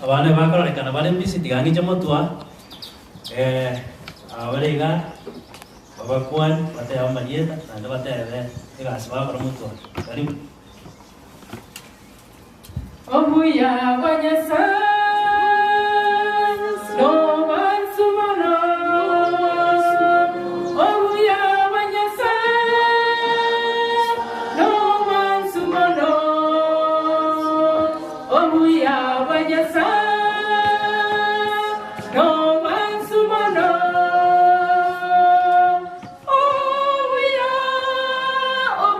abane bakorekana bari mbisi tigangi chamotwa abarega babakwan bataya marieta nanda bataya igasba para mutwa karibu Obuya wanyasa no mansumano Obuya wanyasa no mansumano Obuya wanyasa no mansumano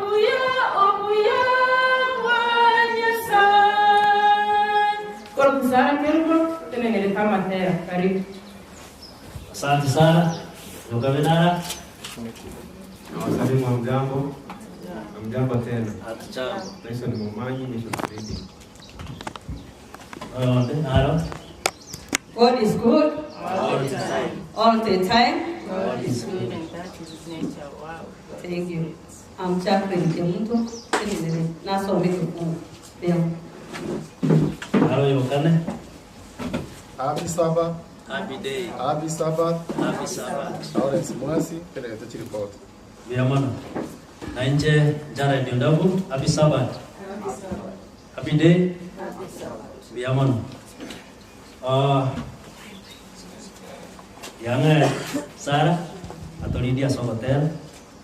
Obuya wanyasa Kwa kusara kerubo tenengele kama tera karibu. asante sana nukabenara Nawasalimu hamjambo. Hamjambo tena. atachao Naitwa ni Momanyi Mission Reading. naro God is good all the time all the time. God is good. And that is his nature. Wow. Thank you. I'm Jacqueline Kemuto. Nasome huku leo. naro yokane Happy Sabbath. happy day Happy Sabbath. happy sabbath Lawrence Mwasi, kile kitachi report. biamana nainje jara ndio ndabu happy sabbath happy day biamana yange Sara atolidia sohotel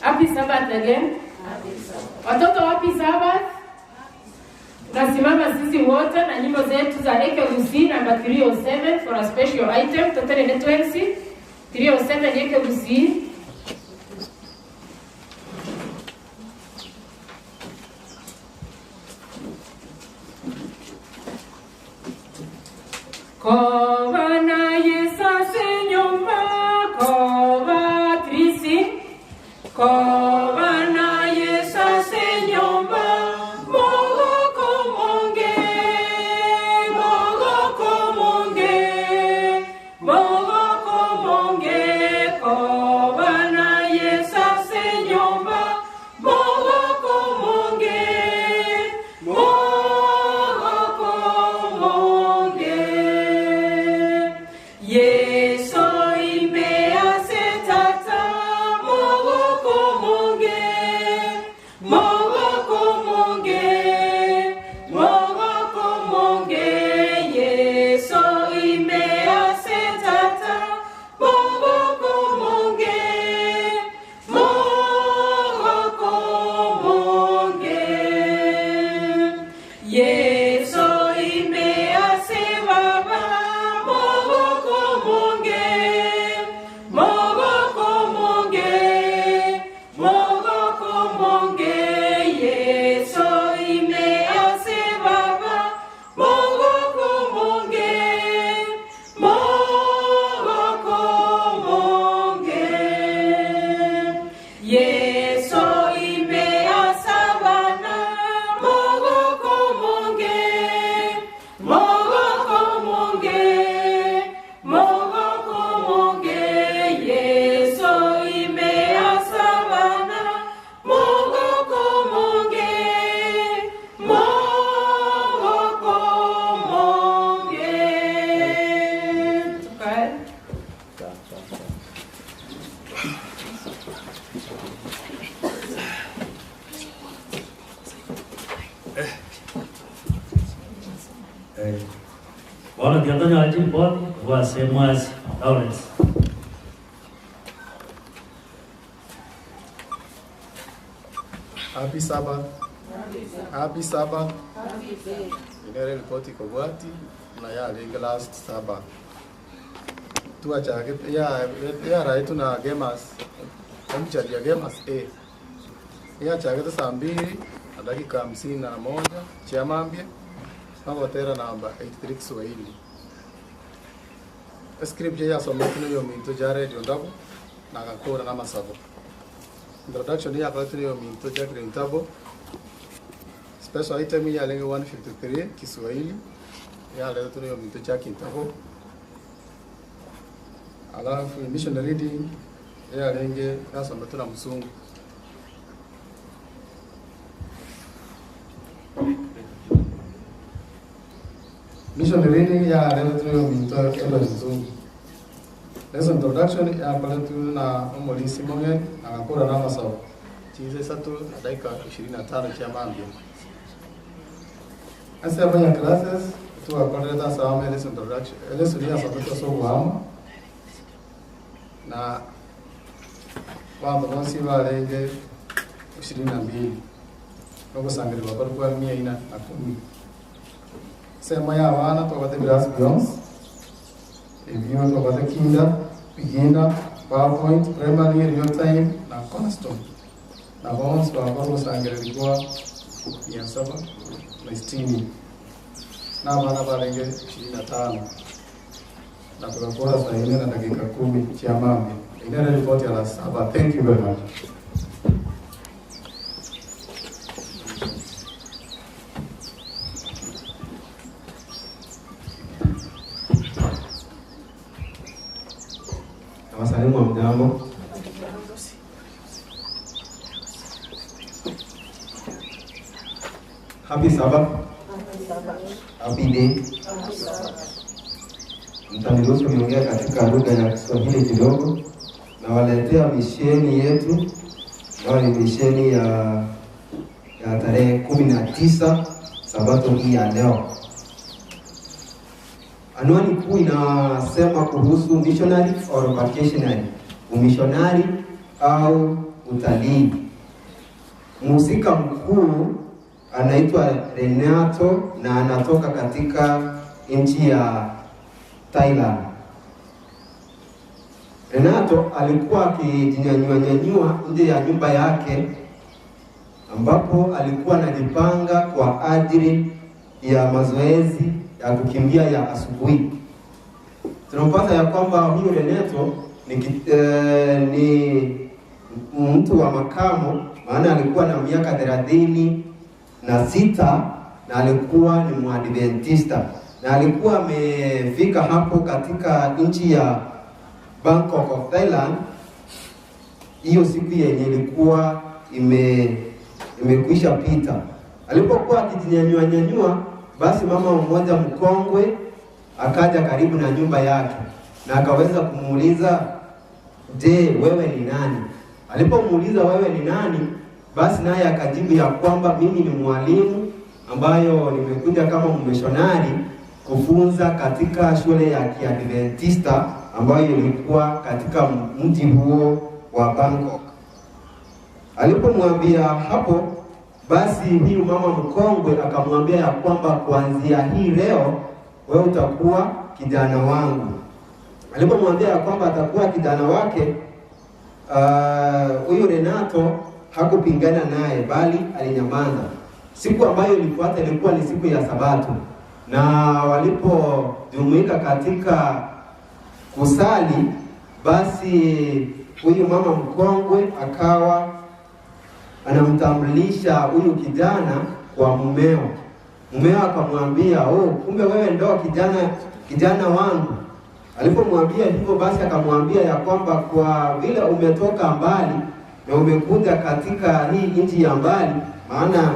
Happy Sabbath again. Watoto happy Sabbath. Tunasimama sisi wote na nyimbo zetu za Ekelusi namba 307 for a special item totally net 20 307 Ekelusi. Kova na Yesa senyoma kova trisi kova na Yesa senyoma mogo komonge kova na Yesa senyoma mogo komonge Yeso imea setata mogo komonge Yeso imea setata mogo komonge Yeso imea sebaba mogo komonge Yeso imea sebaba mogo komonge Yeso imea sabana mogo komonge Yeso imea sabana mogo komonge Tukae. Bwana kiatanya aji pot wa semwas Lawrence Happy Sabbath. Happy Sabbath. Inere report iko bwati na ya last Sabbath. Tuachake ya raitu na gamers. Mchaji ya gamers A. Ya chake saa 2 na dakika 51 chiamambie. Mambo tera namba 83 Kiswahili. Script ya somo tunayo minto jare ndio ndabo na gakora na masabo. Introduction ya kwa tunayo minto jare ndabo. Special item ya lengo 153 Kiswahili. Ya leo tunayo minto jake ndabo. Alafu mission reading ya lenge na somo tuna msungu. Mission reading ya leo tunayo minto elo nzungu. Lesson introduction ya pale tuna Omolisi Mongen akakora na masawa. Chize satu na dakika 25 cha mambo. Asa banya classes tu akora ta sawa lesson introduction. Lesson ya sabato so wao. Na wao bonsi wale 22. Noko sangre bakora kwa 110. Sema ya wana tokate Biras Beyonds. Review tokate Kinda, Beginner, PowerPoint, Primary, Real Time na Cornerstone. Na bonds wakoro sangere likuwa 760. Na wana balenge 25. Na tukakora saa 4 na dakika 10 cha mambo. Ina report ya la 7. Thank you very much. Wasalimu wa mjambo. Happy Sabbath. Happy day. Mtaniruhusu niongea katika lugha ya Kiswahili kidogo na waletea misheni yetu ambayo ni misheni ya tarehe 19 Sabato hii ya leo. Anwani kuu inasema kuhusu missionary or vacationary, umishonari au utalii. Mhusika mkuu anaitwa Renato na anatoka katika nchi ya Thailand. Renato alikuwa akijinyanyua nje ya nyumba yake ambapo alikuwa anajipanga kwa ajili ya mazoezi ya kukimbia ya asubuhi. Tunapata ya kwamba huyu Renato ni mtu wa makamo, maana alikuwa na miaka 36 na alikuwa ni Mwadventista. Na alikuwa amefika hapo katika nchi ya Bangkok of Thailand hiyo siku yenye ilikuwa imekwisha pita. Alipokuwa akijinyanyua basi mama mmoja mkongwe akaja karibu na nyumba yake na akaweza kumuuliza, "Je, wewe ni nani?" Alipomuuliza wewe ni nani, basi naye akajibu ya kwamba mimi ni mwalimu ambayo nimekuja kama mmishonari kufunza katika shule ya Kiadventista ambayo ilikuwa katika mji huo wa Bangkok. Alipomwambia hapo, basi huyu mama mkongwe akamwambia ya kwamba kuanzia hii leo wewe utakuwa kijana wangu. Alipomwambia ya kwamba atakuwa kijana wake, huyu Renato hakupingana naye bali alinyamaza. Siku ambayo ilifuata ilikuwa ni siku ya Sabato, na walipojumuika katika kusali, basi huyu mama mkongwe akawa anamtambulisha huyu kijana kwa mumeo. Mumeo akamwambia, kumbe wewe ndo kijana wangu." Alipomwambia hivyo, basi akamwambia ya kwamba kwa vile umetoka mbali na umekuja katika hii nchi ya mbali, maana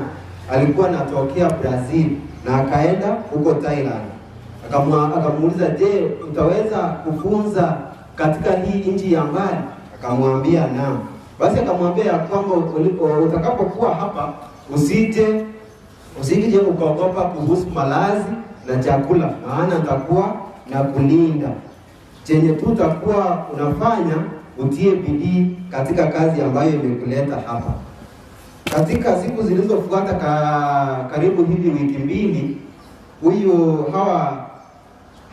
alikuwa anatokea Brazil na akaenda huko Thailand. Akamuuliza, "Je, utaweza kufunza katika hii nchi ya mbali?" Akamwambia, "Naam." Basi akamwambia ya kwamba utakapokuwa hapa usije ukaogopa kuhusu malazi na chakula, maana nitakuwa na kulinda. Chenye tu utakuwa unafanya, utie bidii katika kazi ambayo imekuleta hapa. Katika siku zilizofuata karibu hivi wiki mbili, hawa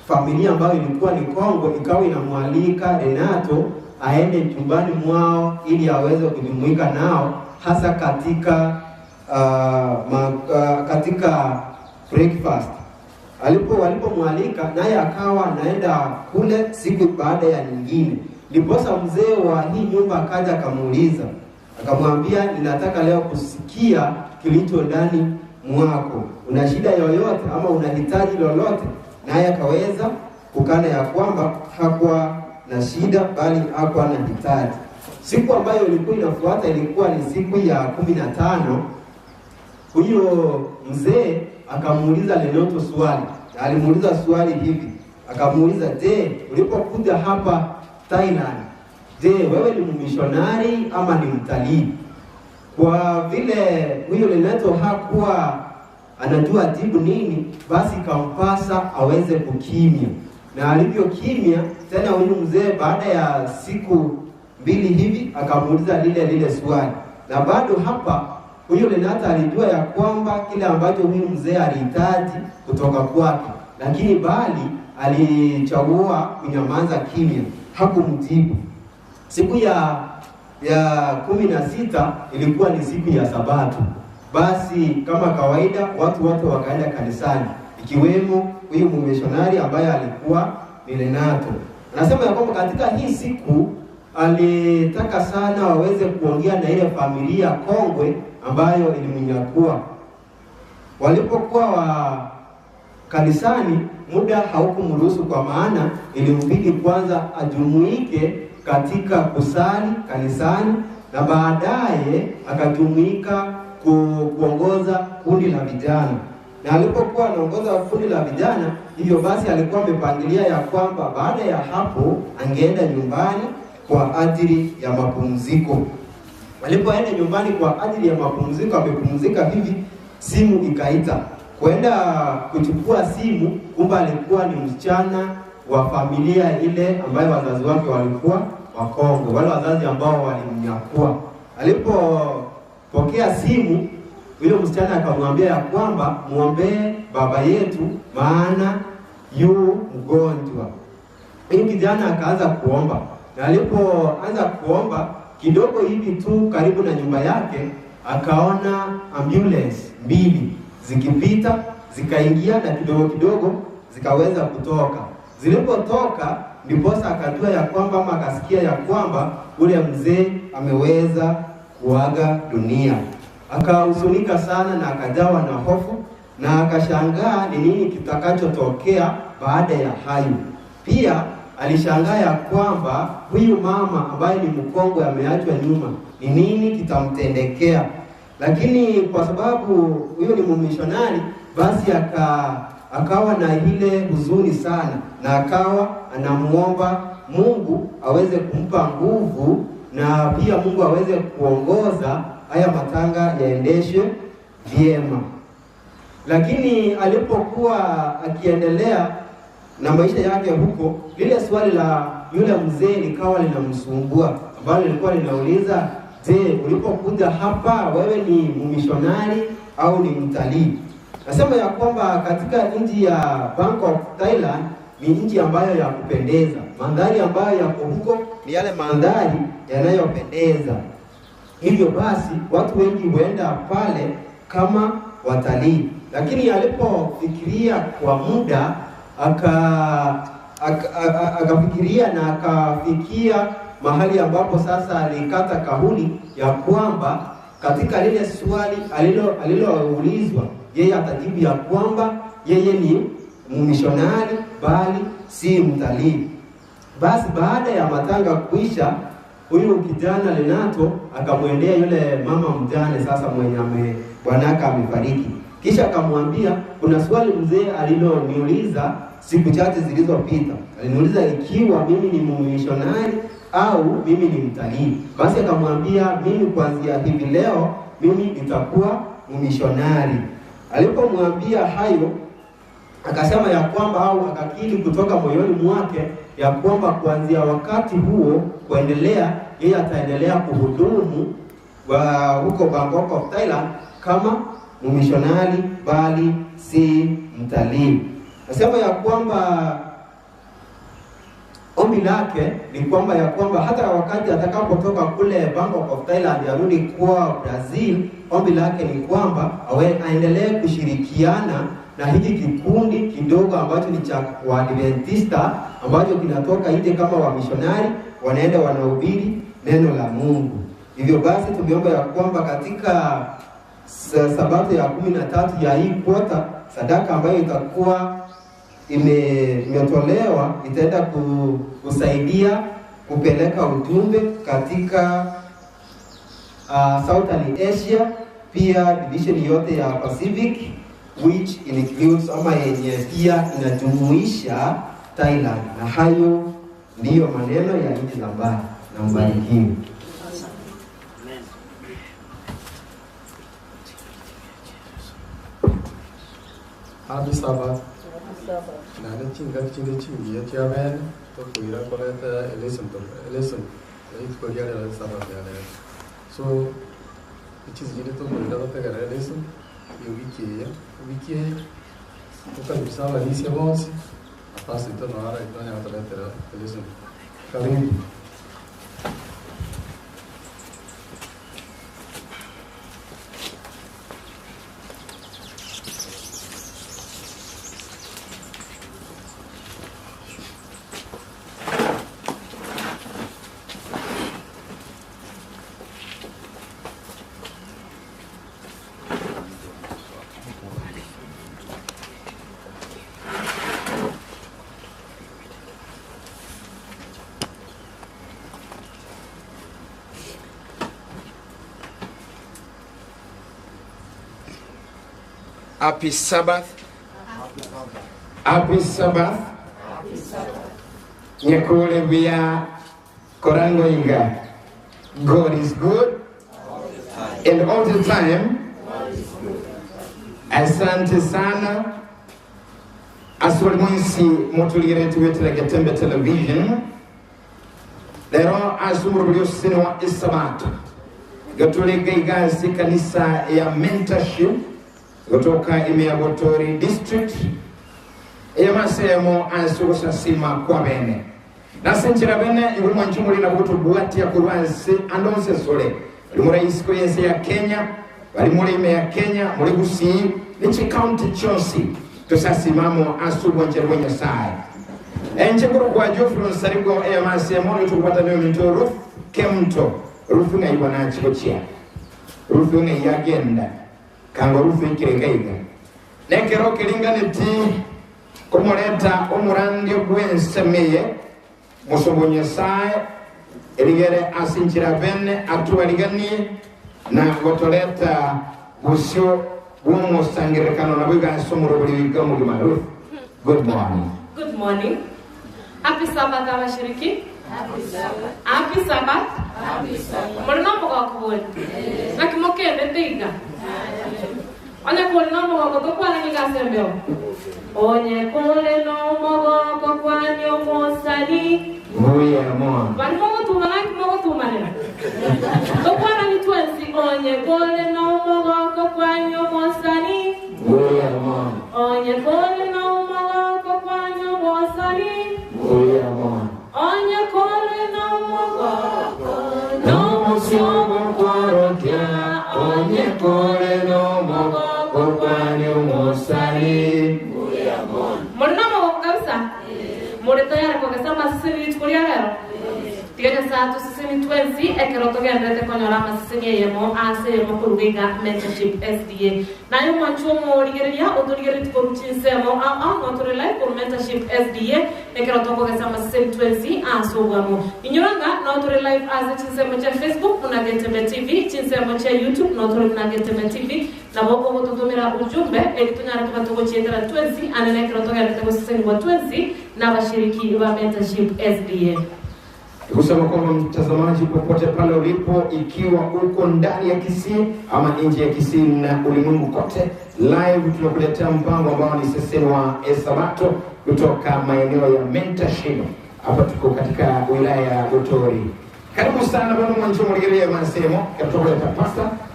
familia ambayo ilikuwa ni Kongo ikawa inamwalika Renato aende nyumbani mwao ili aweze kujumuika nao, hasa katika breakfast. Walipomwalika naye akawa anaenda kule siku baada ya nyingine. Ndiposa mzee wa hii nyumba akaja akamuuliza, akamwambia, "Ninataka leo kusikia kilicho ndani mwako. Una shida yoyote ama unahitaji lolote?" Naye akaweza kukana ya kwamba hakuwa na shida bali hakuwa na hitaji. Siku ambayo ilikuwa inafuata ilikuwa ni siku ya 15. Huyo mzee akamuuliza Renato swali, na alimuuliza swali hivi, akamuuliza, je, ulipokuja hapa Thailand, je, wewe ni mmissionari ama ni mtalii? Kwa vile huyo Lenato hakuwa anajua jibu nini, basi kampasa aweze kukimya. Na alivyo kimya tena, huyu mzee baada ya siku 2 hivi akamuuliza lile swali. Na bado hapa huyo Lenato alijua ya kwamba kile ambacho huyu mzee alihitaji kutoka kwake, lakini bali alichagua kunyamaza kimya, hakumjibu. Siku ya 16 ilikuwa ni siku ya Sabato. Basi kama kawaida watu wote wakaenda kanisani, ikiwemo huyu mmissionari ambaye alikuwa ni Lenato. Anasema ya kwamba katika hii siku alitaka sana waweze kuongea na ile familia kongwe ambayo ilimnyakua. Walipokuwa kanisani, muda haukumruhusu, kwa maana ilimbidi kwanza ajumuike katika kusali kanisani, na baadaye akajumuika kuongoza kundi la vijana. Na alipokuwa anaongoza kundi la vijana, hivyo basi alikuwa amepangilia ya kwamba baada ya hapo angeenda nyumbani kwa ajili ya mapumziko. Alipoenda nyumbani kwa ajili ya mapumziko, amepumzika hivi, simu ikaita. Kwenda kuchukua simu, kumbe alikuwa ni msichana wa familia ile ambayo wazazi wake walikuwa wakongwe, wale wazazi ambao walimnyakua. Alipopokea simu, yule msichana akamwambia ya kwamba muombee baba yetu maana yu mgonjwa. Huyu kijana akaanza kuomba, na alipoanza kuomba kidogo hivi tu karibu na nyumba yake, akaona ambulance 2 zikipita, zikaingia, na kidogo kidogo zikaweza kutoka. Zilipotoka ndiposa akajua ya kwamba, ama akasikia ya kwamba ule mzee ameweza kuaga dunia. Akahuzunika sana na akajawa na hofu, na akashangaa ni nini kitakachotokea baada ya hayo. Pia alishangaa ya kwamba huyu mama ambaye ni mkongwe ameachwa nyuma, ni nini kitamtendekea. Lakini kwa sababu huyo ni mmissionari, basi akawa na ile huzuni sana, na akawa anamuomba Mungu aweze kumpa nguvu, na pia Mungu aweze kuongoza haya matanga yaendeshwe vyema. Lakini alipokuwa akiendelea na maisha yake huko, lile swali la yule mzee likawa linamsumbua, ambalo lilikuwa linauliza, je, ulipokuja hapa wewe ni mmissionari au ni mtalii? Nasema ya kwamba katika nchi ya Bangkok, Thailand, ni nchi ambayo ya kupendeza. Mandhari ambayo yako huko ni yale mandhari yanayopendeza. Hivyo basi watu wengi huenda pale kama watalii. Lakini alipofikiria kwa muda, akafikiria na akafikia mahali ambapo sasa alikata kauli ya kwamba katika lile swali aliloulizwa, yeye atajibu ya kwamba yeye ni mmissionari bali si mtalii. Basi baada ya matanga kuisha, huyu kijana Lenato akamwendea yule mama mjane sasa mwenye bwanaka amefariki. Kisha akamwambia, kuna swali mzee aliloniuliza siku chache zilizopita. Aliniuliza ikiwa mimi ni mmissionari au mimi ni mtalii. Basi akamwambia, mimi kuanzia hivi leo mimi nitakuwa mmissionari. Alipomwambia hayo, akasema ya kwamba, au akakiri kutoka moyoni mwake ya kwamba kuanzia wakati huo kuendelea, yeye ataendelea kuhudumu huko Bangkok of Thailand kama mmissionari bali si mtalii. Nasema ya kwamba ombi lake ni kwamba ya kwamba hata wakati atakapotoka kule Bangkok of Thailand arudi kwa Brazil, ombi lake ni kwamba aendelee kushirikiana na hiki kikundi kidogo ambacho ni cha Waadventista ambacho kinatoka nje kama wamishonari, wanaenda wanahubiri neno la Mungu. Hivyo basi tumeomba ya kwamba katika Sabato ya 13 ya hii kwota, sadaka ambayo itakuwa imetolewa itaenda kusaidia kupeleka ujumbe katika Southern Asia, pia division yote ya Pacific which includes ama yenye pia inajumuisha Thailand, na hayo ndiyo maneno ya nchi nambari hii. Happy Sabbath. Nada chinga chingi ya tiamen to kuira koleta election. Itu kuria ada Sabbath ya. So which is jadi to kuira to pegar election. Wiki bukan bisa lagi siapa sih? Atas itu nara itu yang terlihat election. Kali Happy Sabbath. Happy Sabbath. Nyakule via Korango Inga. God is good. And all the time. Asante sana. Aswali mwisi motuliretu wetu la Gatembe Television. Lero asumurubulio sinwa Isabato. Gatulege igazi kanisa ya mentorship. Kutoka Imiagotori district emasemo ansugusa sima kwa bene nasenjira bene ibulwa nchumuli na butu buati ya kurwansi andonse sole limuraisi ko yense ya Kenya balimulime ya Kenya muri Gusii nichi county chonsi tusasimamo asubwa njerwe nyasaye enchekuru kwa jofro nsarigo emasemo itupata leo minto roof kemto roof na ibana chikochia roof na yagenda kangorufu ikirengaiga nekero kilinganiti kumuleta umurandio gwensemeye musobonye sae eligere asinchira bene atualiganie na gotoleta busyo bw'umusangirekano na bwiga somurobuli wigamu gimaru. Good morning. Good morning. Happy Sabbath abashiriki. Happy Sabbath. Mwana mboga kubona. Na kimokende tiga. Onye kule no mogo kwa nani kasembeo. Onye kule no mogo kwa nyo mosali. Muya mo. Bali mogo tuma nena. Kwa nani twensi onye kule no mogo kwa nyo mosali. Muya mo. Onye kule no mogo kwa nyo mosali. Muya mo. Onye kule no mogo. No mosiogo kworokia. Onye kule no mogo. Okwani umosali Mwana mo kabisa Mwana tayari kwa kasama sisi ni tukulia leo Tiga saa tu sisi ni twensi Ekero toge andete konyora sisi ni yemo Ase yemo kurugiga mentorship SDA Na yu mwanchuo mo ligeria Utuligeri tuko mchinsemo Noturelai kuru mentorship SDA Ekero togo kasama sisi ni twensi Aso wamo Inyuranga Noturelai ase chinsemo cha Facebook Una Gatembe TV Chinsemo cha YouTube Noturelai Gatembe TV Na boko kututumira ujumbe Elitunyara tubatuko chiendera twensi Anene ekero toge andete sisi ni wa twensi Na washiriki wa mentorship SDA Kusema kwamba mtazamaji popote pale ulipo, ikiwa uko ndani ya Kisii ama nje ya Kisii na ulimwengu kote, live tunakuletea mpango ambao ni seseni wa Sabato kutoka maeneo ya mentorship. Hapa tuko katika wilaya ya Gotori. Karibu sana bwana mwancho mligelia masemo katoleta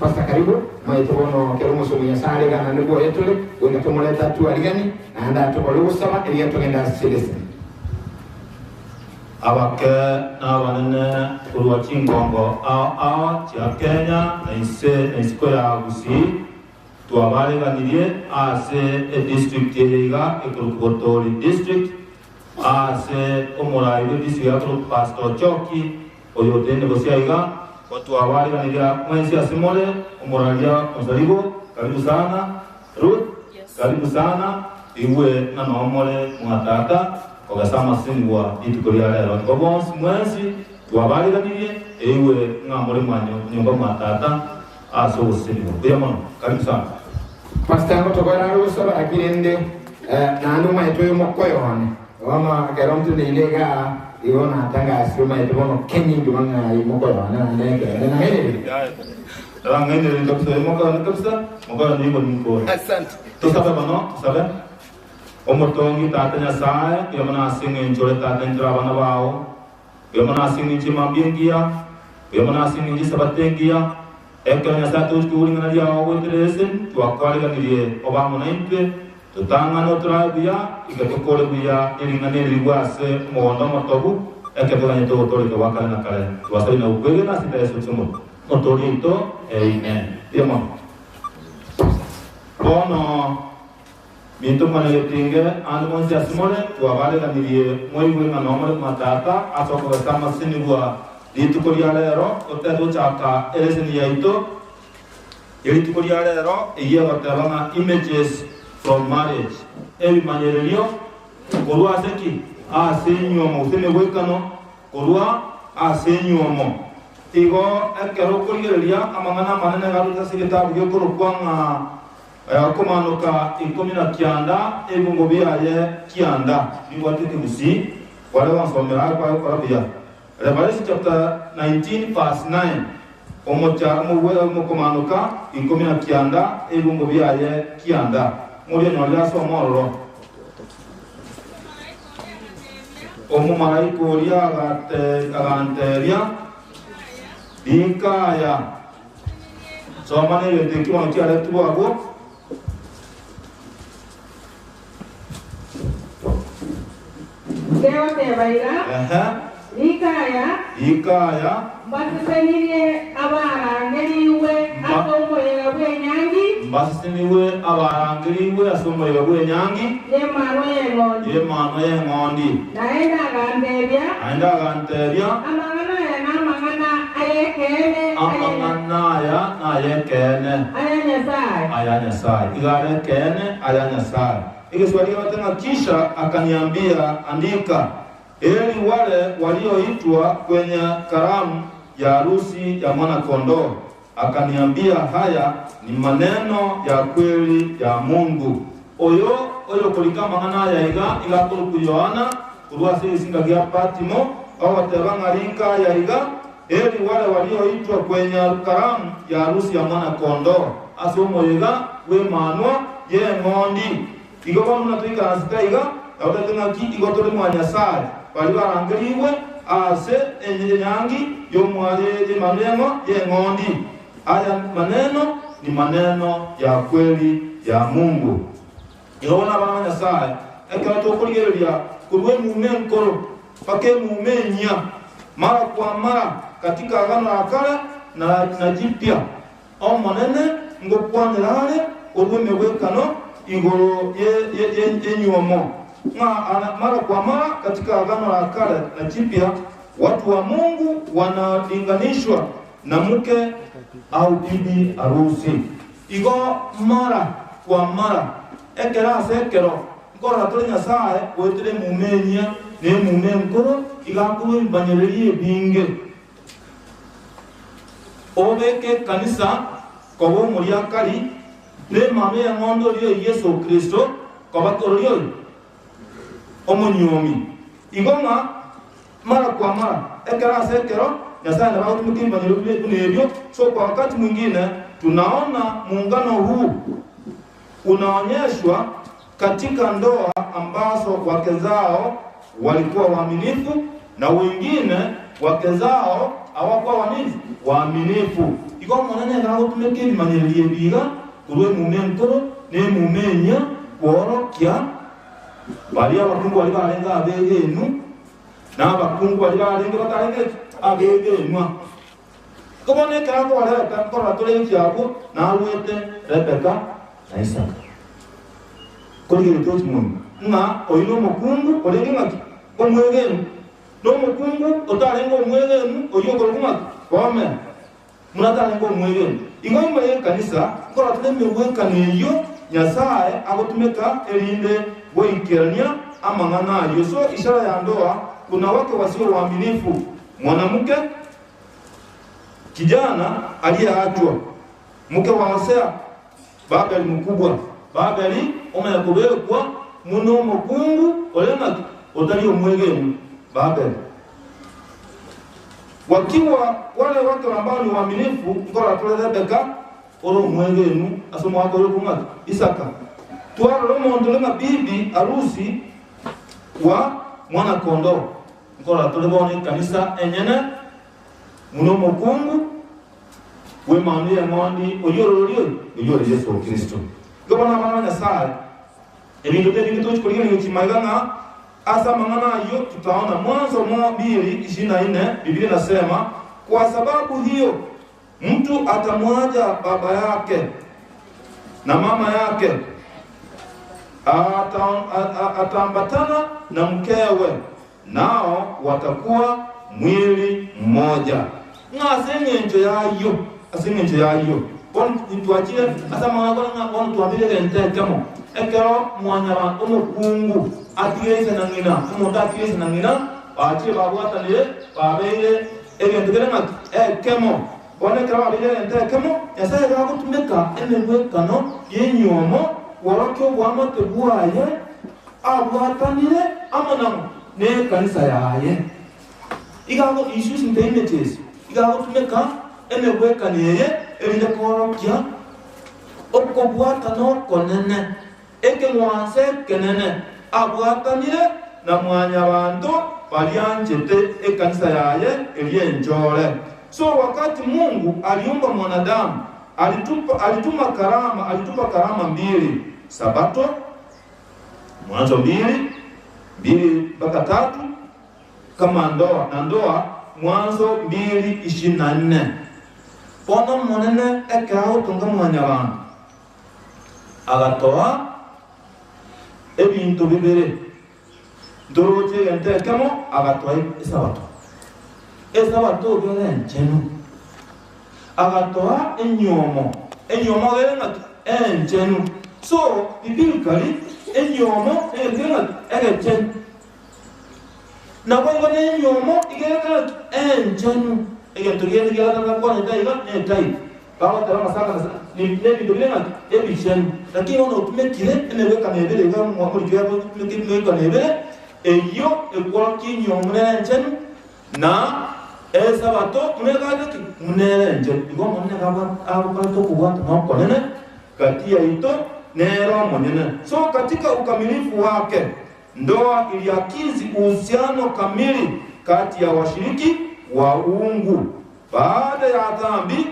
pasta karibu maitono kerumo somunya sale gana nebo yetole wenga tomoleta tu aligani na anda to lusaba eliya to ngenda silese abake n'abanene uruwachingongo cha Kenya na isiko ya Gusii twabaleganirie ase district yega Gotori district ase omurayo district ya Pastor Choki oyo tene bosiaiga watu abaleganiria mwenzi asimole omurayo onsaligo karibu sana Ruth karibu sana iwe na nomole mwatata ogasama sinwa itukoria lero kobons mwenzi twabaleganirie iwe ngamole mwanyo nyumba mwatata aso usinwa biyamano karibu sana Pastango tokora ruso akirende nandu maito mokoyone wama keromtu ne ilega iona tanga asuma itono kenyi ndumanga mokoyone ndenge na ngene ngene ndio kusema mokoyone kabisa mokoyone ni mko Asante. tusabe bano tusabe omotongi tatanya sae yamana singe njole tatanya drabana bao yamana singe chimambingia yamana singe sabatengia ekanya satu kuling na dia owetresen tuakaleganirie obamo naimpe tutanga no trabia ikatokole bia ilingane liwase mondo motobu ekatokanya to tole to wakala na kale tuasai na ubege na sita yesu tsumo motorito amen yamo bono minto manele tinge ando monsi asmole tuavaleganirie moiwe na nomale matata asoko kama sinigwa itu kurialero otedo chaka eleseni yaito itu kurialero iya watabanga images from marriage ebi manyelelio korua seki asenyomo useme wekano korua asenyomo igo ekero kurielia amangana manene garuta sigetabu gyo kurukwanga komanoka ikomina kianda ebungo biaye kianda niwatete musi wale wansomera kwa korabia Revelation chapter 19 verse 9 omocha mokomanoka ikomina kianda ebungo biaye kianda muri no lya so moro omumalaiko lya aganteria ikaya somane lete kiwa kiale tubago Leo te baila. Ikaya. Mbasiseniwe abarangeriwe asomoyega bwenyangi. Mbasiseniwe abarangeriwe asomoyega bwenyangi. Yemano yengondi. Naenda ganteria. Amangana ayekene. Aya Nyasaye. Igare kene aya Nyasaye. Ikiswahili tena kisha akaniambia andika eli wale walioitwa kwenye karamu ya harusi ya mwana kondoo. Akaniambia haya ni maneno ya kweli ya Mungu. Oyo kulikama ngana ya iga kuru Yohana kurwa singa gya Patimo au watebanga linka ya iga eli wale walioitwa kwenye karamu ya harusi ya mwana kondoo. Asomo iga we manwa ye ngondi. Igo bamuna tuika asitaiga abatenga ki igo tole mwanya sare bali barangiriwe ase enyangi yo mwale ye maneno ye ngondi. Haya maneno ni maneno ya kweli ya Mungu. Iona bana sare ekato kuligeria kulwe mume nkoro pake mumenya mara kwa mara katika agano la kale na jipya au manene ngokwanelale olwemewekano igoro ye nyuomo mara kwa mara katika agano la kale na jipya watu wa Mungu wanalinganishwa na mke au bibi harusi. Igo mara kwa mara ekera sekero ngora tole Nyasaye wetere mumenya ne mume nkoro igakuwe banyererie binge obeke kanisa kobo muri akali ne mame ya ngondo lyo Yesu Kristo kobatoro lyo omunyomi igoma mara kwa mara ekera sekero Nyasaye na watu mkimba nilivyo. So kwa wakati mwingine tunaona muungano huu unaonyeshwa katika ndoa ambazo wake zao walikuwa waaminifu na wengine wake zao hawakuwa waaminifu. Iko mwanene ngao tumekiri manyelie biga kurwe mume nkoro ne mumenya kworo kya bali abakungu bali balenga abegenu na abakungu bali balenga batalenge abegenwa kobone kako wale takora tole kyako na wete Rebeka na Isaka kuli kitu mungu nga oyino mukungu olenga omwegenu no mukungu otalenga omwegenu oyogoro kuma kome munatalenga omwegenu ingomba ye kanisa kora tole mwegenu neyo Nyasaye agotumeka elinde weikerania amangana ayo. So ishara ya ndoa kuna wake wasio waaminifu. Mwanamke kijana aliyeachwa mke wa Hosea Babeli mkubwa, Babeli umekubekwa muno mukungu olema utali omwegenu Babeli. Wakiwa wale wake ambao ni waaminifu, ngola tole Rebeka oro mwegenu asomo wako yo kumaka Isaka. Tuaro lomo ndolema bibi arusi wa mwana kondoo. Ngola tole bone kanisa enyene muno mukungu we mania ngondi oyoro Yesu Kristo. Gobana bana saa ebintu bebintu tukolira ni kimagana asa mangana hiyo tutaona Mwanzo 2:24 Biblia inasema kwa sababu hiyo mtu atamwacha baba yake na mama yake ataambatana na mkewe nao watakuwa mwili mmoja. Asenye yayo bon tuachie asa mangana bon tuambile ntekamo ekero mwanyara omukungu atigeze na ngina umuntu atigeze na ngina baachie babwatanire babeire ebintu birema kemo bone kero babire ntekamo yasaye gakutumeka emebwekano yenyomo worokyo bwamate bwaye abwatanire amonamo ne kanisa yaye igago issues integrates igago tumeka emebwekanire ebinde korokya okobwatano konene eke mwanse kenene abwatanire na mwanya bantu balianjete ekanisa yaye elienjole. So wakati Mungu aliumba mwanadamu alitupa karama mbili, Sabato Mwanzo 2:2-3 kama ndoa na ndoa Mwanzo 2:24. Pono monene ekao tunga mwanya bantu agatoa ebintu bibere doroje entekamo agatoa esabato byo enchenu agatoa enyomo gena enchenu. So biblically enyomo egechenu na kwa enyomo igera enchenu egentugende gera kwa ndai bawa tara masaka ni bintu bilema ebishenu lakini ono tumekire eneweka nebere ga mwakuri yabo tumekire nebere eyo ekwa kinyomre enchenu na esabato tunegade munerenje igo monne gaba abukato kubwata nokonene kati ya ito nero monene. So katika ukamilifu wake ndoa iliakizi uhusiano kamili kati ya washiriki wa uungu. Baada ya dhambi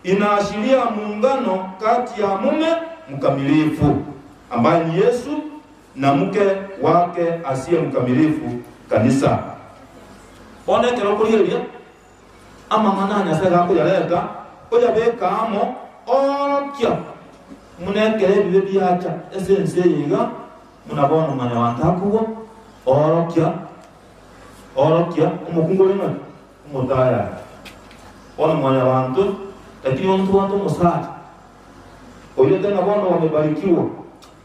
inaashiria muungano kati ya mume mkamilifu ambaye ni Yesu na mke wake asiye mkamilifu kanisa. One kero kuliria ama mananya sasa ko yaleta ko yabeka amo okya munekere bibe byacha esense yiga munabona umanya wantakuwo orokya umukungu lema umutaya ona mwana wantu lakini wantu musati oyo tena wana wamebarikiwa.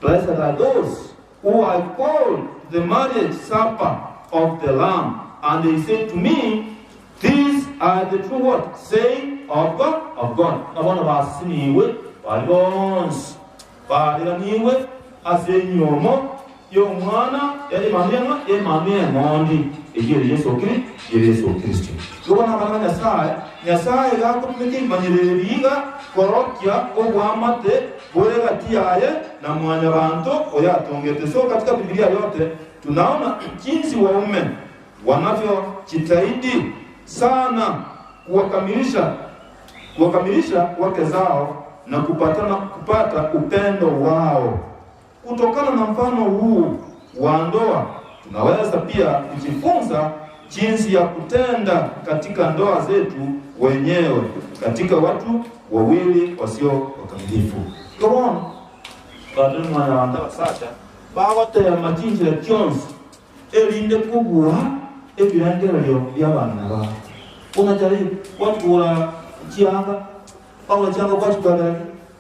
Blessed are those who are called the marriage supper of the Lamb. And they said to me, these are the true what? Saying of God. Na wana wasiniwe balons balaniwe asenyomo yo mwana yali mamenga emame ngondi ejere Yesu Kristo. Lwana bana Nyasaye gakutumike manyereriga korokya obwamate bwegati yaye na mwanya bantu oyatongete. So katika Biblia yote tunaona jinsi waume wanavyojitahidi sana kuwakamilisha wake zao na kupata upendo wao. Kutokana na mfano huu wa ndoa, tunaweza pia kujifunza jinsi ya kutenda katika ndoa zetu wenyewe katika watu wawili wasio wakamilifu. Come on. Baada mwana wanda sacha bawote ya majinja Jones elinde kubwa ebirangero by'abana ba. Unajali watu wa chianga au chianga kwa chukara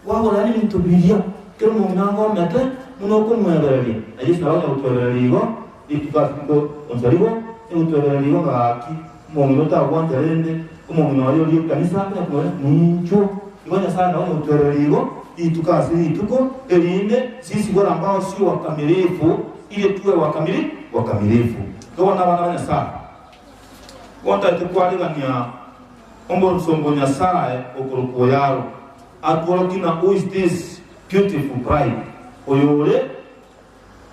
wao nani mtubiria kero munango mate munoko mwereri ayi sawa utwererigo ikikafiko onzarigo utwererigo ngaki munota wanterende umuntu wayo kanisa kwa nincho ibona sana utwererigo itukasi ituko elinde sisi wale ambao sio wakamilifu ili tuwe wakamilifu kwa wana wana sana wanta tukwalingania ombo nsongo nyasaye okuruko yaro atwolokina who is this beautiful bride oyole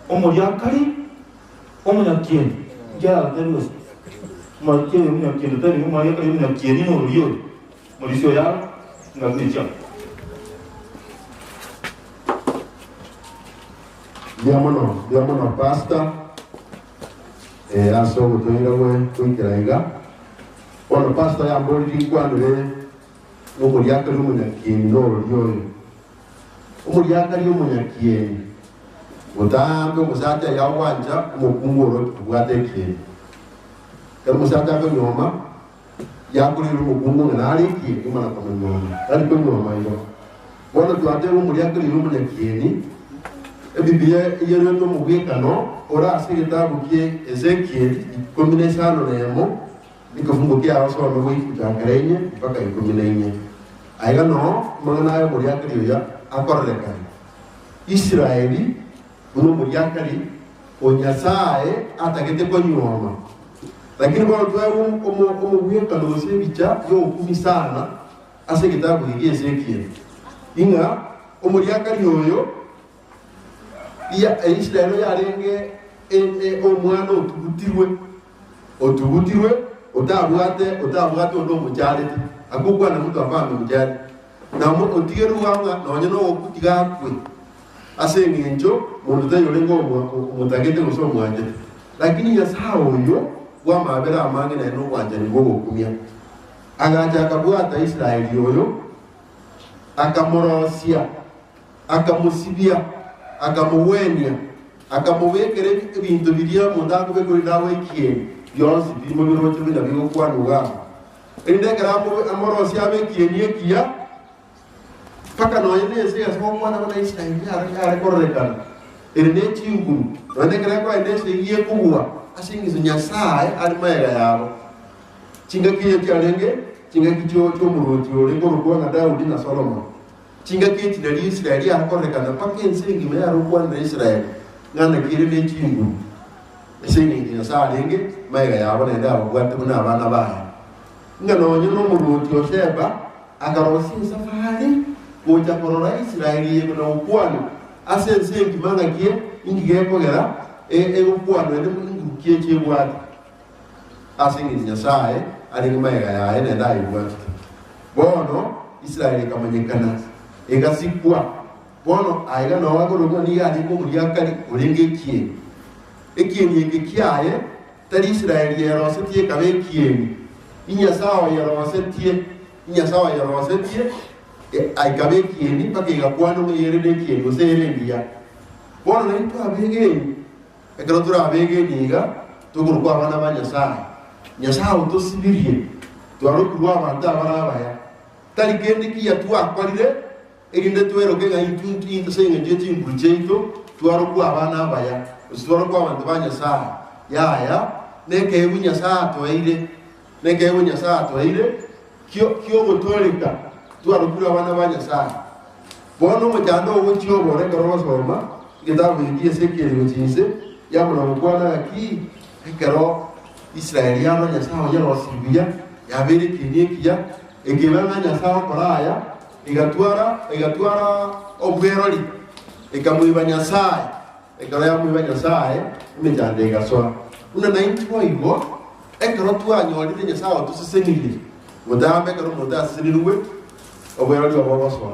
omulyakali omunyakieni njala terusi mwakieni omunyakieni tani omulyakali omunyakieni n'olulyo mulisyo yaro ngakwicha Biamono pasta aso gutoirawe kwikiraiga ono pasta ya mbori kwanure omulyakali omunyakieni n'olulyo omulyakali omunyakieni utambe musata ya wanja mukunguro kubwatekire kama musata ko nyoma yakulira mukungu naliki imana kama nyoma ali ko nyoma iyo wana tuate umulyakali omunyakieni Biblia yero no mubwekano ora asiritabu kie Ezekiel 15 nemo nikofungo kia aso amwe kutangarenye mpaka 14 aiga no mangana ya mulyakali ya akorreka Israeli uno mulyakali onyasaye atagete ko nyoma lakini kwa tuwe omubwekano sebicha yo kumisana ase kitabu hiki Ezekiel inga omulyakali oyo ya Israeli yarenge omwana otubutirwe otabwate ondo mujalete akugwa na mtu afame mujali na otigeru wanga na wanyano okutigakwe ase ngenjo muntu tayolengo mutagete muso mwanje lakini yasawo yo wa mabera amange na no wanje ngo kumya agaja akabwata Israeli oyo akamorosia akamusibia akamuwenia akamubekere ibintu biria mundago bekuri nawe kie yonsi bimo biroche bina bigo kwanuga inde karamo amorosi abekie niekia paka no yene se asmo mwana na Israeli ya korrekana inde chingu inde karako inde se yie kuwa asingizo nyasaye alimayega yabo chingakiye kyalenge chingakicho cyo muruti olengo rubona Daudi na Solomon chingakiye tinali Israeli akorrekana paka ensengi me yarukwa na Israeli ngana kirebe chingu esengi nyasaye mayega yabo nenda abagwate muna abana baye ngano nyono muruti osheba akarosi safari kuja korora Israeli yebona ukwano asensengi manga kie ingigekogera ukwano ende kie chebwati asingi nyasaye alimayega yaye nenda ayibwati bono Israeli kamanyekana egasikwa bono aiga no wagoro ni yali ko mulyakali ulenge kie ekieni ekiaye tari Israeli yerosetie kabe kieni inya sawa yerosetie aikabe kieni pakega kwano yerede kieni oserendia bono nento abegeni ekrotura abegeni ga tugurukwa bana banyasa nyasa utosibirie twarukwa abantu abarabaya tari kendi kiya twakwalire erinde twero kenga intunti senga jeti imbujeito twarukwa abana abaya usitwarukwa abantu banyasa yaya neke bunyasa toire kyo gutoleka twarukura abana banyasa bono mujando w'ukiyo bore karosoma kitabu hiki Ezekiel utinze yamuna mukwana ki ikero Israeli yana nyasa yarosibia yabere kinyekia ekebanga nyasa koraya igatwara obweroli ikamuiba nyasaye ekara ya muiba nyasaye imejande gaswa una 90 ibo ekero twanyolire nyasaye tusisenile mudambe karo mudasiriwe obweroli obogoswa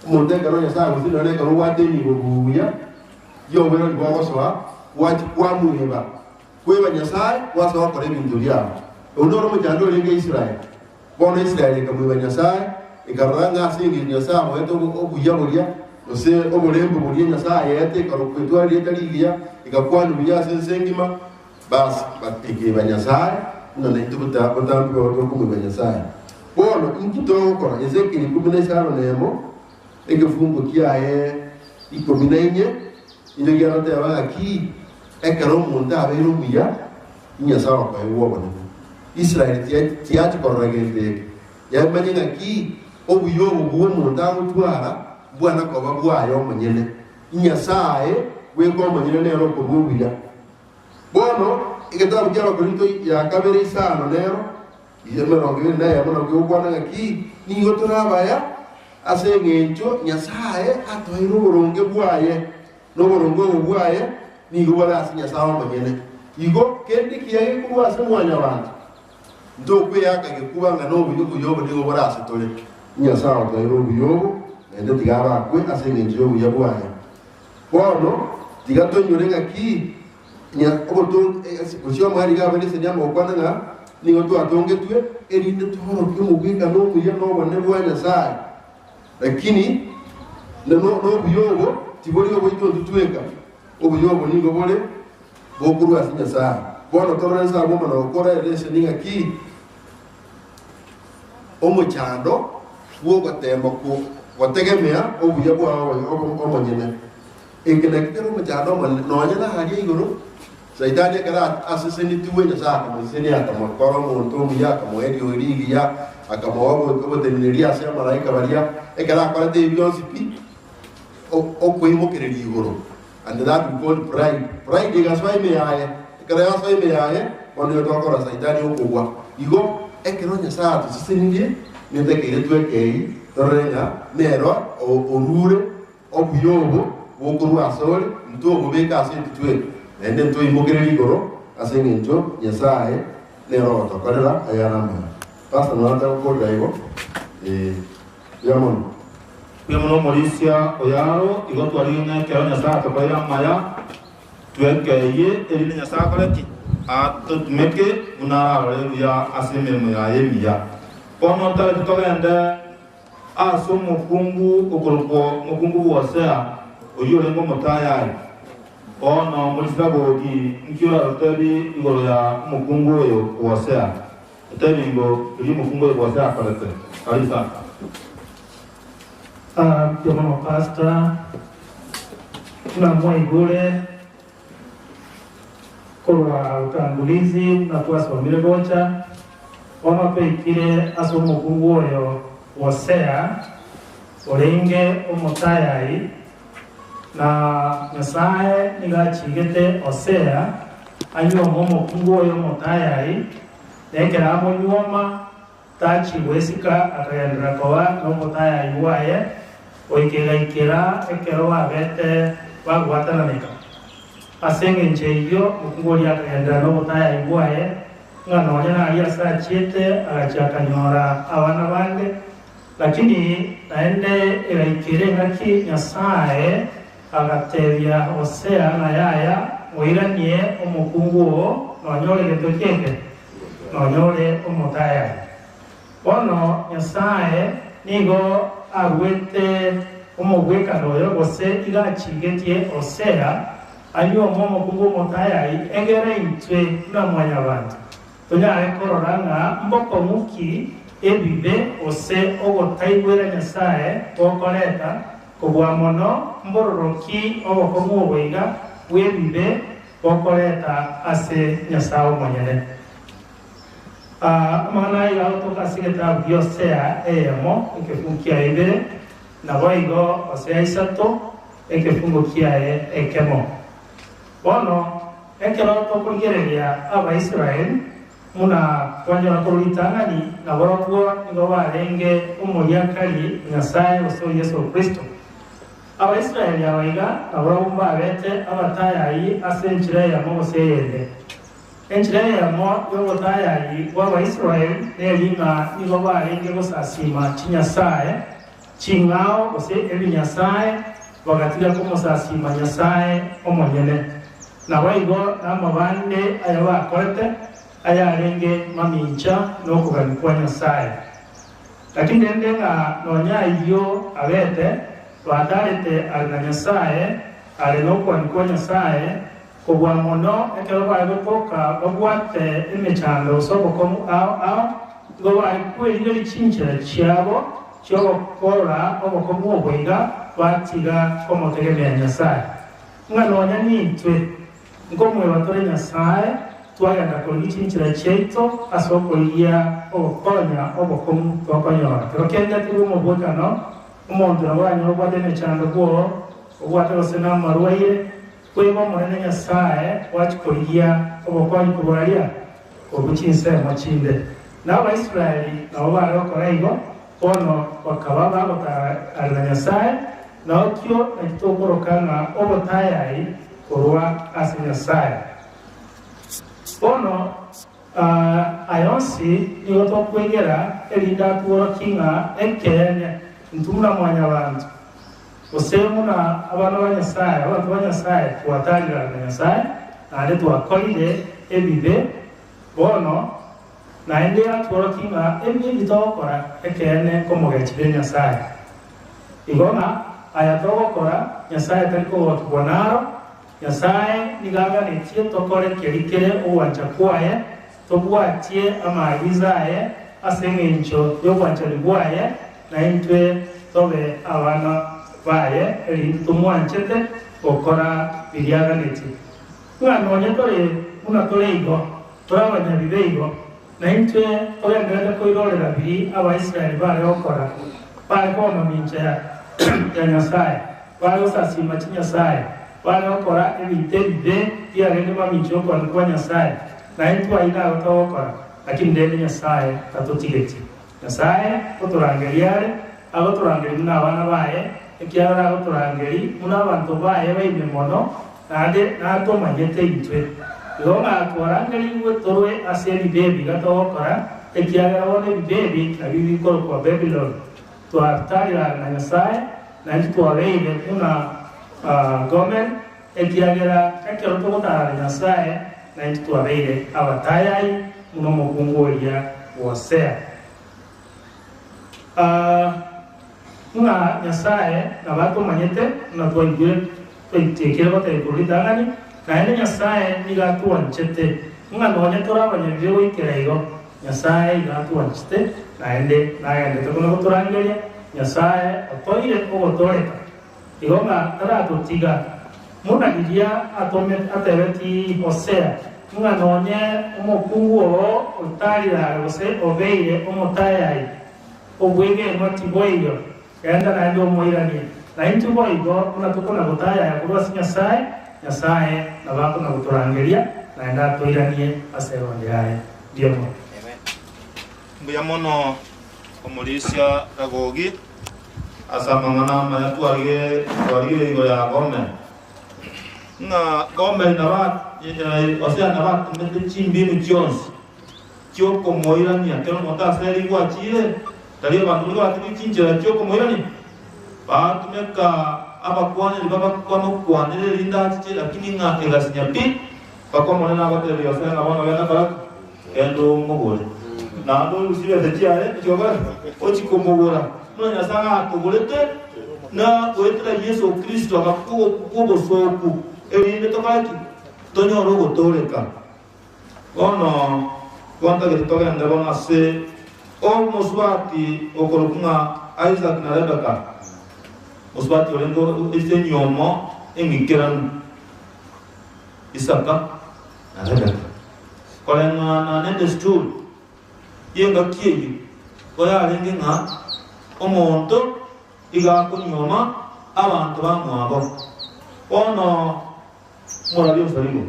munde karo nyasaye musinone karo wateni bobuya yo obweroli bogoswa wati kwamuiba kweba nyasaye waso akore bintu byabo unoro mujando lenge Israeli bono Israeli kamuiba nyasaye ikaranga asingi nyasaye mweto obuyabulia ose obulembo buli nyasaye yete karokwetwa lyetaligia ikakwanu bya sensengima bas batike banyasaye none ntubuta batambi bakumu banyasaye bono inkitoko Ezekiel 15 nemo egefungo kiaye ikominenye inegirate abaki ekero munda abero buya nyasaye kwa iwobona Israeli tiati korregende yamanyanga ki obuyobo buwo munda utwara bwana koba bwayo monyene nyasaye weko monyene nero kububuya bono iketaro kya Korinto ya kabere isano nero mirongo ibiri na ya muno gukwana ngaki niyo turabaya ase ngencho nyasaye atoiro burunge bwaye no burungo bwaye nigo barasi nyasaye monyene igo kendi kiyaye kuba ase mwanya bantu ndo kweyaka gekubanga no buyogo yobo nigo barasi tole nyasaye atoiro buyogo ende tigaba kwe ase ngencho buyabwaye bono tigatonyore ngaki nya oboto osio mari ga bene senya mo kwana nga nigo tu atonge tue erinde toro kimo gwika no muye no bone bwanya sai lakini no buyogo tibori obo ito tutweka obuyogo nigo bole bokuru asinya sai bono torenza abo mana okora elese ninga ki omuchando wogo tembo ko wategemea obuyogo obo nyene ekelekero muchando no nyana hali igoro Saitani kala aseseni tuwe na saka mseni akamwakora muntu muya akamwedi origi ya akamwago oboteneria ase malaika baria ekala akora de bionsi pi okwimo kereri igoro and that we call pride igaswa imeyaye ekala yaswa imeyaye ono yotokora saitani okugwa igo ekero nyasa tuseseni nende kire twekei torenga nero orure obuyobo bokurwa asole nto obeka ase tutwe ende nto imogereri goro ase ngencho nyasaye nero tokorera ayana pasta no ata ko daigo yamon Mauricia oyaro igo twarine kero nyasaye tokorera maya twekeye eri nyasaye koreki atumeke unara ya aseme ya yemia ono tare tokende aso mukungu okoropo mukungu wasea oyore ngo motaya ono mulisabo gi nkiora roteri igoro ya mukungu yo wasea telingo iri mukungu yo wasea kalete kalisa Yomo pastor na mwaigule kwa utangulizi na tuwasomile bocha wamapeikire aso mukungu yo wasea olenge omotayai na nyasaye nigachigete osea anywa mukungu yo motayai nekera amonyoma tachi wesika akayandira kwa no motayai waye oikegaikira ekero abete bagwatana nika asenge ncheyo mukungu ya akayandira no motayai waye ngano nyana alia saa chiete agachakanyora abana bande lakini naende igaikire ngaki nyasaye agatebya Hosea na yaya mwiranie omukungu nonyore getokeke nonyore omotaya bono nyasaye nigo agwete omugwekano yo gose igachigetie Hosea ayo omukungu omotaya egere intwe na mwanya bantu tonya ekororanga mboko muki ebibe ose ogotaigwera nyasaye okoreta kugwa mono mbororoki obokomu oboiga webibe okoreta ase nyasaye omonyene amana iga otokasigeta Hosea eyemo ekefungu kia ibere nabo igo Hosea isato ekefungu kia ekemo bono ekero tokurigereria Abaisraeli muna twanyora kurutangani na borobwo nigo barenge umuyakari nyasaye uso Yesu Kristo Abaisraeli abaiga aborobwo babete abatayayi asenchire ya Mose yende enchire ya mo yobotayayi w'Abaisraeli nelinga nigo barenge gusasima chinyasaye chingao gose ebi nyasaye bagatiga kumusasima nyasaye omonyene na baigo namabande ayabakorete ayarenge mamincha no kuganikwa nyasaye lakini ndenga nonya iyo abete badarete alina nyasaye ale no kuganikwa nyasaye kubwa mono ekero bagotoka bagwate imechando sobokomu au go bakweli chinchira cyabo cyo bakora obokomu obwinga batiga komotegemea nyasaye nganonya nitwe ngomwe batore nyasaye twagenda kulikinchira cheito asokolia okonya obokomu twakonyora tukenda tibu mubukano umuntu nabwanyu obwadene cyane bwo obwatose n'amarwaire kwego munene Nyasaye wakikorigia obokwani kubaralia obukinse machinde n'Abaisiraeli nabo bari bakora igo ono bakaba bagotara Nyasaye nakyo ekitokorokana obotayai korwa ase Nyasaye ono ayonsi nigo tokwegera elinda tuorokinga ekene ntumuna mwanya bantu osemuna abana ba Nyasaye abantu ba Nyasaye tuwatalira na Nyasaye nande tuwakolire ebibe bono naende tuorokinga ebi bitokora ekene komogechire Nyasaye igona ayatogokora Nyasaye tariko wakibonaro Nyasaye nigaga netie tokore kerikere uwancha kwaye tobwatie amaagizaye asengencho yobwancha libwaye na intwe tobe abana baye eri tumwanchete okora biriaga neti mwana tore igo turabanya bibeigo na intwe oyendera koirorera biri Abaisiraeli bare okora bare koma mincha ya Nyasaye bare osasima Nyasaye bare okora ebitebe yarende mamicho kwa Nyasaye na intwe aina otokora lakini ndene Nyasaye tatotigeti Nyasaye oturangeriare agoturangeri n'abana baye ekiara agoturangeri n'abantu baye baime mono nade natomanyete itwe longa turangeri wetorwe aseli baby gatokora ekiara one baby kabibi kwa Babylon tuartarira na Nyasaye na tuareire una gomen ekiara ekero tokotara Nyasaye na tuareire abatayai muno mukungoria wasea nga Nyasaye na bato manyete na tuanjure tuitekere bote kulitangani na ene Nyasaye niga tuanchete nga nonye torabanya byo ikiraigo Nyasaye ga tuanchete na ende tokono turangelia Nyasaye otoire ogotoreka igonga tara tutiga muna gidia atome atebeti Hosea nga nonye omokunguo utalira gose obeire omotayai obwege mati boyo kenda na ndio moirani na intu boyo kuna tukona gotaya ya kurwa Nyasaye na bako na kuturangelia na enda toiranie aseronde yae ndio mo amen mbuya mono omulisia ragogi asamangana mayatwarige igo ya gome na gome na ba osea na ba tumete chimbinu Jones Kyoko moirani akero mota seri kwa chile tali bantu ba tukinjira Kyoko moirani ba tumeka abakwanya baba kwa mokwane linda chiche lakini nga egasinya pi bakwa monena abatele yosena abana bana bara endo mogore na ndo usibe techiare choba ochikomogora mwana sanga atogolete na oetra Yesu Kristo akakubo soku elinde tokaki tonyo rogo toreka ono kwanta que toca en debon hace o moswati o kolokunga Isaac na Rebecca moswati olengo ese nyomo engikiran Isaka na Rebecca kolenga na nende stool yenga kiyi koya alengi nga omonto iga kunyoma abantu bamwabo ono morabyo saligo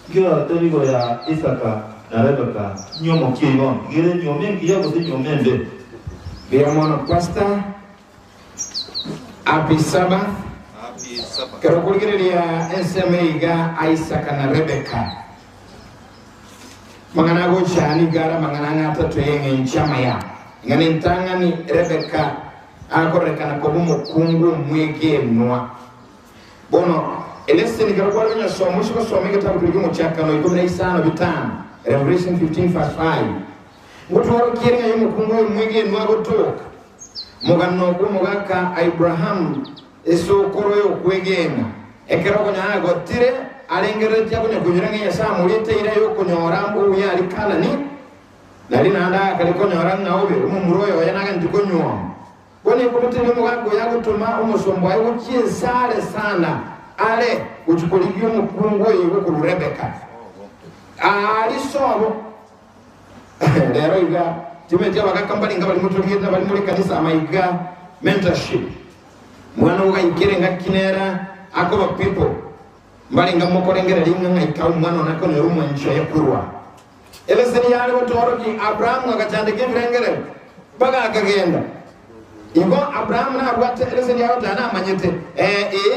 ngira terigo ya Isaka na Rebecca nyomo kiyo gire nyome ngiya gose nyomende bia mono pasta apisaba kero kuligiria ensemeiga Isaka na Rebecca mangana go chani gara mangana ngata tuyenge nchama ya ngani ntanga ni Rebecca akorekana ko mukungu mwege noa bono eleseni kero kwa nya so musho so mega tabu tulimo chaka no ikomena isano bitano Revelation 15 verse 5 ngotoro kirenga yo mukungu mwege noa gotoka mugano ko mugaka Abraham eso koro yo kwegena ekero ko nya gotire alengere tyako nya kunyiranga ya samu lite ire yo kunyora mbu ya likala ni nali nanda kaliko nyora naobe umuroyo yanaga ndikonywa bone ko mutene mugako yagutuma umusombo ayo kinsale sana ale uchukuligyo mukungu yo ku Rebecca ali sobo lero iga timete abakakambali ngabali mutugenda bali muri kanisa amaiga mentorship mwana uga ikire ngakinera akoba people mbali ngamokorengera ringa ngaika umwana nako ne rumo ncho yakurwa eleseni yali botoroki Abraham agachandike birengere baga akagenda Ingo Abraham na abwate eleseni yawo tana amanyete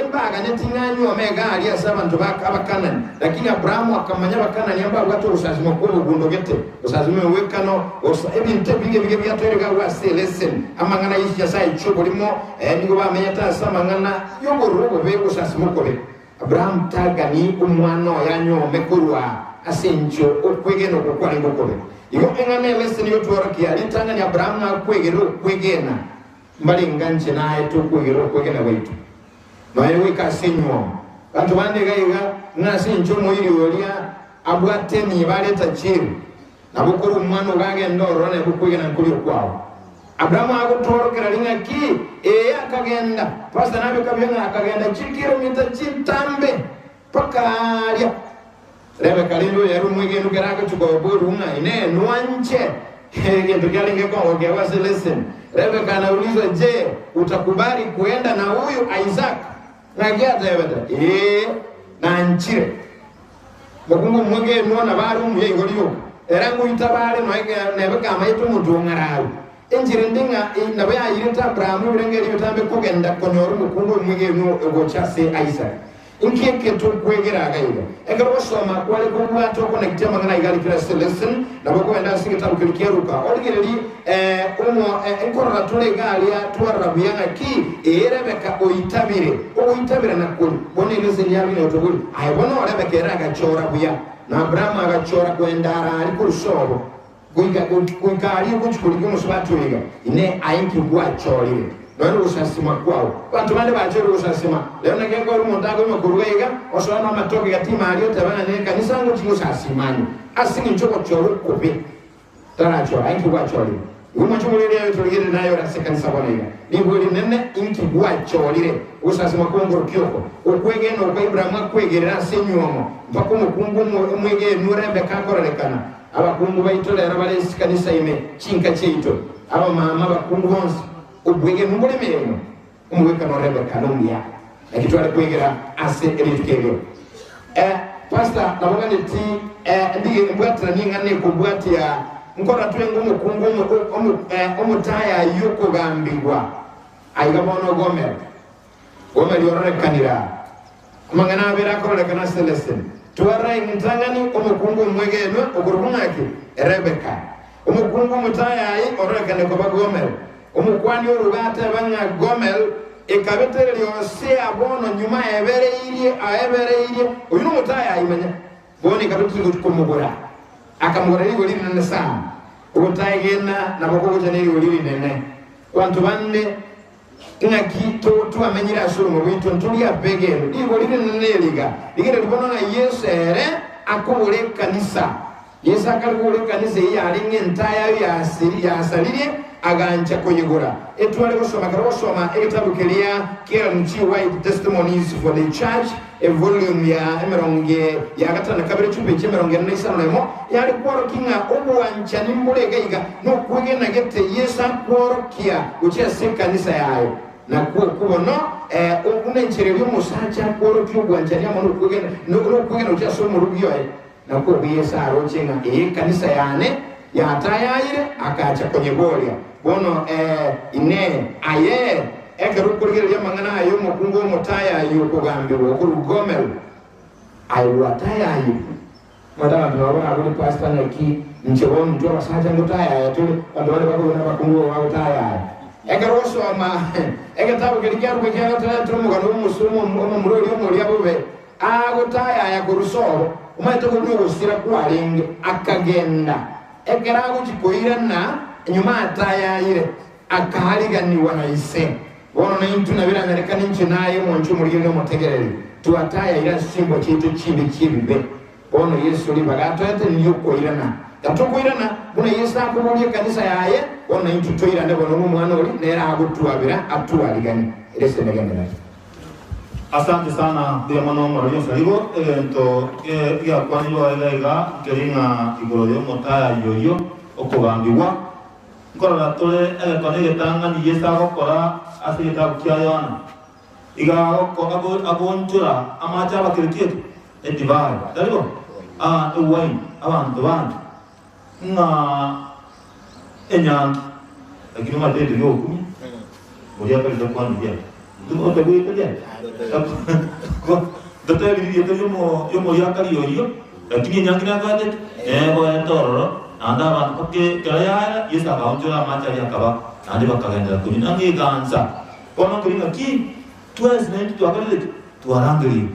embaga netinganyo omega ali asaba ntubaka abakanani lakini Abraham akamanya abakanani amba abwate usazimo ko bugundogete usazimo wekano ebinte bige byatwereka wase lesson amangana yishi yasai chubo limo nigo bamenya tasa mangana yogorugo be usazimo ko be Abraham tagani umwana yanyo mekurwa asenjo okwegeno kokwali ngokobe iyo engane lesson yo tworoki ali tangani Abraham na kwegena mbali nganje naye tukwegero kwegena waitu naye wika sinyo bantu bande gaiga nasinjo moyiri olia abwate ni baleta chiri nabukuru umwana ugage ndoro ne bukwegena nkuli kwao Abraham agotorokera linga ki akagenda pasta nabe kabyenga akagenda kilomita chitambe pakalia rebe kalindo yaru mwegenu geraka tukoboru nga ine nuanche ngento kyalinge kwa wase lesson Rebeka anauliza, je, utakubali kuenda na huyu Isaac? Na giata yabata. Na nchire. Bakungu mwenge nuona baru mwe ngoliyo. Erangu itabale nebeka amaitu mutu ngararu. Enjire ndinga nabaya yirita Abraham urengeri yutambe kugenda konyoru mukungu mwenge no egochase Isaac. Inkieke tu kwegera agaiga egero soma kwale kubwa to connecte mangana igali kila lesson na bako enda singita ukirikeruka oligeri enkora tule gali ya twarabu yanga ki Rebeka oitabire nakuli bone lesson yabi ne otobuli ai bono Rebeka eraga chora buya na Abraham agachora kwendara ali kurusobo kuiga ali kuchikuliga musubatu yiga ine ayinki bwa chorire Nani usasima kwao. Watu wale bachero usasima. Leo nakengo rumondago makuruwega oswana matoke gatima aliyo tabana ne kanisa ngo chingo sasimani. Asingi nchoko choro kope. Tara choro ainki bwa choro. Uma chumulire yetu ligere nayo rase kanisa bwana yiga. Nibuli nene inki bwa chorire. Usasima kongo kyoko. Okwege no kwa Ibrahim kwegera senyuomo. Mpako mukungu mwege Rebeka korekana. Abakungu baitolera bale kanisa ime chinka cheito. Aba mama bakungu bonse ubwege mungole menyo umweka no Rebeka nomya ekitwale kwegera ase elitkego pastor nabonga nti ndige mbwatra ninga ne kubwati ya nkora twengo mukungu omutaya yuko gambigwa ayiga bono Gomer yorore kanira mangana bera ko le kana selesen tuwara ngitangani omukungu mwegeno okurumaki Rebeka omukungu mutaya ayi orore ko Gomer omukwani orugata banga Gomel ekabetere lyose abono nyuma ebereirie uyu mutaya ayimanya boni kabetere kumugura akamugura ligoli nene sana ubutaye gena naboko cyane ligoli nene kwantu banne ngakito tuamenyira asuru mu bintu ntuli abegero ligoli nene liga ligere libono na Yesere akubule kanisa Yesu akubule kanisa yali ngentaya ya asalirie aganja kuyigura etwale kusoma ekitabu kelia KMG White Testimonies for the Church volume ya emeronge ya gatana kabere chumbe chemeronge n'isano nemo yali kworokinga obuwancha nimbulegaiga no kwegena gete Yesu kworokia uche sekanisa yayo na kubono unencherero musacha kworokia obuwancha ya manu kwegena no kwegena uche somo rubyo na ko Yesu arochenga kanisa yane yatayayire akacha kwenye bolia bono ine aye ekerukurigere yamangana ayo mukungu mutaya yuko gambirwa kuru Gomel ayo atayayi madama tunabona abuli pastor naki nchebo mtu abasaja mutaya yatule bandwale bako na bakungu wa utaya ekeroso ama eketabu kirikiaru kujana tumuga no musumu mumurori omuri abobe agutaya yakuruso umaito kunyugusira kwalinge akagenda ekerago chikoirana nyuma atayayire akahaliganiwa na ise wono na intu nabira Amerika ninchi naye monchu muri no mutegereri tu atayayira simbo chitu chibibe wono Yesu libagato ate niyuko irana gatokoirana buna Yesu akubulye kanisa yaye wono intu toirane bono mwana oli nera agutuabira atualigani elese negendera. Asante sana dia mano marayo saligo evento ya kwani yo elega keringa igoro yo motaya yoyo okubangiwa ngora tole kone getanga ni yesa ko kora ase ta kya yana iga ko abonjura amacha bakirikit divide dalibo wine abantu bandi nga enyan lakini mate ndio kumi moja pale ndo kwani dia ndio ndo kwa dia ko ndio ndio yomo yakali yoyo lakini nyangina kaje boya toro anda abantu pake kaya yesa kaunjura macha yakaba andi bakagenda kuni nangi ganza kono kulinga ki tuwezi na ndio tuangalie tuarangeli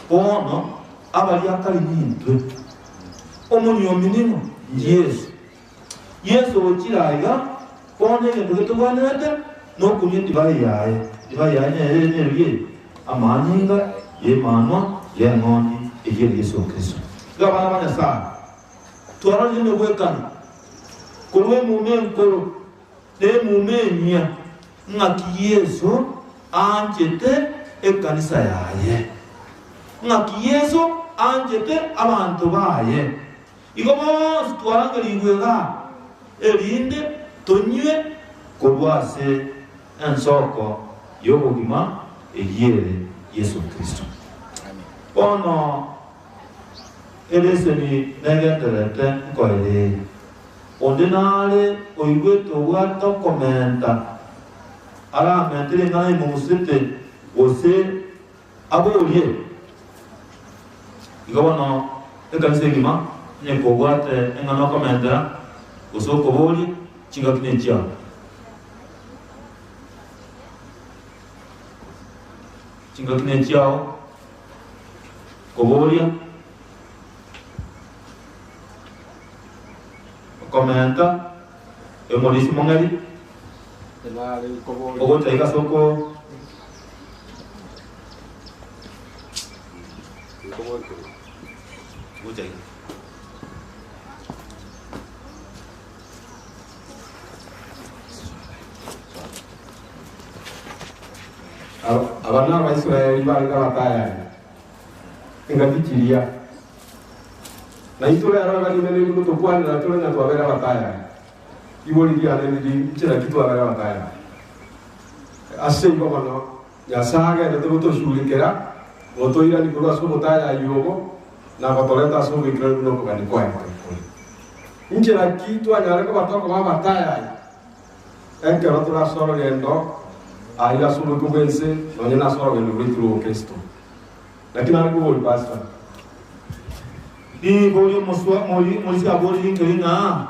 kono abali akali nintwe omunyo minimo Yesu okiraiga kone ngende tugwanete no kunye dibai yaye ne amaninga ye manwa ye ngoni ege Yesu Kristo gabana bana sa tuarali ne wekana kulwe mumen ko ne mumenya ngaki Yesu anjete ekanisa yaye ngaki Yesu anjete abantu baye igomos twarangaliwega erinde tonywe kolwase ensoko yobugima eyere Yesu Kristo ono eleseni negenderete nkoere ordinale oigweto wato komenta ara mentire ngai musite ose abolie igomano ekanise gima nyeko wate engano komenta usoko boli chinga kinentia kobolia komenta emolisi mongari ogo taiga soko abana ba Israeli bali kabataya ingatikiria na itule aranga ni mene kuto kwana na tule na twabera bataya iboli dia ne di chira kitu abera bataya ase ibo mano ya saga de to shulikera oto ira ni kulo aso bataya yogo na batoleta aso bikira no ko ni kwa injira kitu anyare ko batoko ba bataya enke rotura soro gendo aila solo kubense no nyana soro gendo ritro Kristo lakini alikuwa ulipasa di boli muswa molisi aboli ngelinga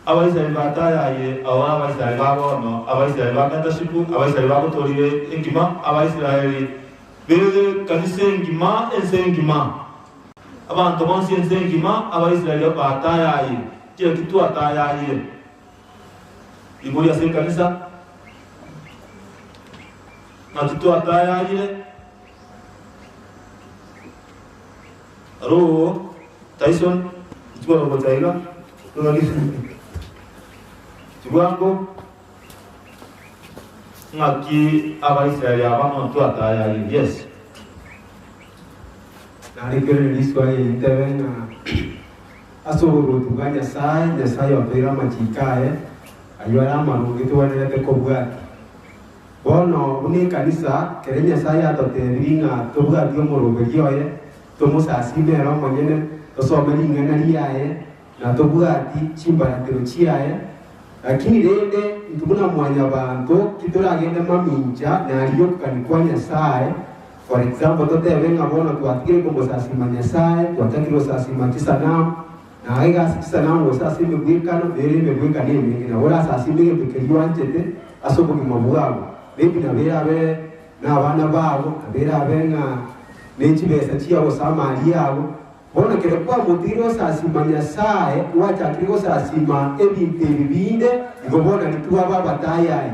abaisa bataya ye abaisa babo no abaisa bakata siku abaisa babo toriye engima abaisa bele kanise engima ensengima abantu bonse ensengima abaisa bataya ye kile kitu ataya ye iboli ase kanisa na kitu ataya ye Aro Tyson chukua robo taiga tunagi chuango ngaki aba Israeli abano tu ataya yes nari kere liswa intervenga asoro tuganya sai opera machikae ayora marugi tuwanele te kobwa bono uni kanisa kerenya sai atotevinga tobwa dio moroberio tomusa asimera manyene tosomeri ngana liaye na tobwati chimbaratiro chiaye lakini rende ntubuna mwanya bantu kitoragenda maminja na aliyo kanikwanya sae for example totevenga bona twatire ko mosasima sae twatakiro sasima tisana na aiga sasima wosasime bwikano bere mebwika nini na wala sasime bikeliwa njete asobo kimabwabo bebi na bera be na abana babo abera benga nechibesa chiabo samali yabo bona kere kwa mutiro sasimanya sae wacha kiro sasima ebinte bibinde ngobona nituwa baba tayai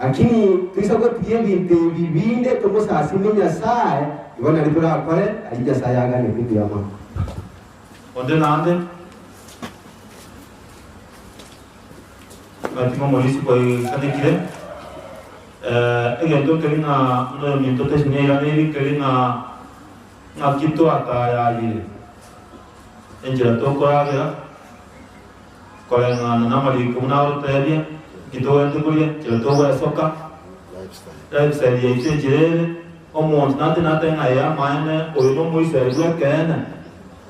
lakini tuisako ebinte bibinde tomo sasimanya sae ibona litura kore alija sayaga ne bibi yama onde nande Matimo molisi kwa kadekile egento kelina no minto tesneira neri kelina ngakito ataya ile enjera toko agera kolenga na mali kumna orteria kitoende kulia kitowe soka lifestyle yetu jirele omont nate ngaya maana oyo moise bwekene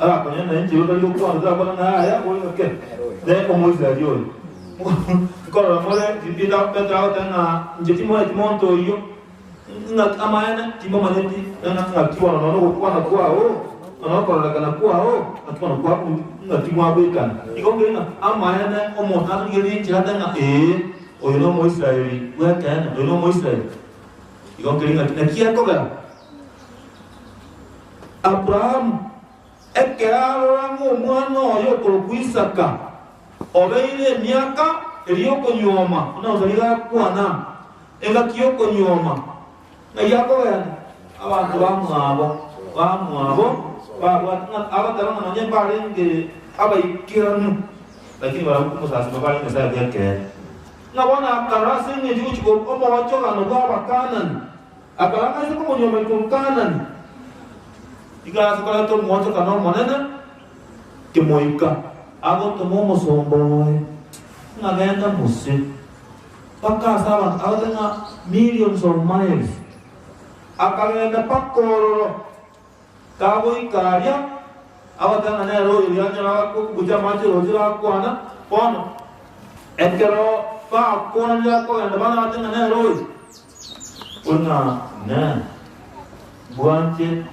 ala konyana nje yo kwa za na ya oyo ke de moise yo kora mole ida petra tena njeti monto yo na amana timbo maneti na kiwa no kwa na kwa anakora kana kwa atwa na kwa na timwa bwekan ikongenga amana omona ngeli chada na oyo no mo Israeli wekana oyo no mo Israeli ikongenga na kia koga Abraham ekeraro mwana oyo kuluisaka obeire miaka eliyoko nyoma na uzaliga kwana enga kiyoko nyoma na yako yana abantu bamwabo abatara na nyemba renge abaikiranu lakini barakumusasa babali nesa yake nabona karasi ni juko omo wachoka no baba kanan akalanga siku nyoma ikukanan igasa kala to mwacho kana monena kemoika ago to momo somboy ngagenda musi paka sabat agatanga millions of miles akagenda pakoro kago ikaria abatanga ne ro yanya ko buja macho rojira ko ana pono ekero pa ko anja ko anda bana atanga ne ro una na buante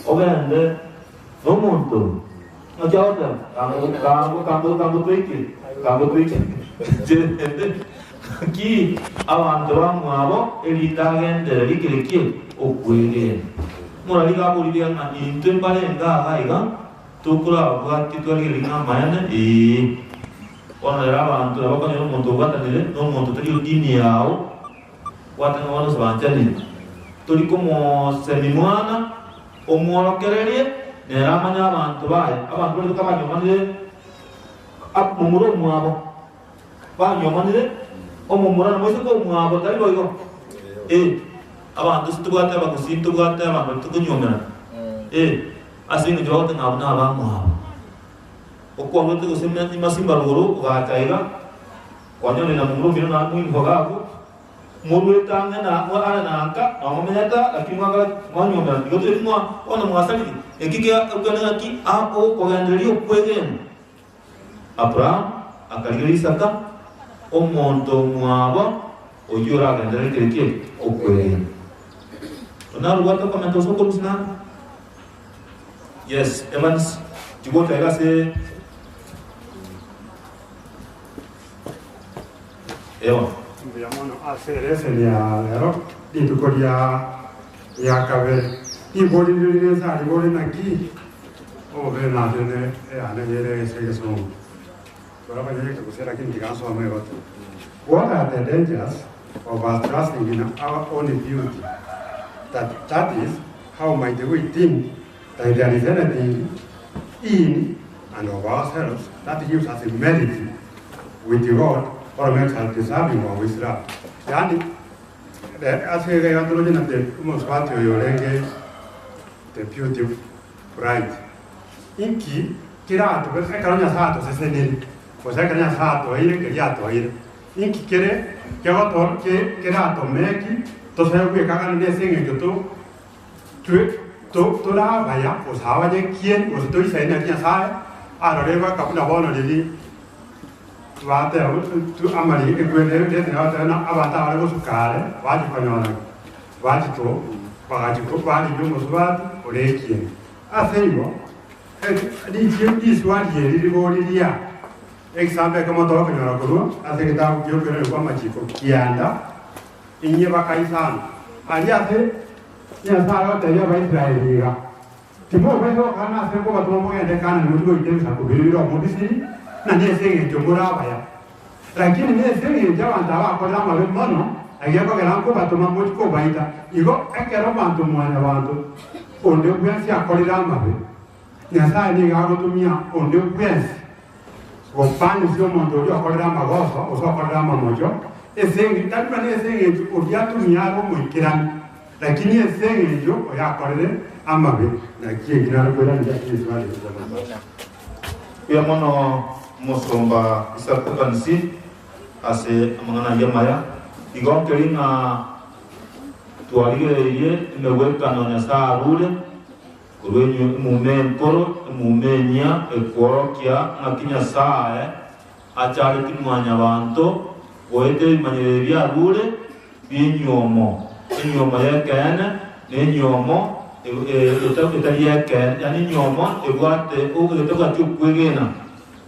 ogende no monto no jauta kamu tuiki ki abantu bamwabo elitagende likiriki okwege mora liga bolidia na intembale ngaga tukura bwati twali linga mayana ona era abantu abakonyo monto batanile no monto tuli dini yao watanga wana sabantani tuli como semimwana omworokererie neramanya abantu baye abantu bali kama nyomane mumuro mwabo banyomanire omumura namwese ko mwabo tari boyo abantu situbwate abakusintubwate abantu tukunyomera asinga jawata ngabana abamwabo okwo ngo tukusemya imasimba ruguru ugataiga kwanyone na mumuro bino na mwini hogago murwe tanga na ara na anka na momenyata lakini mwanga mwanyomera ndigote mwa ona mwasali ekike ukana ki apo kogandelio kwegen Abraham akaligiri Isaka omonto mwabo oyura gandere kireke okwege onaru wata komento soko lusina yes Evans jibota irase ewa mbiamono aserese ya lero ditukoria ya kabe iboli ndire sa iboli naki obe na dene ane yere segeso. What are the dangers of us trusting in our own beauty? That is, how might we think that there is anything in and of ourselves that gives us a merit with God or makes us deserving of His love. And as we are looking at the most part of your the beauty bright. Inki, tirato, perché non è stato se ne pues hay que dejar todo ir que ya todo ir y que quiere que otro que era todo meki entonces hay que cagar en ese en que tú la vaya pues ahora ya quién pues tú dices en ya sabe a lo que va a una bono de va a tener tú amari que puede de tener una avatar algo su cara va a español va a todo va a todo va a ir un suave o de quién hace igual di suave di rivolía example como todo que no lo conozco, hace que estaba yo que no lo como chico, y anda, y lleva caizano. Allí hace, ya sabe, te lleva Israel. Tipo, eso, gana hacer como todo muy de cana, no digo, y tienes a cubrir los municipio, nadie sigue en tu moraba ya. Tranquilo, nadie sigue, ya andaba con la mano en mano, aquí es porque la copa toma mucho copa y tal. Y digo, es que no manto muy elevado, donde piensa a correr la mano. Ya sabe, ni hago tu mía, donde piensa. O pan sio mondo yo akorera magoso o so akorera mamojo esengi tatu mane esengi o ya tu nyaro mo ikirani lakini esengi yo o ya akorere amabe na kie kinalo kwela nja kiswali ya mono musomba isatu kanisi ase amangana yamaya igon kelinga tualige imeweka na nyasa rule kuwenyu mumen koro mumenya ekorokia ngakinya saa achari kimwanya bantu goete manyereria rule binyomo inyomo yakene nenyomo etarieke yani nyomo ebwate ogetoka tukwegena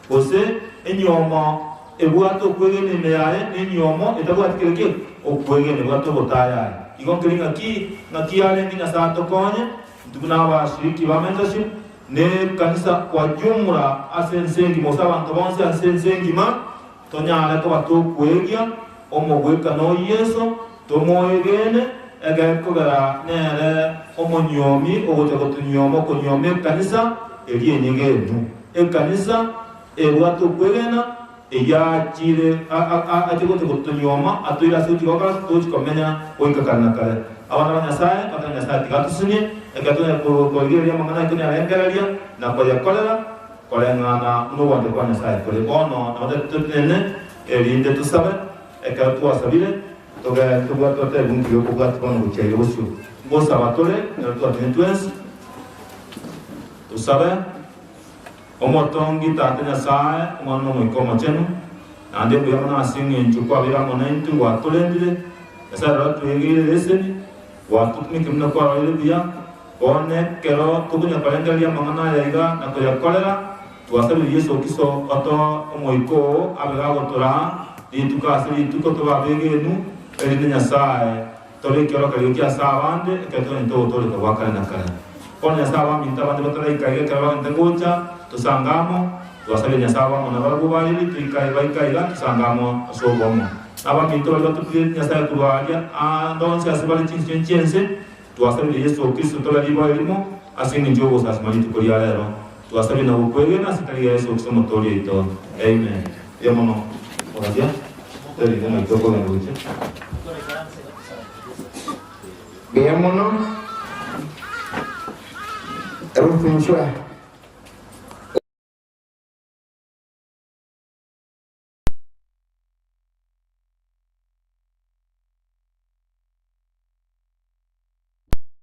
ose enyomo ebwate okwegene meyaye nenyomo etabwate kireke okwegene bwato botaya igonkelinga ki nakiale nginya saa tokonye tuna washiriki wa mentorship ne kanisa kwa jumla asensengi mosa bantu bonse asensengi ma tonyale ko batokwegya omogweka no yeso tomoegene egakogara nere omonyomi ogotego tunyomo konyomi kanisa elienigenu kanisa ebwato kwegena eyachire ategote gotonyoma atoira suti goka tochikomenya oikakana kale abana banyasaye tigatusunye ekatone kogeria mangana ikone arengereria na koyakolera kolengana nuwande kwa nyasaye kole bono na tutene elinde tusabe ekatwa sabile toga tote bunki yokuga tubona bucyayo busyo bosa batole na twatwens tusabe omotongi tate nyasaye omwana omwikoma chenu ande buyamana asinge nchukwa biramo na intu watolendile esa ratu yegire leseni watutumike mna kwa wale bia one kero tukunya kalendaria mangana yaiga na koyakolera tuwasabe Yesu kiso ato omoiko abegago tora itukasiri tukotoba begenu elinde nyasaye tole kero kaliokia sabande ekatone tole kwa na kala ona saba minta bande batara ikaiga kero ntangocha tusangamo tuwasabe nyasaye mona babu bali tuikaiga tusangamo asobomo aba minto batupire nyasaye kubalia ndonse asibali chinse tuwasabe Yesu Kristo tola libo elimo asingi njobo sasa mali tukolia lero tuwasabe na ukwege na sitali Yesu kusoma toli ito amen yamono oradia teri na itoko na luche yamono rufunchwa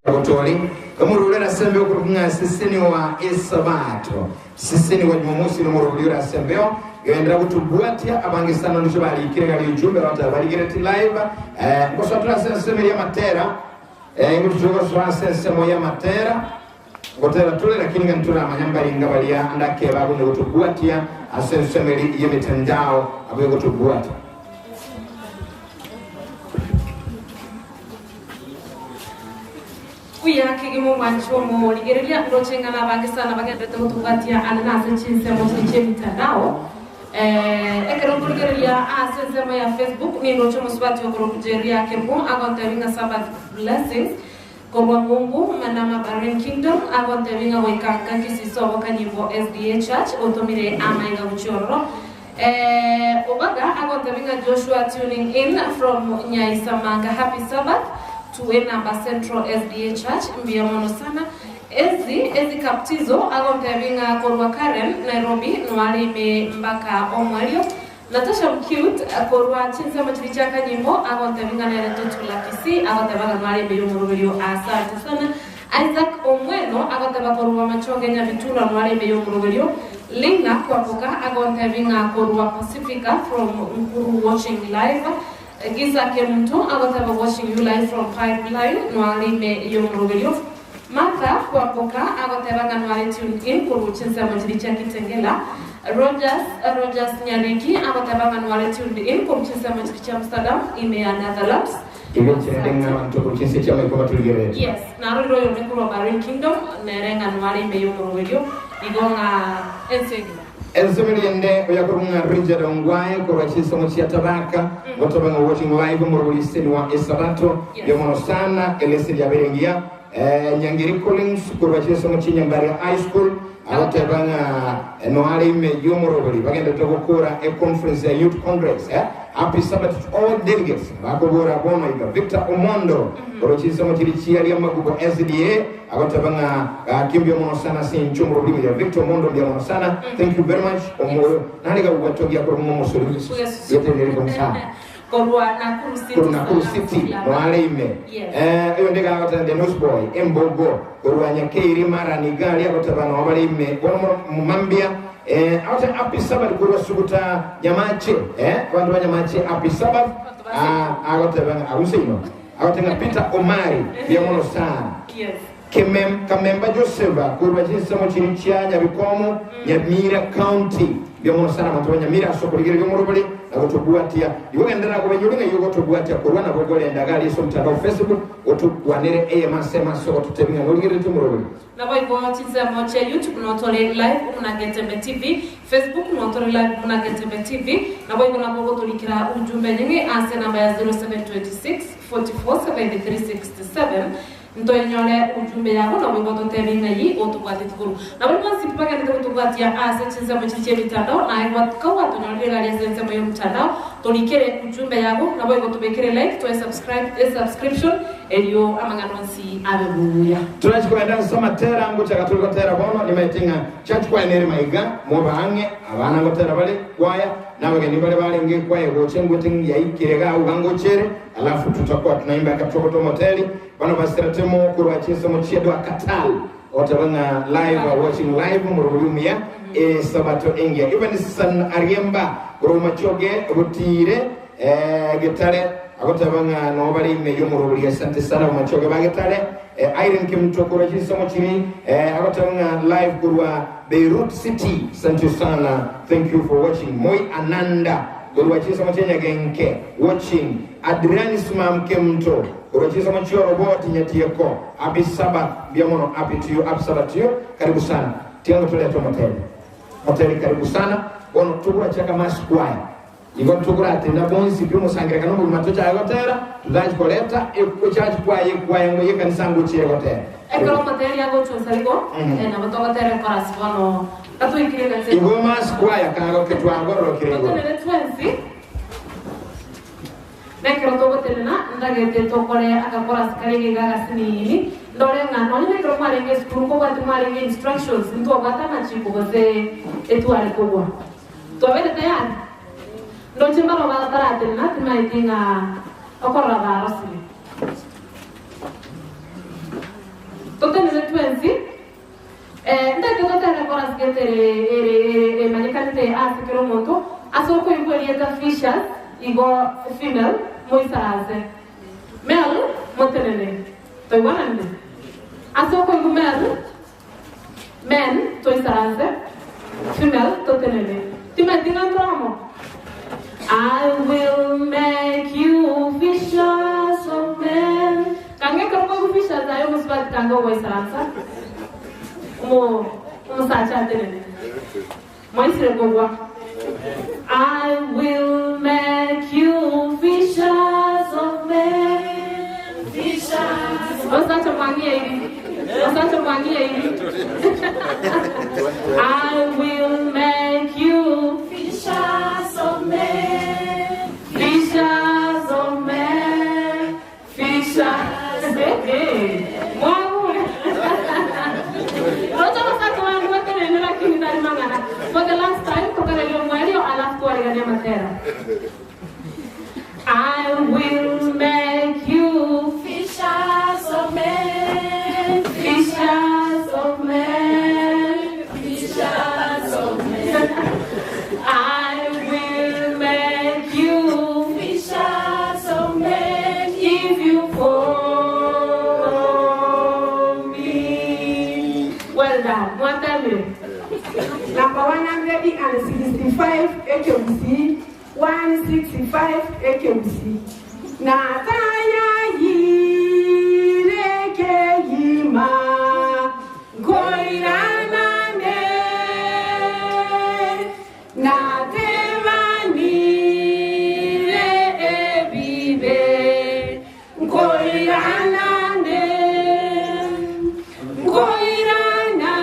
Kotoli kamurulera sembeo kurunga sisini wa Esabato sisini wa Jumamosi no murulera sembeo gendera kutubwatia abangisana ndo bali kirega lijumbe wata bali gereti live ngoso trasa semeri ya matera ngutuko swasa semo ya matera ngotera tule lakini ngantura amanyambali ngabalia andake bago ndo kutubwatia asensemeri ya mitandao abago kutubwatia kuya kigimo mwanchomo ligerelia ndochenga na bangisana bagendete mutugatia ananase chinsemo mitandao ekero kuligerelia asensemo ya Facebook ni ndochomo swati okoro kujeria kembo agontavinga Sabbath blessings kwa Mungu manama Barren Kingdom agontavinga waikanga kisisobo kanyibo SDA Church otomire amainga uchoro obaga agontavinga Joshua tuning in from Nyaisamanga. Happy Sabbath to Enamba Central SDA Church mbiamono sana ezi kaptizo agontavinga Korwa Karen Nairobi nwalime mbaka omwalio Natasha Mcute Korwa chinsa machirichaka nyimbo agontavinga Nairobi tulakisi agontavinga nwalime yomurubio asante sana Isaac Omweno agontaba Korwa machonge nyabitula nwalime yomurubio Linga kwapoka agontavinga Korwa Pacifica from Nkuru watching live Giza Kemuto agontaba watching you live from Pipeline nwalime yomurubio Martha kwapoka agontaba nwalime tuned in Korwa chinsa machirichaka kitengela Rogers Nyariki agontaba nwalime tuned in Korwa chinsa machirichaka Amsterdam ime Netherlands Yes, naruro yomekuru Barren Kingdom nerenga nwalime yomurubio igonga ensegna Elsemeliende oyakurunga Richard Ongwae kwa chisomo cha tabaka watobanga watching live muruliseni wa Esabato yomono sana elesi ya berengia Nyangiri Collins kwa chisomo cha Nyambari High School agotebanga no ali me yomorobali bagenda tokokora a conference ya youth congress happy Sabbath to all delegates bakobora bono iga Victor Omondo orochisa motiri chiali amagubo SDA agotebanga kimbio mono sana sin chumro bimi ya Victor Omondo bia mono sana thank you very much omo naliga ubatogia kwa momo sulu yete nilikomsa Nakuru City no alime iyo ndega agota the news boy embogo korwanya keiri mara ni gali agotebanga obalime bono mumambia out happy Sabbath kurwa suguta nyamache bantu banyamache happy Sabbath agotebanga awusino agotenga Peter Omari bia mono sana Kamemba Joseph kurwa jinsa mo chirichia Nyabikomo Nyamira County bia mono sana bantu banyamira sokoligere byomorobole nagotobuatia iwogendera ko benyulinga yogotobuatia kurwa na bogole ndagali so mtandao Facebook otubwanere emasema so tutebinga ngoligere tumorobole na boy bochiza moche YouTube notole live una Getembe TV Facebook notole live una Getembe TV na boy kuna bogo tolikira ujumbe nyingi ase namba ya 0726 447367 ntoenyole ujumbe yako na bogo totebinga yi otubwati tukuru na boy msipaga ndio otubwatia ase chiza mochiche mitandao na aiwa kwa tonyole gari ase moyo mtandao tolikere ujumbe yako na boy tubekere like to subscription elio amanganonsi abebuya tunachikoenda nsoma tera ngo chakatuliko tera bono nimetinga chachukwa enere maiga mobahange abana ngo tera bale kwaya nabageni bale nge kwaya go chengweting yaikirega ugango chere alafu tutakuwa tunaimba katokoto moteli bana basiratemo kurwachisa mochiedo akatal otabanga live watching live murulumia sabato engia even san ariemba romachoge butire getare agotabanga no bali me yomuruli asante sana machoge bagetare Irene Kimtokoro jisomo chini agotabanga live kurwa Beirut City santu sana thank you for watching Moi Ananda kurwa jisomo chenya genke watching Adriani Sumam Kemto kurwa jisomo chio robot nyatieko happy Sabbath biamono happy to you happy Sabbath to you karibu sana tiango tole to moteli karibu sana bono tugura chaka maskwaya Igon tukurate na bonsi pimo sangre kanu matocha agotera tuzaji koleta ekuchaji kwa yango yekansangu chie agotera ekoro materi yago chosaligo na batogotera korasbono atu ikirega tse igoma square kanago ketwa ngoro kirego totele twensi nekero togotelena ndagete tokore akakoras karege gaga sinini ndore ngano nekero marenge skuru ko batu marenge instructions ndo gatana chipo gote etwale kobwa tobele tayari Noche malo va a parar de nada, me tenga ocorra va a recibir. Todo el twenty. Nda que no te recuerdas que te manicante hace que lo monto. Aso ko igualieta fichas igual female muy sarase. Male motelele. Toi wanande. Aso ko male men toi sarase. Female totelele. Ti metti un tromo. I will make you fishers of men. Kange kama fishers ayo musbat kango waisaransa. Sacha tene. Moisire gogwa. I will make you fishers of men. Fishers. Osacha mangie hivi. I will make you fishers of men. Fishers of men. Fishers. Hey. Wow. For the last time, I will make you fishers of men. Fishers of men. Fishers of men. I will make you fishers of men if you follow me. Well done. One time. Number 165 AKBC, 165 AKBC. Nataya yireke yima goiranane natevanire ebibe goiranane goirana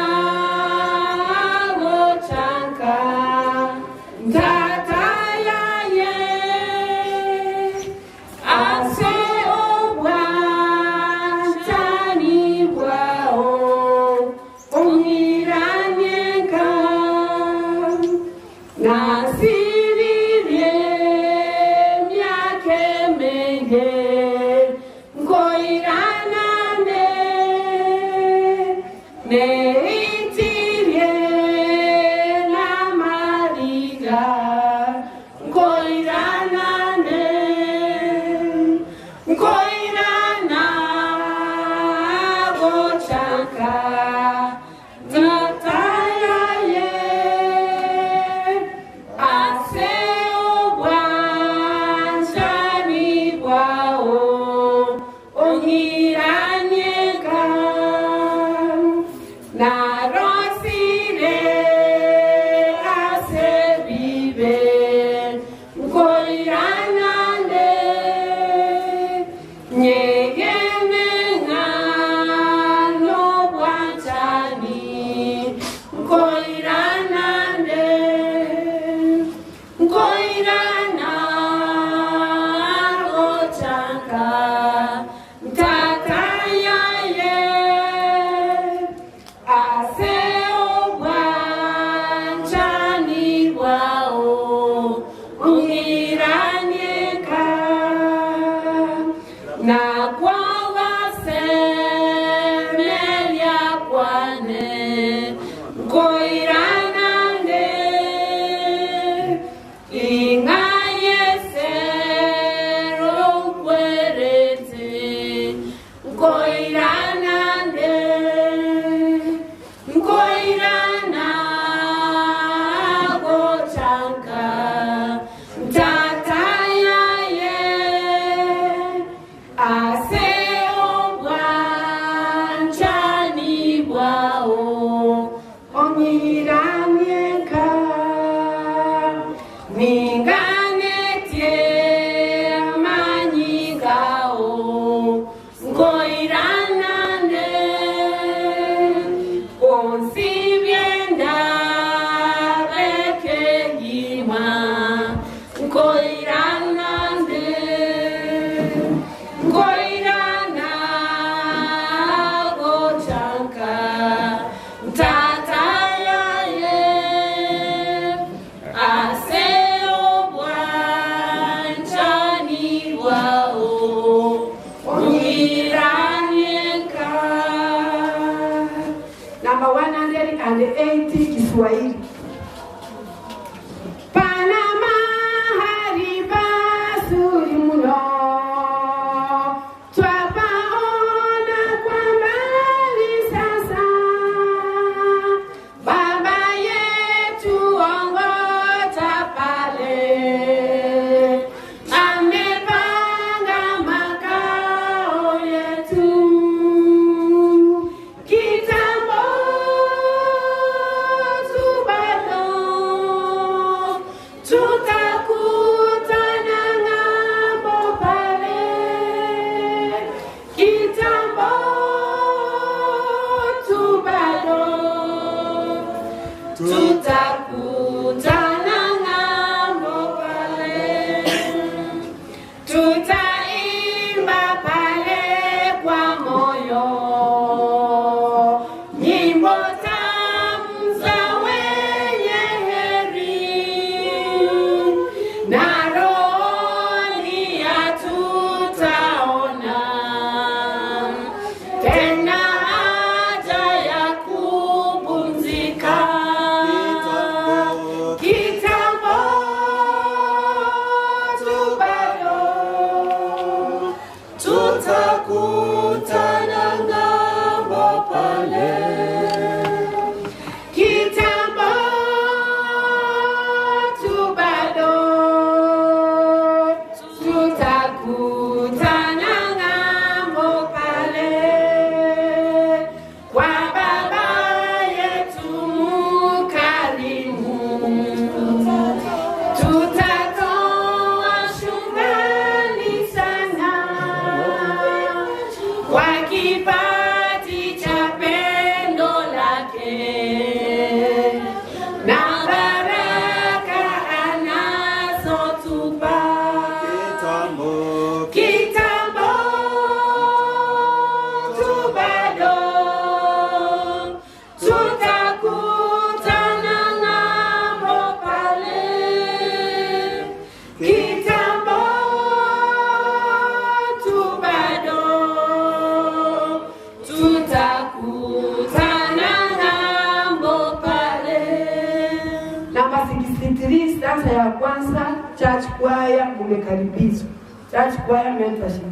53 stanza ya kwanza, church choir mumekaribishwa. Church choir mentorship.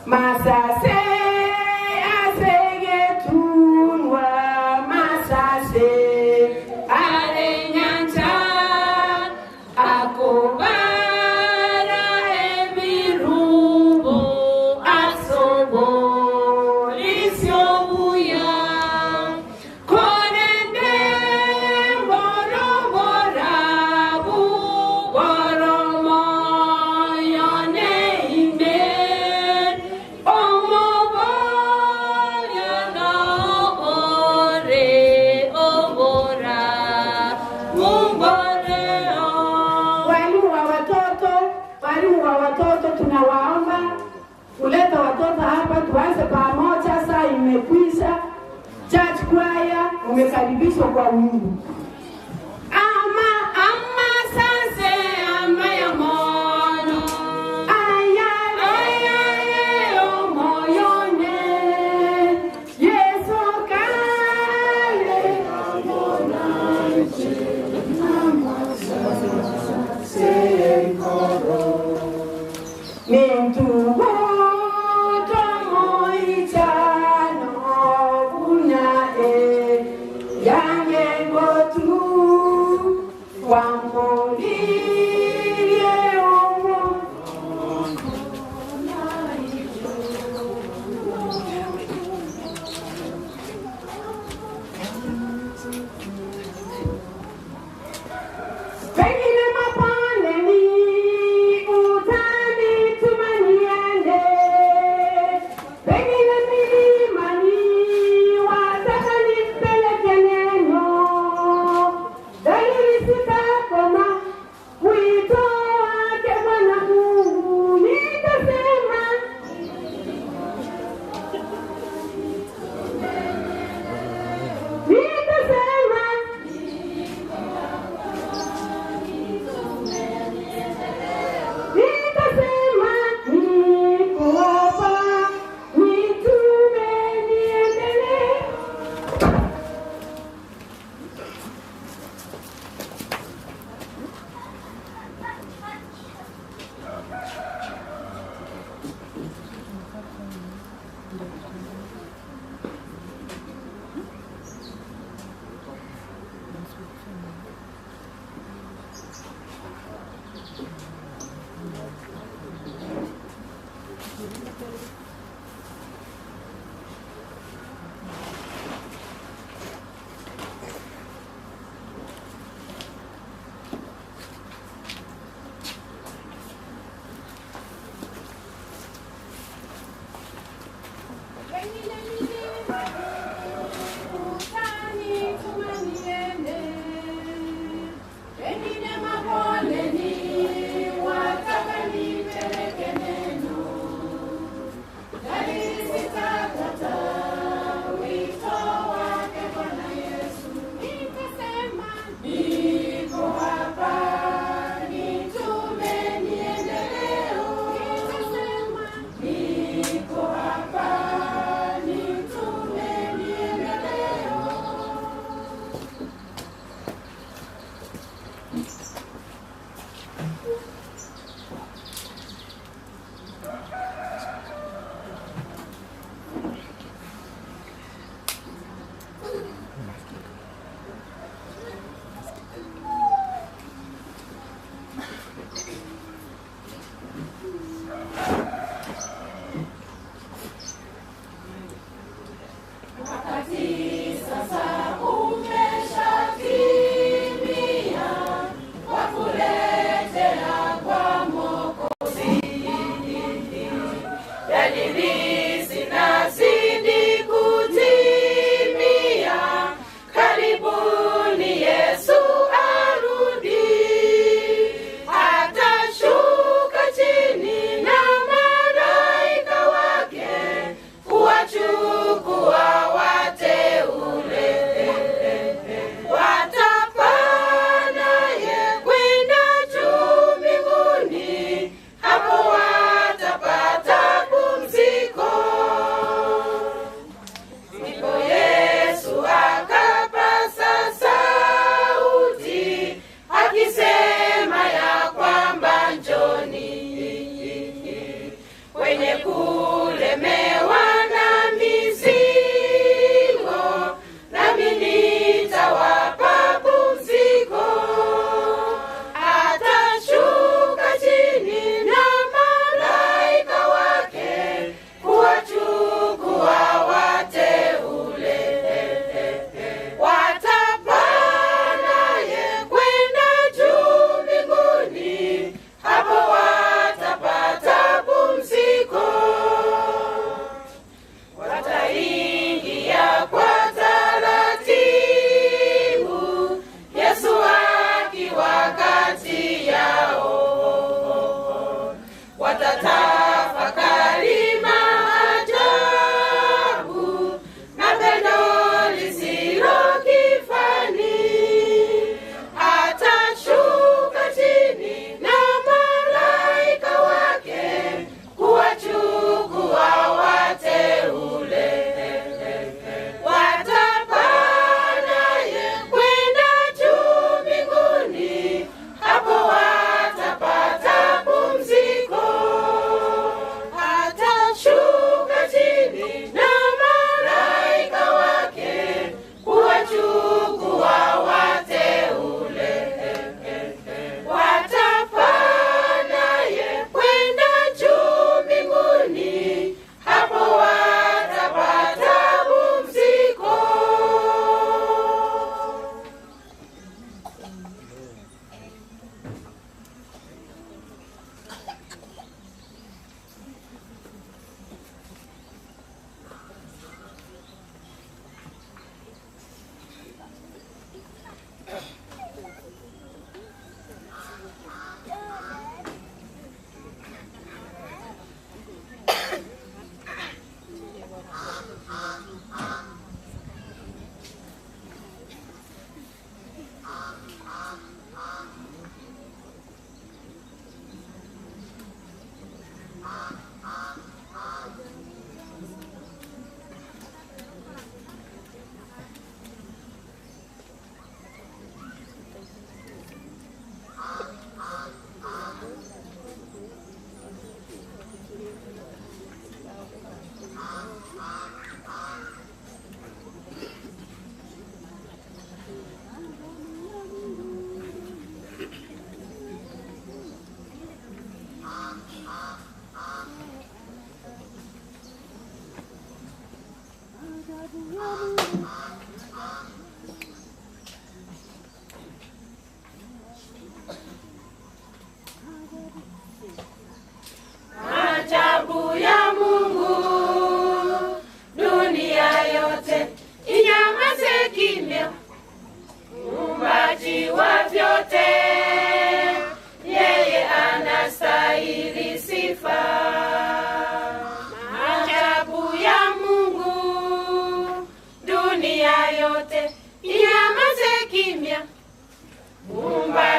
Masase asegetunwa masase arenyanja akobara emirubo asobo lisiobuya konende boroborabu boromo yone ime tunawaomba kuleta watoto hapa tuanze pamoja. Saa imekwisha. Church choir umekaribishwa kwa wingi. Ama sase ama ya mono ayale omoyone Yesu kale amonache ama sase koro Mintu tomo itano una yange gotu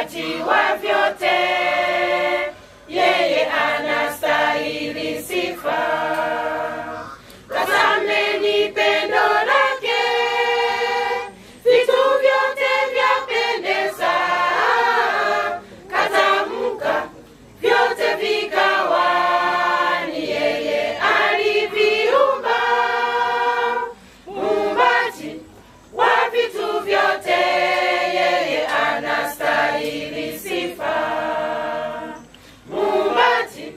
Muumbaji wa vyote, yeye anastahili sifa. Tazameni pendo lake, vitu vyote vyapendeza. Katamka vyote vikawa, ni yeye aliviumba. Muumbaji wa vitu vyote, yeye anastahili sifa. Muumbaji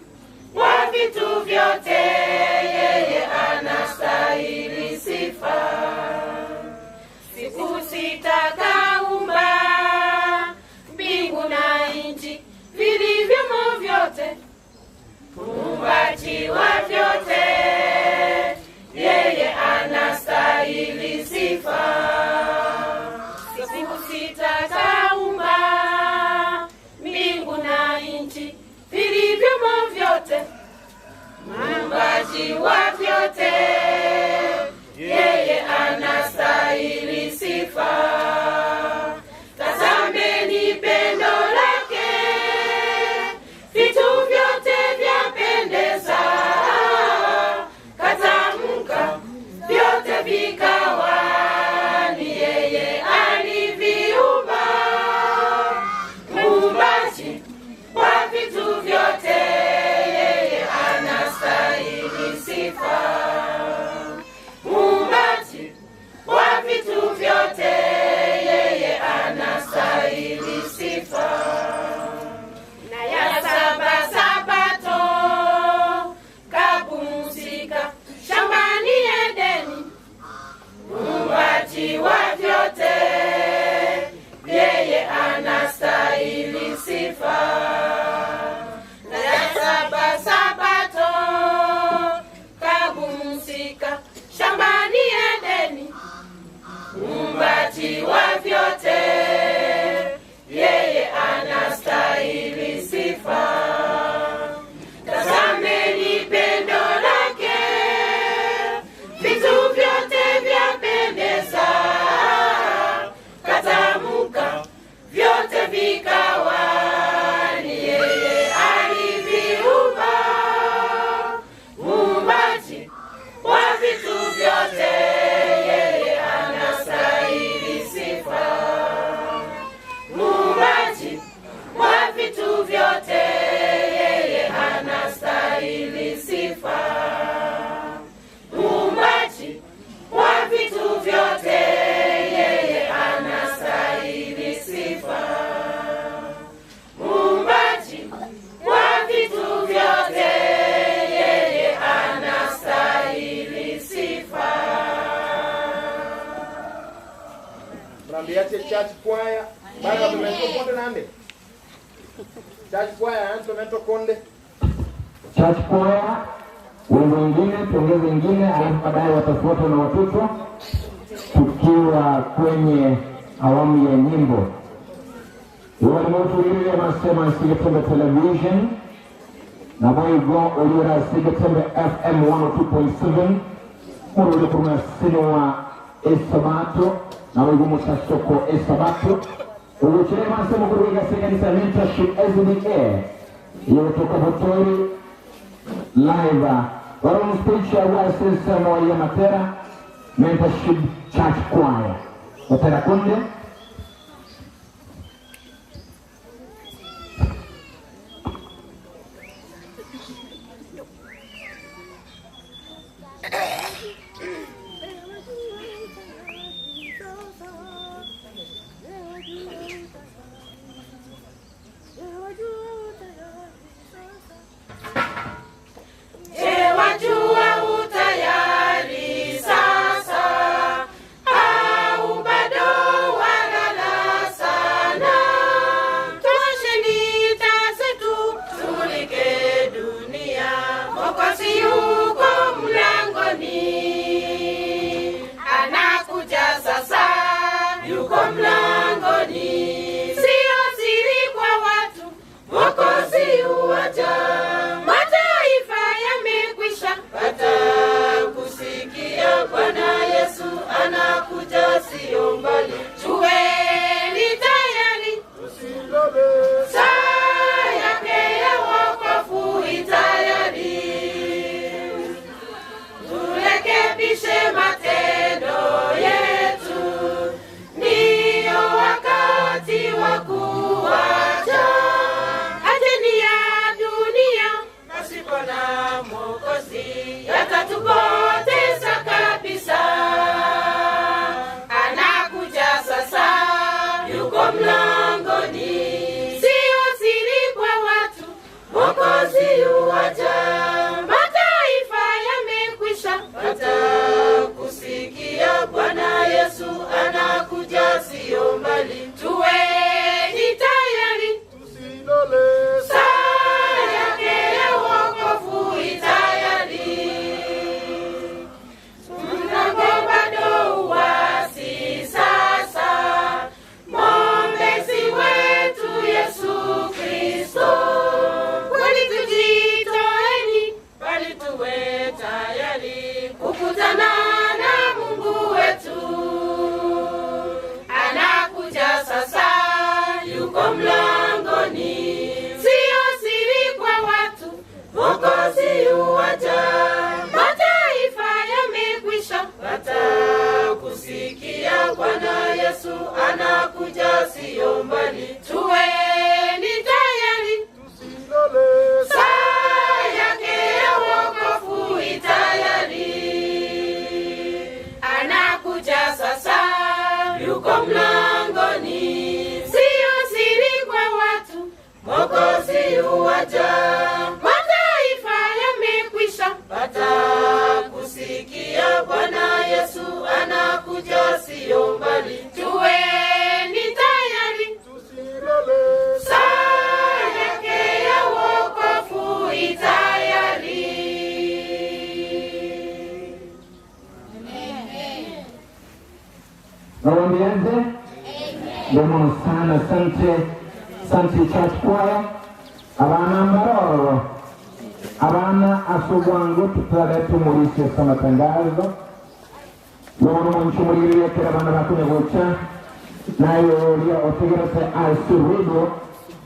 wa vitu vyote, yeye anastahili sifa. Siku sita kaumba mbingu na nchi, vilivyomo vyote. Muumbaji wa vyote, yeye anastahili sifa. Siku sita kaumba mbingu na nchi, vilivyomo vyote. Muumbaji wa vyote, yeye anastahili sifa. Tazameni pendo lake, vitu vyote vyapendeza. Katamka vyote vikawa, ni yeye aliviumba. Muumbaji wa vitu vyote, yeye anastahili sifa. Muumbaji wa vitu vyote, yeye anastahili sifa. Na ya saba Sabato kapumzika shambani Edeni. Muumbaji wa vyote, yeye anastahili sifa. Na ya saba Sabato kapumzika shambani Edeni. Muumbaji wa vyote, yeye anastahili sifa. Tazameni pendo lake, vitu vyote vyapendeza. Katamka vyote vikawa, ni yeye aliviumba. Muumbaji wa vitu vyote, yeye anastahili sifa. Muumbaji wa vitu vyote, yeye anastahili sifa. Muumbaji wa vitu vyote, yeye anastahili sifa. Muumbaji wa vitu vyote, yeye anastahili sifa. Rambiache church choir. Bana tumento konde nande. Church choir instrumento konde. Church choir, wimbo wengine, tuongeze wengine, alafu baadaye watafuata na watoto tukiwa kwenye awamu ya nyimbo. Walimutuliwe masema Sigetembe Television na Mwaigo Olira Sigetembe FM 102.7 Murule kuna sinua Esabato na Mwaigo Mutasoko Esabato Uguchere masema kuruga Sigetembe Mentorship SDA yotoka Hotori live Warumu stage ya Sesa Mwaya Matera Mentorship Church Choir Matera Kunde Wajua utayari sasa, au bado tuweze. Ndio sana, asante church choir. Abana mbaroro. Abana asubwangu tutare tumurishe sa matangazo. Ndio mchumulire kera bana bakunya gocha. Nayo lia otegerete asirido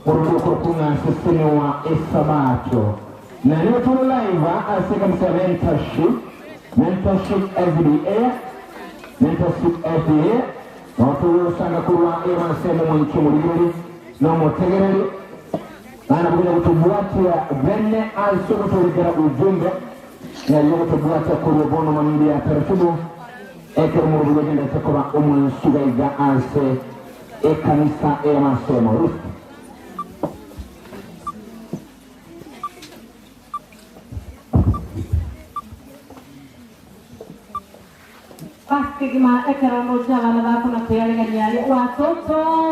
uruko kunga sisini wa Isabato. Na leo tuna live asika mentorship every year. Watu sana kuwa ewa sema mchumulire na motegerere. Bana bukunya kutubuatia venne also kutuligera ujumbe. Na leo kutubuatia kurubono manindi ya taratibu. Eker murubu genda tekora sugaiga ase ekanisa emasemo Ruth. Basi kama ekera moja wala wako na kuyale ganyali watoto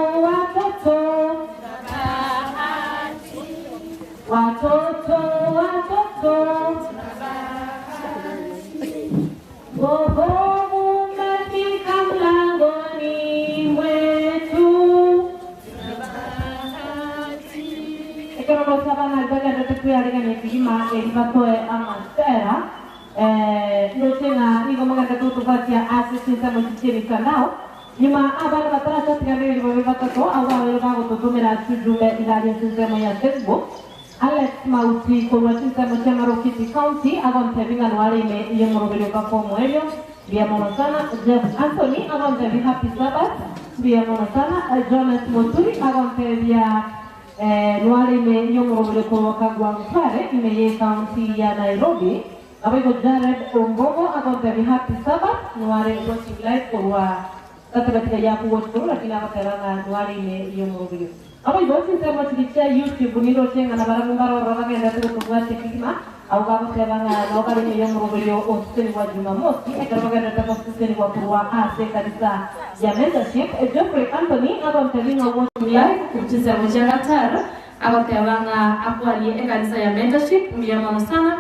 Notena niko maganda kutupatia assistance kama kichini kanao nyuma abana batarasha tigane libo batoto awa babo tutumira tujumbe ilali sistema ya Facebook Alex Mauti kwa sistema ya Marokiti County agonte bingano wale ime yemorobelio kwa mwelio bia mono sana Jeff Anthony agonte bi happy Sabbath bia mono sana Jonas Moturi agonte bia wale ime yemorobelio kwa Kagwangware ime ye county ya Nairobi. Abaiko Jared Ombogo agonte bi happy Sabbath nuare watching live kwa katika yapu watch kwa lakini abateranga nuare ime yomorobelio. Abaiko sistema tikicha YouTube nilo chenga na barabara roraga nda tuko kima au gabo sebanga no kali ime yomorobelio oseni wa Jumamosi ekaraga nda taseni wa kwa ase kanisa ya mentorship Jeffrey Anthony agonte binga watching live kucheza mjanga tara agonte banga akwali kanisa ya mentorship mbiyama sana.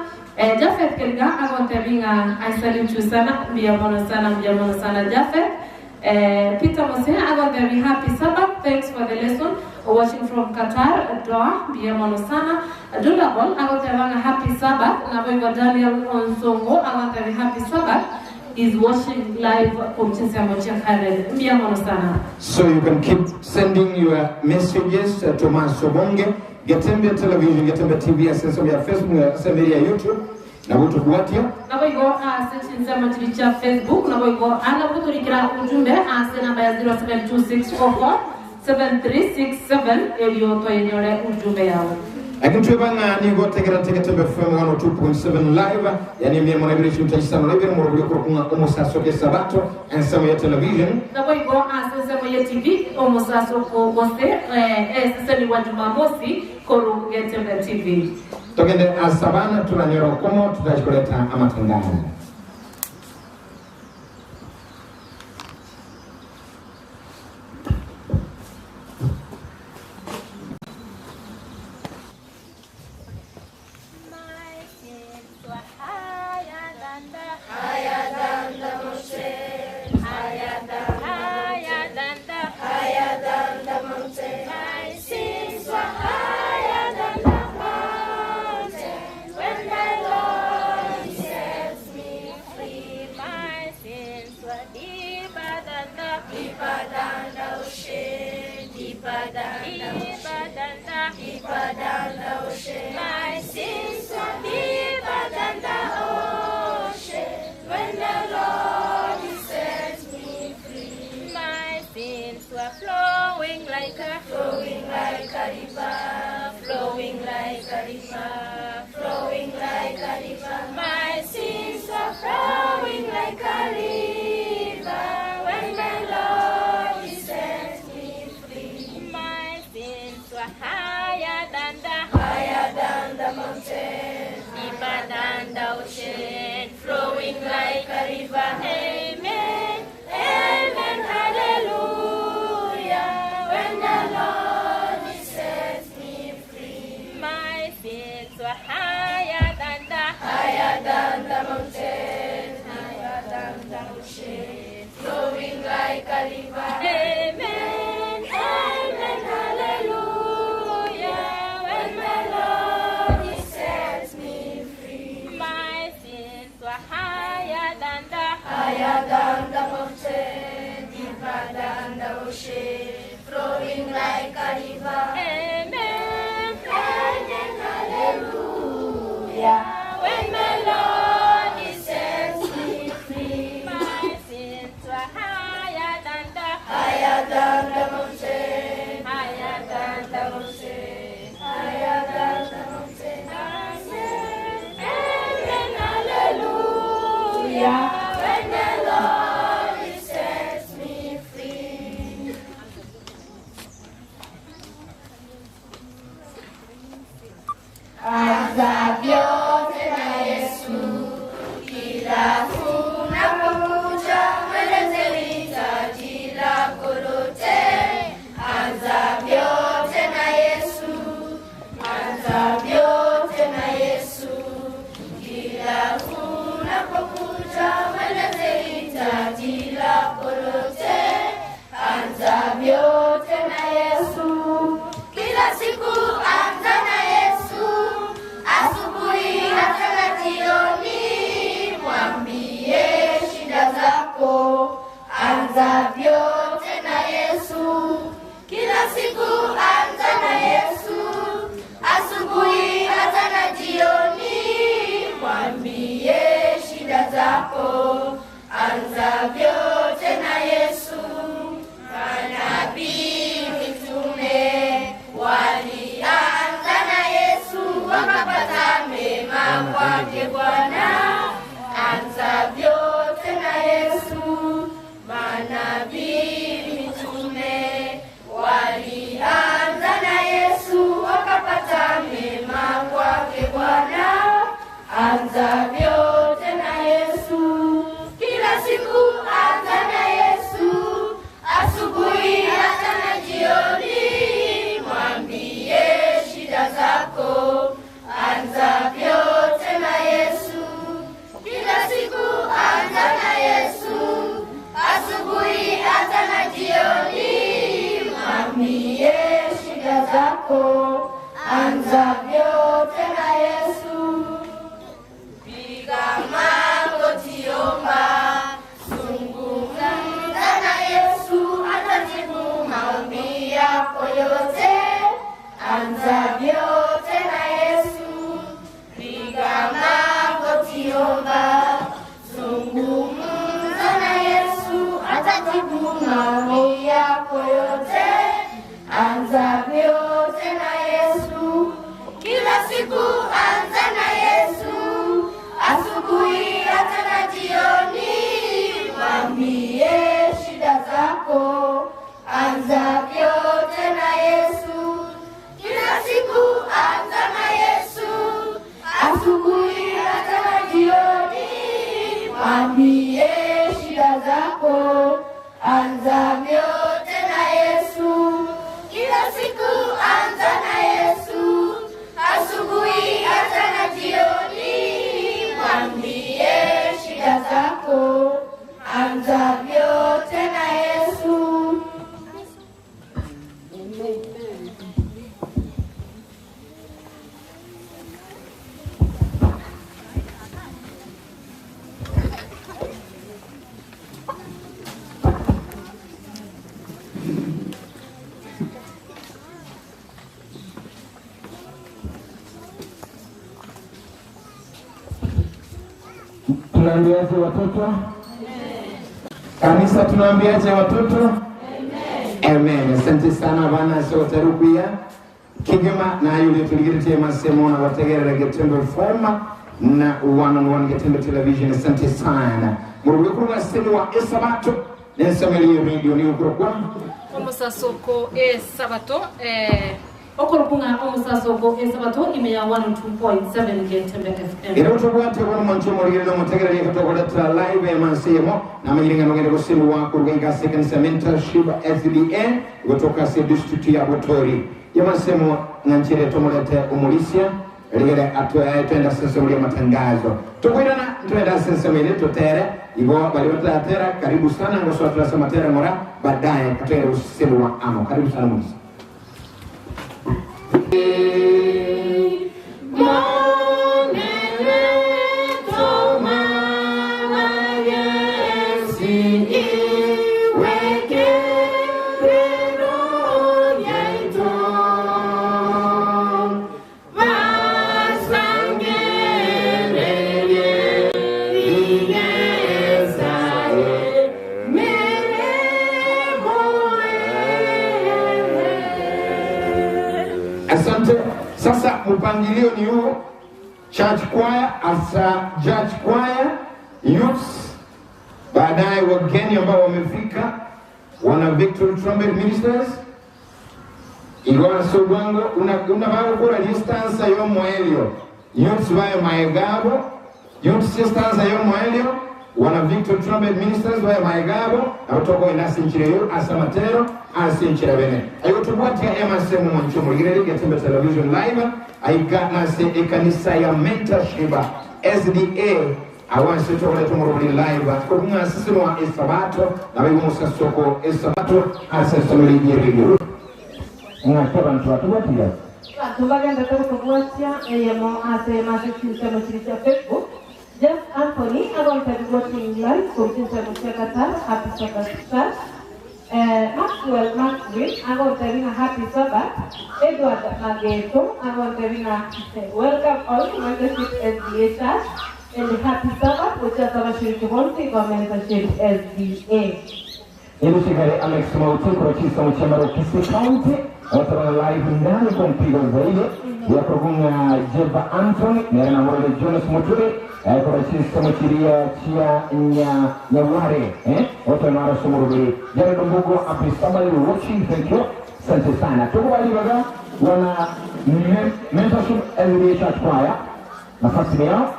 Jafet Kelga agonte binga I salute you sana mbiyama sana Jafet. Peter Mose agonte bi happy Sabbath, thanks for the lesson. Watching from Qatar Doha mbiyama sana. Dulabol agonte banga happy Sabbath na boy Daniel Onsongo agonte bi happy Sabbath. Is watching live kumcheza moja kale mbiyama sana. So you can keep sending your messages to Masobonge. Getembe television, Getembe TV, access ya Facebook, access ya YouTube. Na butu buatia. Na boigo section za matilicha Facebook. Na boigo ana butu likira ujumbe ase namba ya 0726447367 elio to yenyole ujumbe yao. Akintuebanga nigo tegera Getembe FM 102.7 live. Yani mie mwanabirishi mtajisano live. Mworobulia kurukunga omosaso ke Sabato. Ensamo ya television. Na boigo ensamo ya TV. Omosaso ko gose. Sasa ni wa Jumamosi. Koru Getembe TV. Tokende asabana tunanyora ukomo tutajikoleta amatangazo. My sins are deeper than the ocean. When the Lord sets me free, my sins were flowing like a river, flowing like a river, flowing like a river. My sins are flowing like a river. When the Lord sets me free, my sins were higher than the mountain, deeper than the ocean, flowing like a river. Amen, amen, hallelujah. When the Lord sets me free, my sins were higher than the mountain, higher than the ocean, flowing like a river. When the Lord sets me free. Anza vyote na Yesu, kila unapokuja mweleze hitaji lako lote. Anza vyote na Yesu, anza vyote na Yesu, kila unapokuja mweleze hitaji lako lote. Anza vyote na Yesu, kila siku anza na Yesu, asubuhi hata na jioni, mwambie shida zako. Anza vyote na Yesu, kila siku anza na Yesu, asubuhi hata na jioni, mwambie shida zako. Anza vyote na Yesu. Manabii mitume walianza na Yesu, wakapata mema kwake Bwana. Anza vyote na Yesu. Manabii mitume walianza na Yesu, wakapata mema kwake Bwana. Anza vyote na Yesu, kila siku anza na Yesu, asubuhi hata na jioni, mwambie shida zako. Anza vyote na Yesu, kila siku anza na Yesu, asubuhi hata na jioni, mwambie shida zako. Anza vyote na Yesu. Piga magoti, omba, zungumza na Yesu, atajibu maombi yako yote. Anza vyote na Yesu. Piga magoti, omba, zungumza na Yesu, atajibu maombi yako yote. Anza vyote na Yesu, kila siku anza na Yesu, asubuhi hata na jioni, mwambie shida zako. Anza vyote na Yesu, kila siku anza na Yesu, asubuhi hata na jioni, mwambie shida zako. Anza vyote na Yesu, kila siku anza na Yesu, asubuhi hata na jioni, mwambie shida zako. Anza vyote na Yesu. Tunaambiaje watoto? Kanisa tunaambiaje watoto? Amen. Asante sana bana sote rukuya. Kigema na yule tuligiritie masemo na wategerera Getembe Forma na one-on-one Getembe Television. Asante sana. Muruge kurwa semu wa Esabato. Nensameli radio ni ukurwa. Omusasoko Sabato okorokunga omusasoko Sabato imeya 102.7 Getembe FM. Ero tubwate kwa mancho morigere no mutegerere kutokoleta live ya masemo na mayiringa ngere gusemu wa kurwenga second mentorship SDN kutoka se district ya Botori. Ya masemo nganchire tomolete umulisia rigere atwa twenda sasa muri matangazo. Tukwirana twenda sasa mbele tutere ibo bali batatera karibu sana ngoso tunasema tera mora baadaye katera usemu wa amo. Karibu sana mulisia. Asante. Sasa mpangilio ni huu: church choir, asa church choir, youths, baadaye wageni ambao wamefika, wana Victory Trumpet Ministers, igora sobango una bago kora distance yo moelio, youths vaya maegabo, youth sisters yo moelio, wana Victory Trumpet Ministers vaya maegabo, abotoko inasi nchireyo asamatero asi nchirabene. Ayo tubuatia emasemu mwanchumu igireli Gatembe Television Live. Aiga nase ekanisa ya mentorship SDA awanse tokole tumurubuli live kukunga sisino wa esabato na wewe musasoko esabato asesomeli yeriyo ngakaba ntwatubatia tubagenda tukubuatia yemo ase masisisa mchiricha Facebook. Jeff Anthony agonta watching live kumtinsa mchakata happy Sabbath. Maxwell Maxwell agonta vina happy Sabbath. Edward Mageto agonta vina welcome all membership SDA church and happy Sabbath which is our shiriki bonti kwa membership SDA. Shigare Alex Mautiko Chisa Mchamaro Kisi County watara live ndani kwa mpigo zaidi ya kugunga Jeba Anthony na mwale Jonas Muturi kwa Chisa Mchiria Chia Nyaware watara mara sumurubiri jana dumbugo api sabali watching. Thank you asante sana. Tukubali baga wana mentorship SDA church choir nafasi ni yao.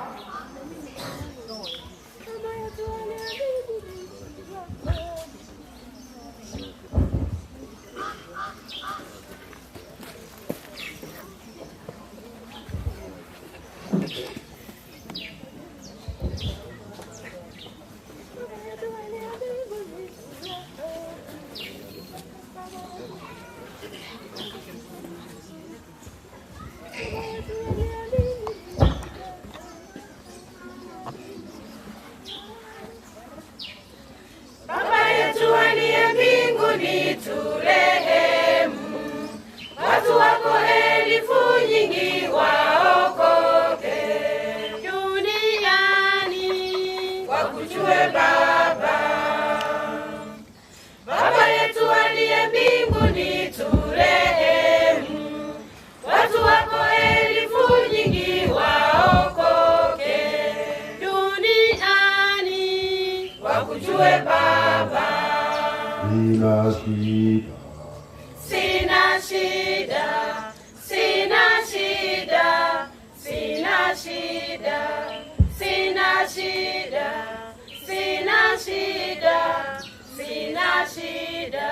Baba yetu aliye mbinguni turehemu, watu wako elfu nyingi waokoke duniani wakujue Baba. Baba yetu aliye mbinguni turehemu, watu wako elfu nyingi waokoke duniani wakujue Baba. Sina shida, sina shida, sina shida, sina shida, sina shida, sina shida.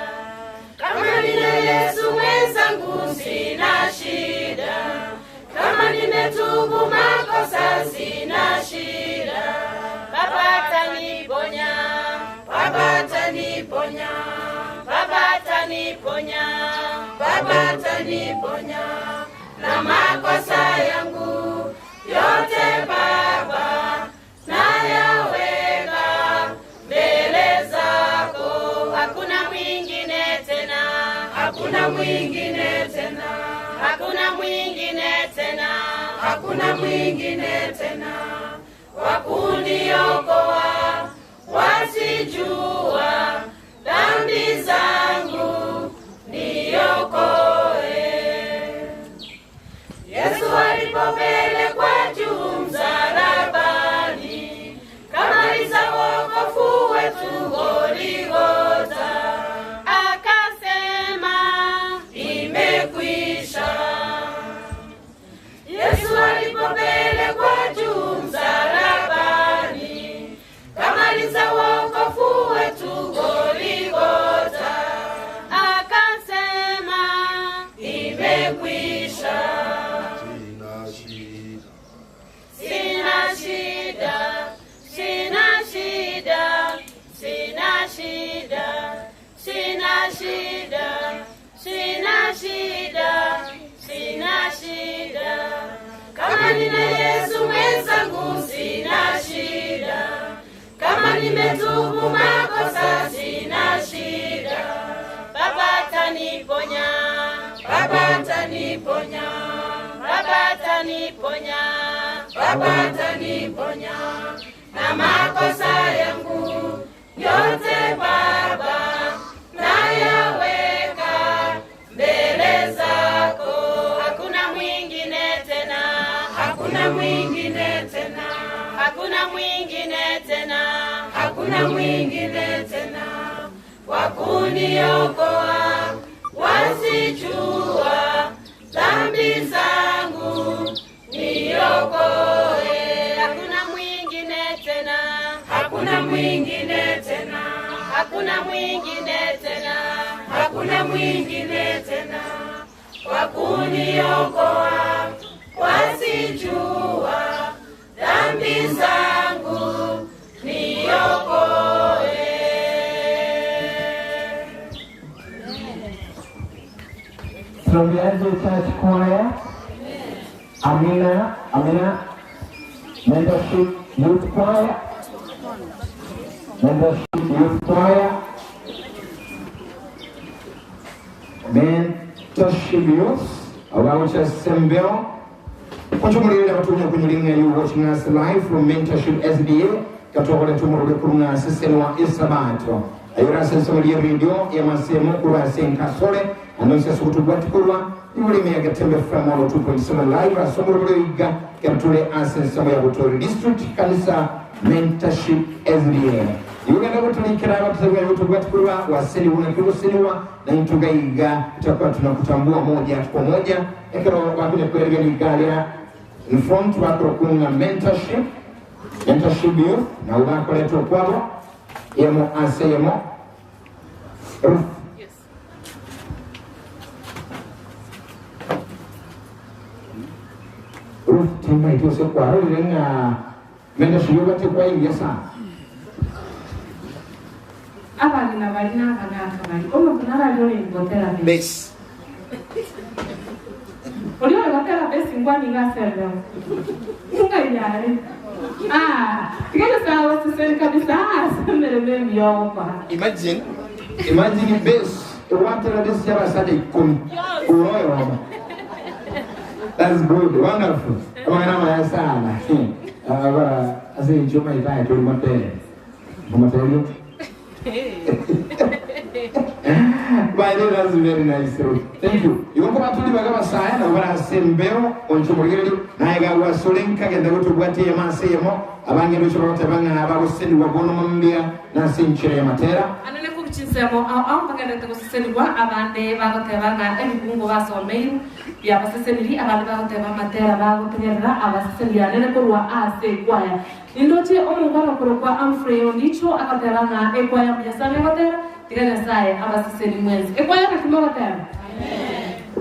Kama nina Yesu mwenzangu sina shida, kama nimetubu makosa sina shida. Baba ataniponya, Baba ataniponya, Baba ataniponya, Baba ataniponya na makosa yangu yote Baba nayaweka mbele zako. Hakuna mwingine tena, hakuna mwingine tena, hakuna mwingine tena, hakuna mwingine tena wakuniokoa wasijua dhambi zangu niokoe. Yesu alipopelekwa juu msalabani kamaliza wokovu wetu Golgotha, akasema imekwisha. Yesu alipopelekwa juu msalabani kamaliza wokovu wetu Golgotha, akasema imekwisha. Sina shida, sina shida, sina shida, sina shida, sina shida, sina shida. Kama nina Yesu mwenzangu sina shida, kama nimetubu makosa sina shida. Baba ataniponya, Baba ataniponya, Baba ataniponya, Baba ataniponya na makosa yangu yote Baba nayaweka mbele zako. hakuna mwingine tena, hakuna mwingine tena, hakuna mwingine tena wa kuniokoa, wasijua dhambi zangu niokoe. Hakuna mwingine tena, hakuna mwingine tena, hakuna mwingine tena, hakuna mwingine tena wa kuniokoa, wasijua dhambi zangu niokoe. Tunaambiaje church choir? Amina, Amina. Mentorship youth choir. Mentorship youth choir. Mentorship youth. Awacha Sembeo. Konchomulira batunya kunyilinga you watching us live from Mentorship SDA. Katokole tumurule kurunga sisenwa isabato. Ayura sensolia radio ya masemo kurwa senkasole. Anonsia sukutubwati kurwa. Yule mea gatembe framolo 2.7 live. Asomurule iga katule asensamo ya Butori District. Kanisa Mentorship SDA. Yule na Butori kiraba tuzawa ya utubwati kurwa. Waseli unakiru seniwa. Na intuga iga. Itakuwa tunakutambua moja kwa moja. Ekero wakune kwerega ni galia. In front wako kunga mentorship youth na ubako leto kwabo yemo aseyemo Ruth. Yes. Ruth tima itose kwa renga mentorship yote kwa ingia sana. Abali na bali na kabali. Omo kunara leo ngotera base. Olio ngotera base ngwani ngasero. Nunga yale. Tikana sawa sisi kabisa semere myopa. Imagine base watera base ya basade ikumi. Uroyo. That's good, wonderful. Kama maya sana. Aba ase njoma ibaya tulimate. Mmatelo. By the way, that's very nice. Thank you. You want to come to the Bagabasaya, and over a Sembeo, on Chumuri, Naga was Solinka, and the go to Guatia Masemo, Abanga Rotavanga, Abagosin, Wagonumia, Nasin Chile Matera. And then I put Chisemo, I'm going to send one Abande, Bagotavanga, and Bungo was on mail. Yabaseni, Abanga Matera, Bagotera, Abasilia, and Kurwa, say, Guaya. Indoche omungana kurokwa amfreo ndicho akaterana ekwaya mjasane watera tikana sae abasiseni mwezi ekwaya kakimo watera amen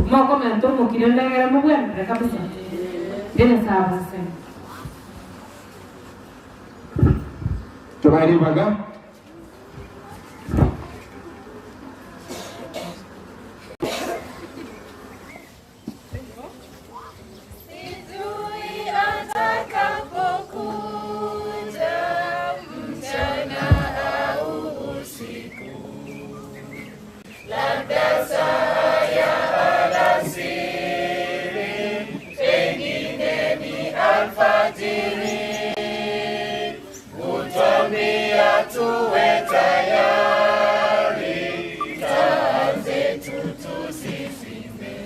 moko mento mukirenda ngere mubwende kabisa dene sae abasiseni Tobari baga tuwe tayari, taa zetu tusizime,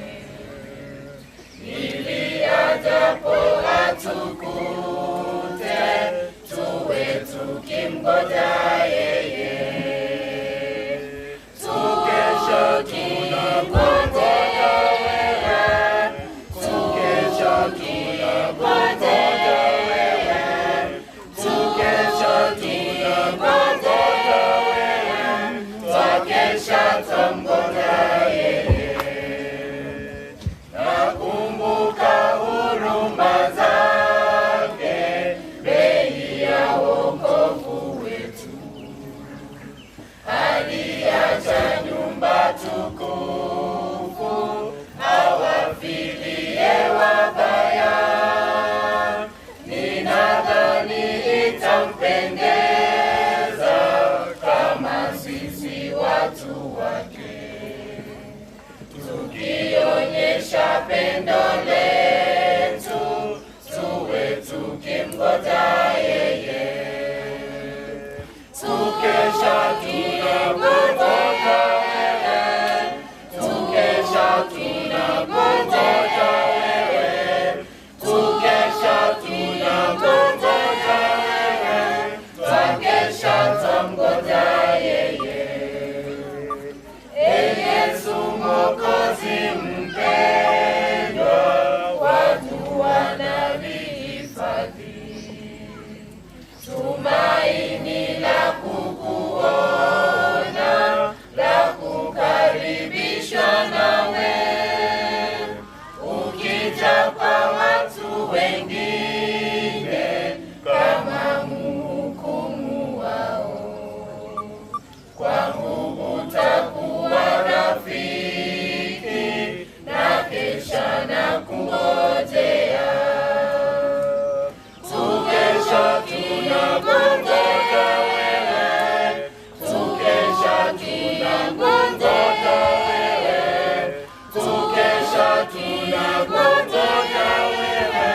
ili ajapo atukute, tuwe tukimgoja yeye. Tukesho tunangoja wewe, tukesho tunangoja wewe, tukesho tunangoja yeye. Nakumbuka huruma zake, bei ya wokovu wetu. Aliacha nyumba tukufu, awafilie wabaya. Ninadhani itampendeza kama sisi watu wake, tukionyesha pendo letu, tuwe tukimgoja yeye. Tukesha tunangoja wewe, tukesha tunangoja wewe, tukesha tunakutaka wewe,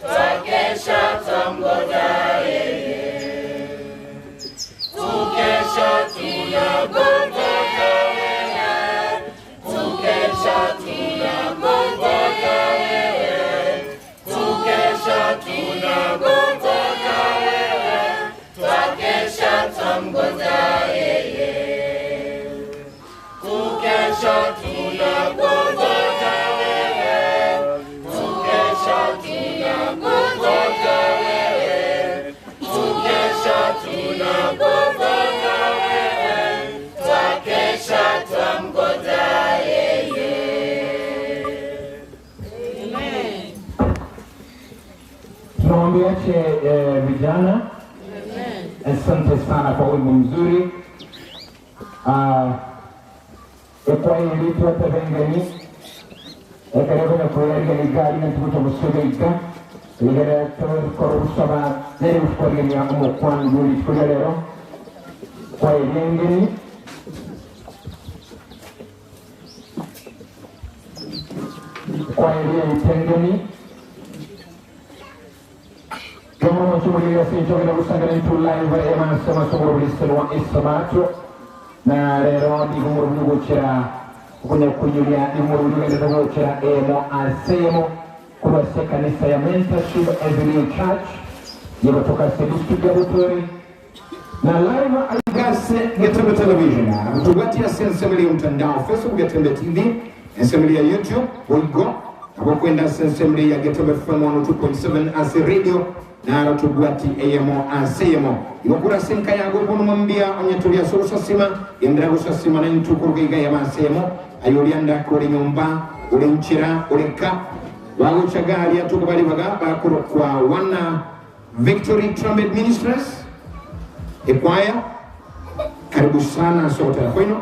twakesha twamgoja yeye. Tukesha tunakutaka wewe, tukesha tunakutaka wewe, tukesha tunakutaka wewe, twakesha twamgoja yeye. Tukesha tunakutaka wewe, tukesha tunakutaka wewe, tukesha tunakutaka wewe, twakesha twamgoja yeye. Amen. Tunawaambiache vijana, asante sana kwa wimbo mzuri. Kwa hiyo litu hata vengeni ekarevana kuyaga ligari na tukuta musubika ligara korusaba nere ushkorgeni ya umukwan guri shkogalero kwa hiyo vengeni kwa hiyo itengeni kama mchumuliga sinchogena kusangana itu live ema sama sumuru listenwa isamacho na rero ndi kumurungu gukira kunyulia ndi murungu gukira emo asemo kuba se kanisa ya Mentorship Every Church yebotoka se district ya Butori na live agase Getembe Television mtugati ya Sensemeli mtandao Facebook Getembe TV, Sensemeli ya YouTube Oigo na kwenda Sensemeli ya Getembe FM 102.7 as radio na rotugwati AMO ASEMO yokura senka yago bono mambia onyetulia solusa sima yendrago sima na ntukuruga ya masemo ayolianda kore nyomba ule nchira ule ka wago chagali atukubali baga bakuru kwa wana Victory Trumpet Ministries ekwaya karibu sana sote kwenu.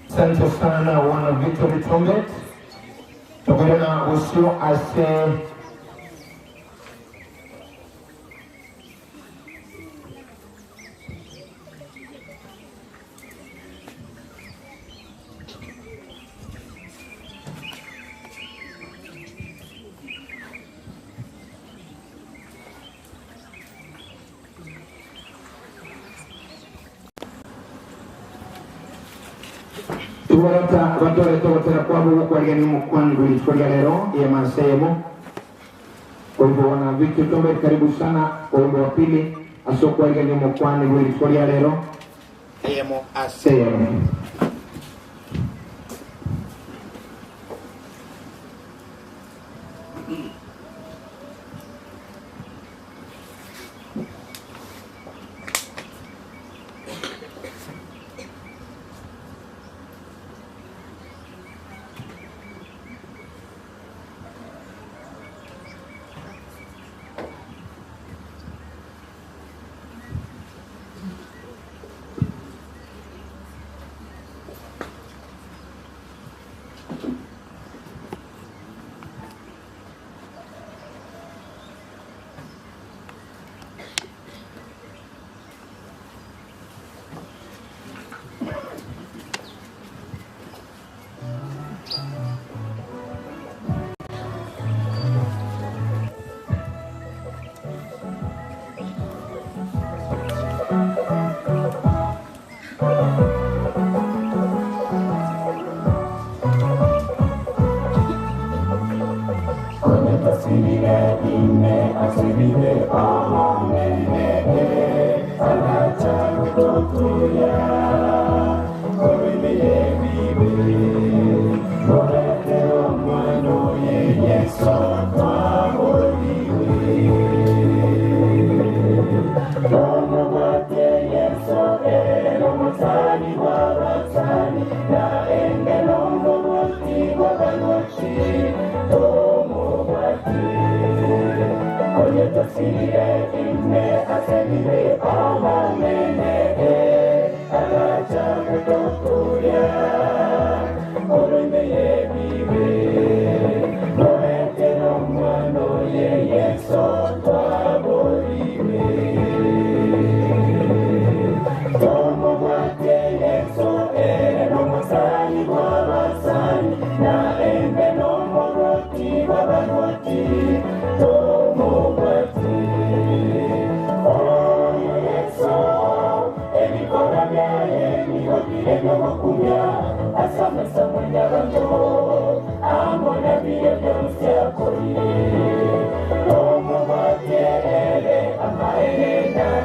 Asante sana wana Victory Trumpet. Tukirena usio ase tuwarata batore togotera kwabo kwageni mukwanguli kwa lero ya masemo. Kwa hivyo wana Victory Trumpet, karibu sana kwa wimbo wa pili aso kwageni mukwanguli kwa lero emo asemo.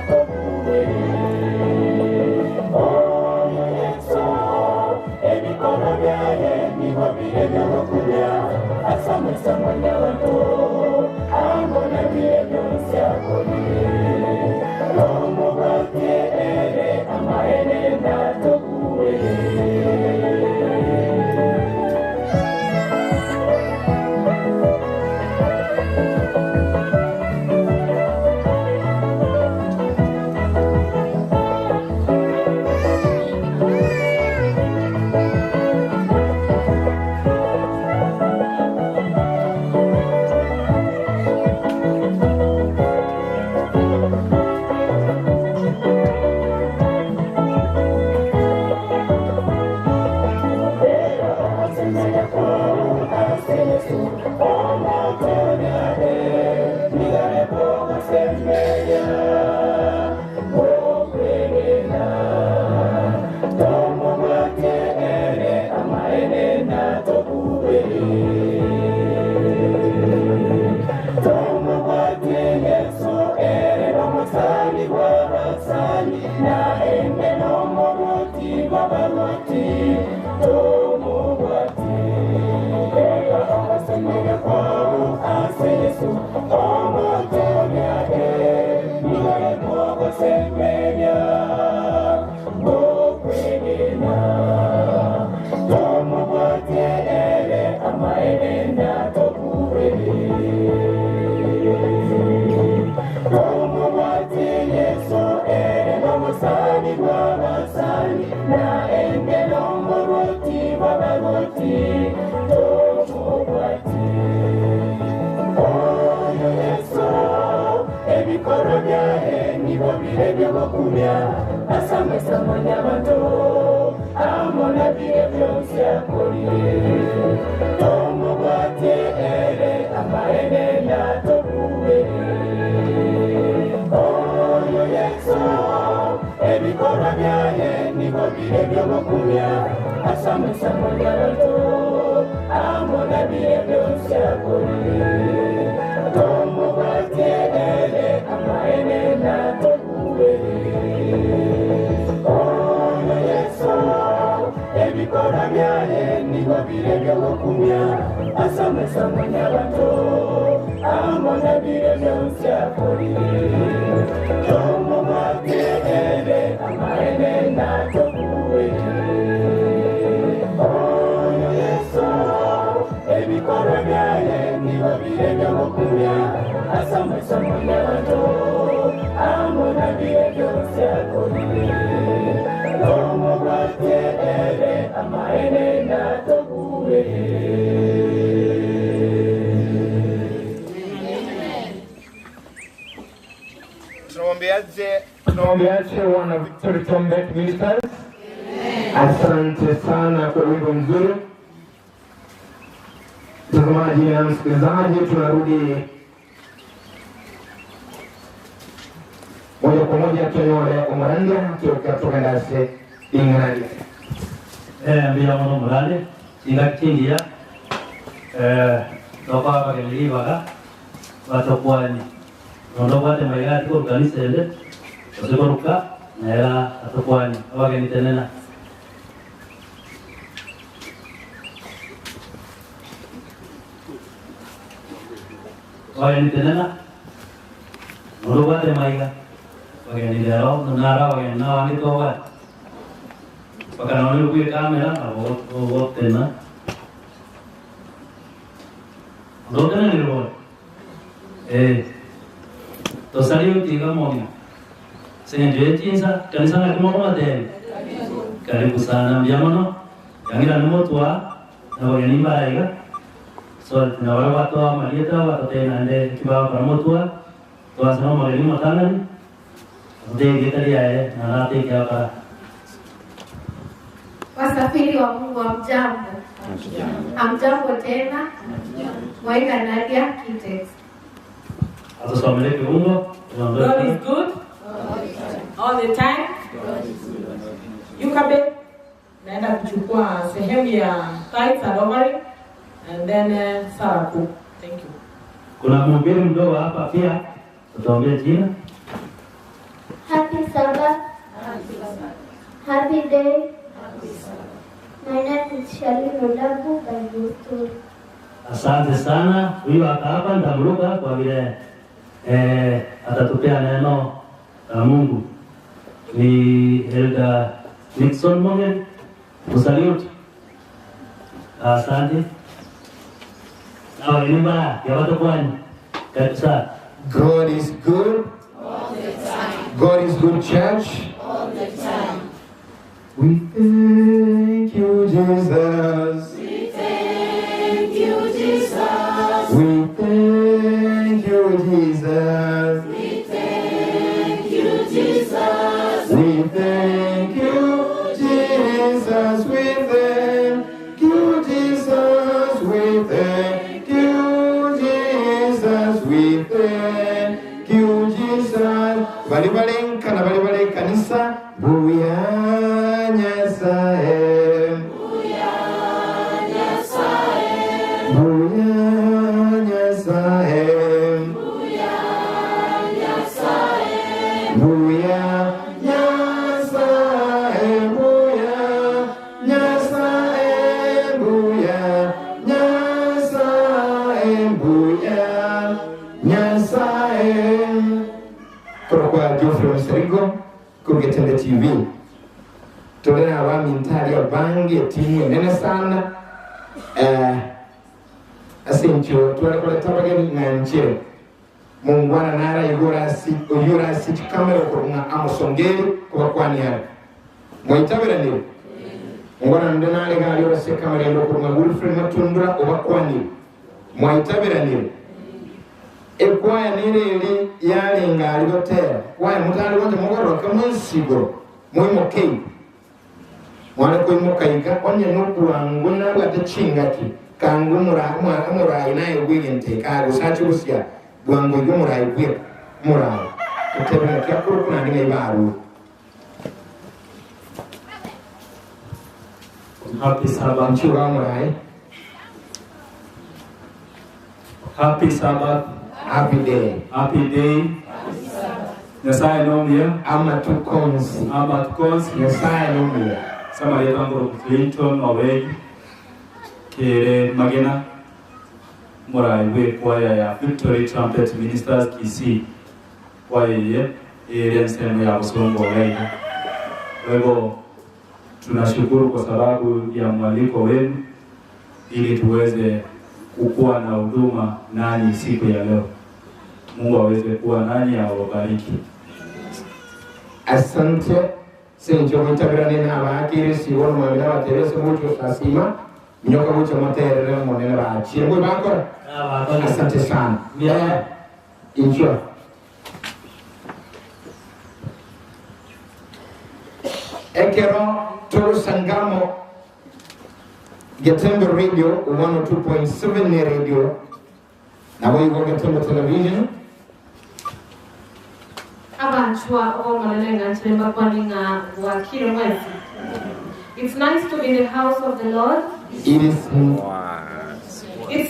Como basali na ende no moroti babaroti tomogwati ega abasemega kwabo ase Yesu omotone ake niwe mwogo semenya bokwegena tomogwati ere amaenenda tokuwele tomogwati Yesu ere nomusani gwabasani na enge nomoroti babaroti tomogwati oyo Yesu ebikoro byahe nibo bire byobokumya asamwesamo nyabato amona bire byose akolire tomogwati ere amaenenda tokuwele oyo Yesu ebikoro byahe nibo bire byobokumya asamwesamo nyabato amona bire byose akolire tomogwati ere amaenenda tokuwele oyo Yesu ebikoro byahe nibo bire byobokumya asamwesamo nyabato amona bire byose akolire tomogwati ere amaenenda tokuwele oyo Yesu ebikoro byahe nibo bire byobokumya asamwesamo nyabato amona bire byose akolire tomogwati ere amaenenda tokuwele. Tunaombeaje wana Victory Tombek Ministers. Asante sana kwa wimbo mzuri. Mtazamaji na msikilizaji, tunarudi moja kwa moja tunyole Umuranda kutoka ndase Ingrandi. Mbila mono murale ingakindia toka bageli baga batokwani ndo bate mayati ko kanisa ele osikoruka nera atokwani abageni tenena bageni tenena ndo bate maiga bageni lero nara bageni na wani towa pakanaoni kuye kamera abo tena ndo tena niro Tosario tiga moja. Senjue tinsa kanisa na kimo mate. Karibu sana mjamono. Yangira numo tua na wageni mbaya. So na wale watu wa Marieta watu tena nde kibao kwa motua. Tua sana wageni matangani. Nde gitari aye na nate kia para. Wasafiri wa Mungu hamjambo. Hamjambo tena. Mwaiga Nadia Kitex. God is good all the time. Yukabe naenda kuchukua sehemu ya tithes and offering and then Saraku. Thank you. Kuna mhubiri mdogo hapa pia tutaombea jina. Happy Sabbath. Happy day. My name is Shalini Olabu by Gusto. Asante sana. Huyu hapa ndamruka kwa vile atatupea neno la Mungu. Ni Elda Nixon Mongen. Usalute. Asante. Nawa ya watu kwani. Kabisa. God is good. All the time. God is good, church. All the time. We thank you, Jesus. We thank you, Jesus. We thank you, Jesus. We thank you, Jesus. We thank you, Jesus. We thank you, Jesus. We thank you, Jesus. We thank you, Jesus. Bali balenkana bali bale kanisa buya nyasaye. Buya nyasaye. Buya nyasaye. Buya nyasaye. Buya Serigo Kurgetende TV. Tolena wa mintari ya bangi timu nene sana. Asincho tuwale tabageni nganjiro. Mungwana nara yura si kamera kurunga amusongeri kwa kwani ya. Mwitabira ni. Mungwana ndenale ga yura si kamera yura kurunga Wilfred Matundra oba kwani. Mwitabira ni. Ekwaya nireli yali ngali gotera. Kwaya mutali wote mugoro kamunsigo. Mwimokei. Mwana kuimokaiga onye nukulanguna gatachingati. Kangu murai nae wigente kago sachi usia buango yu murai wig murai kutebena kia kuru kuna dinga ibaru. Happy Sabbath. Mchura murai. Happy Sabbath. Happy day. Happy day. Nyasaye nomia. Amatukonsi. Nyasaye nomia. Sama yetango Clinton Owei. Kere Magena Morai we kwaya ya Victory Trumpet Ministers Kisii kwaya ye ile sehemu ya Usongo Owei. Kwa hivyo tunashukuru kwa sababu ya mwaliko wenu ili tuweze kukua na huduma nanyi siku ya leo. Mungu aweze kuwa nanyi awabariki. Asante. Senjo mwitabirane na abakiri siwono mwamina baterese mucho sasima. Nyoka mucho motere monene bachi. Ngwe bakora. Asante sana. Enjoy. Ekero Toro Sangamo Getembe Radio 102.7 radio. Now we go Getembe Television. Abachwa omolenga chemba kwaninga wakire mwezi. It's nice to be in the house of the Lord. It's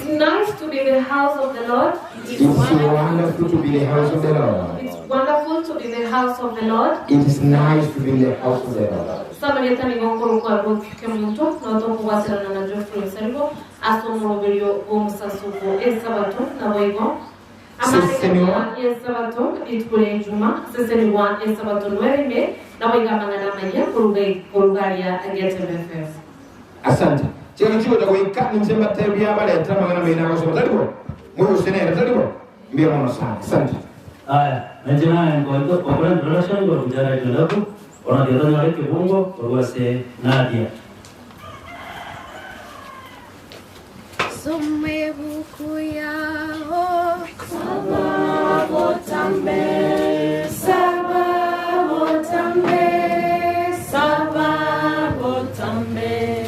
nice to be in the house of the Lord. It's wonderful to be in the house of the Lord. It's wonderful to be in the house of the Lord. It is nice to be in the house of the Lord. Samari tani gongoro kwa rufike muntu na otoku wasirana na Geoffrey Serigo asomo roberio omusasuko esabato na boigo. Amani esabato itkule juma seseni wa esabato nwerime na boiga mangana manya kurugaria Getembe. Asante. Chelo chico da wika nimsema tebia bale tama ngana mena ko talibo. Mo senera talibo. Mbia mono sana. Asante. Aya, najina ngondo kwa relation kwa kujara jondapo. Ona dia tanya ke bongo kwa se Nadia. Some buku yao Sababu tambe Sababu tambe Sababu tambe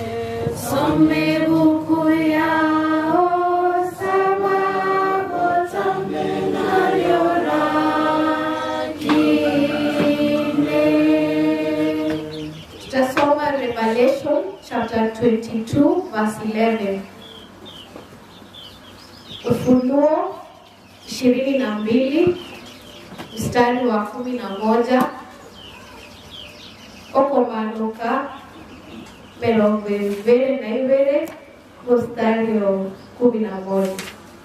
Some buku yao Sababu tambe Nariora Tutasoma Revelation chapter 22 verse 11. Ufunuo 22 mstari wa 11. Okomanuka mirongo ibiri na ibiri mstari wa 11.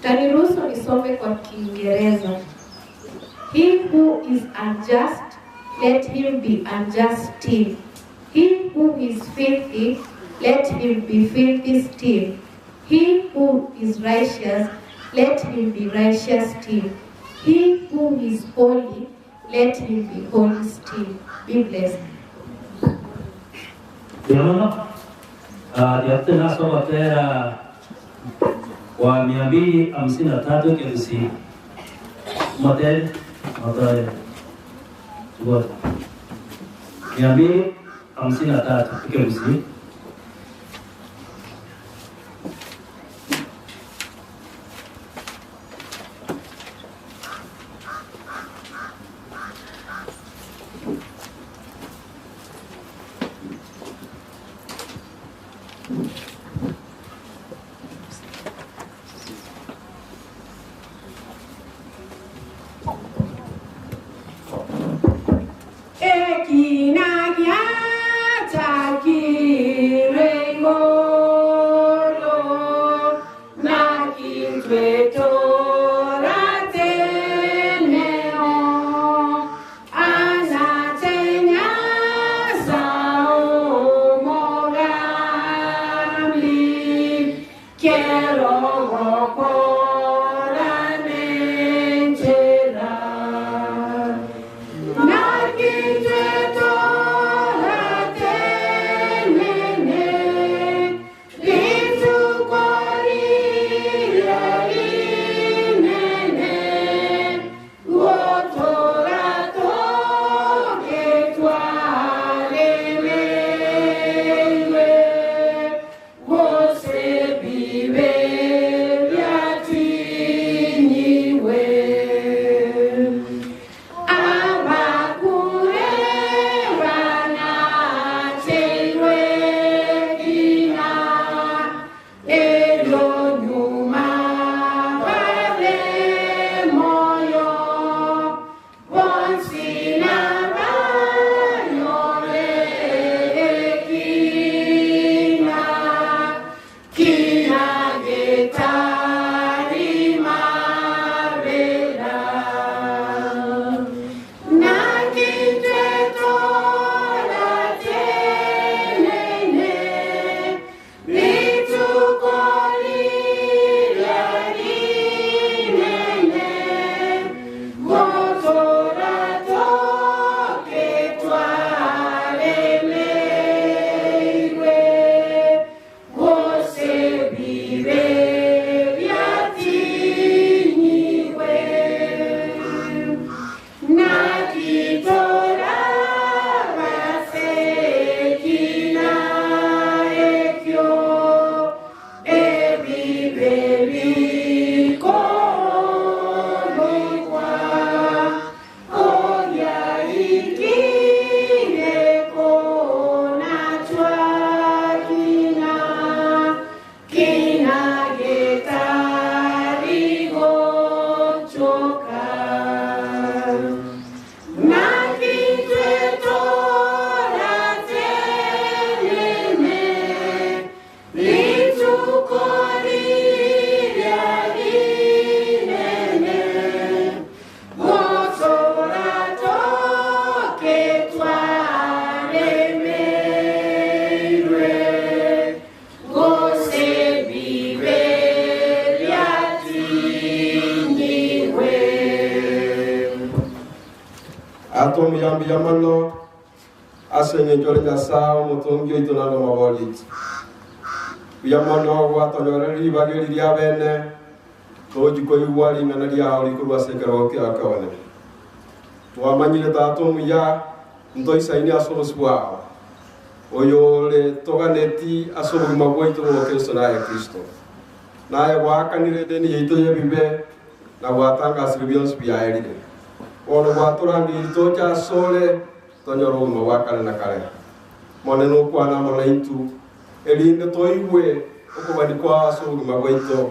Taniruhusu nisome kwa Kiingereza. He who is unjust, let him be unjust still. He who is filthy, let him be filthy still. He who is righteous, let him be righteous still. He who is holy, let him be holy still. Be blessed. Diamano, diapte naso batera wa 253 kelusi. Motel, motel. Buat 253 kelusi. Ana biyamano asenge jole nyasao mutungi itunano mabolit biyamano watonyore ribageri liabene toji ko yuwali ngana dia oli kurwa sekero ke akawane tuamanyire tato muya ntoi saini asoro swa oyole toganeti asoro magoito wo Kristo na ya Kristo naye wakanire deni yito yebibe na watanga sirbions biaeride ono waturandi tocha sole tonyoro mawakana na kale moneno kwa na monaitu elinde toiwe okobadi kwa asoro magoito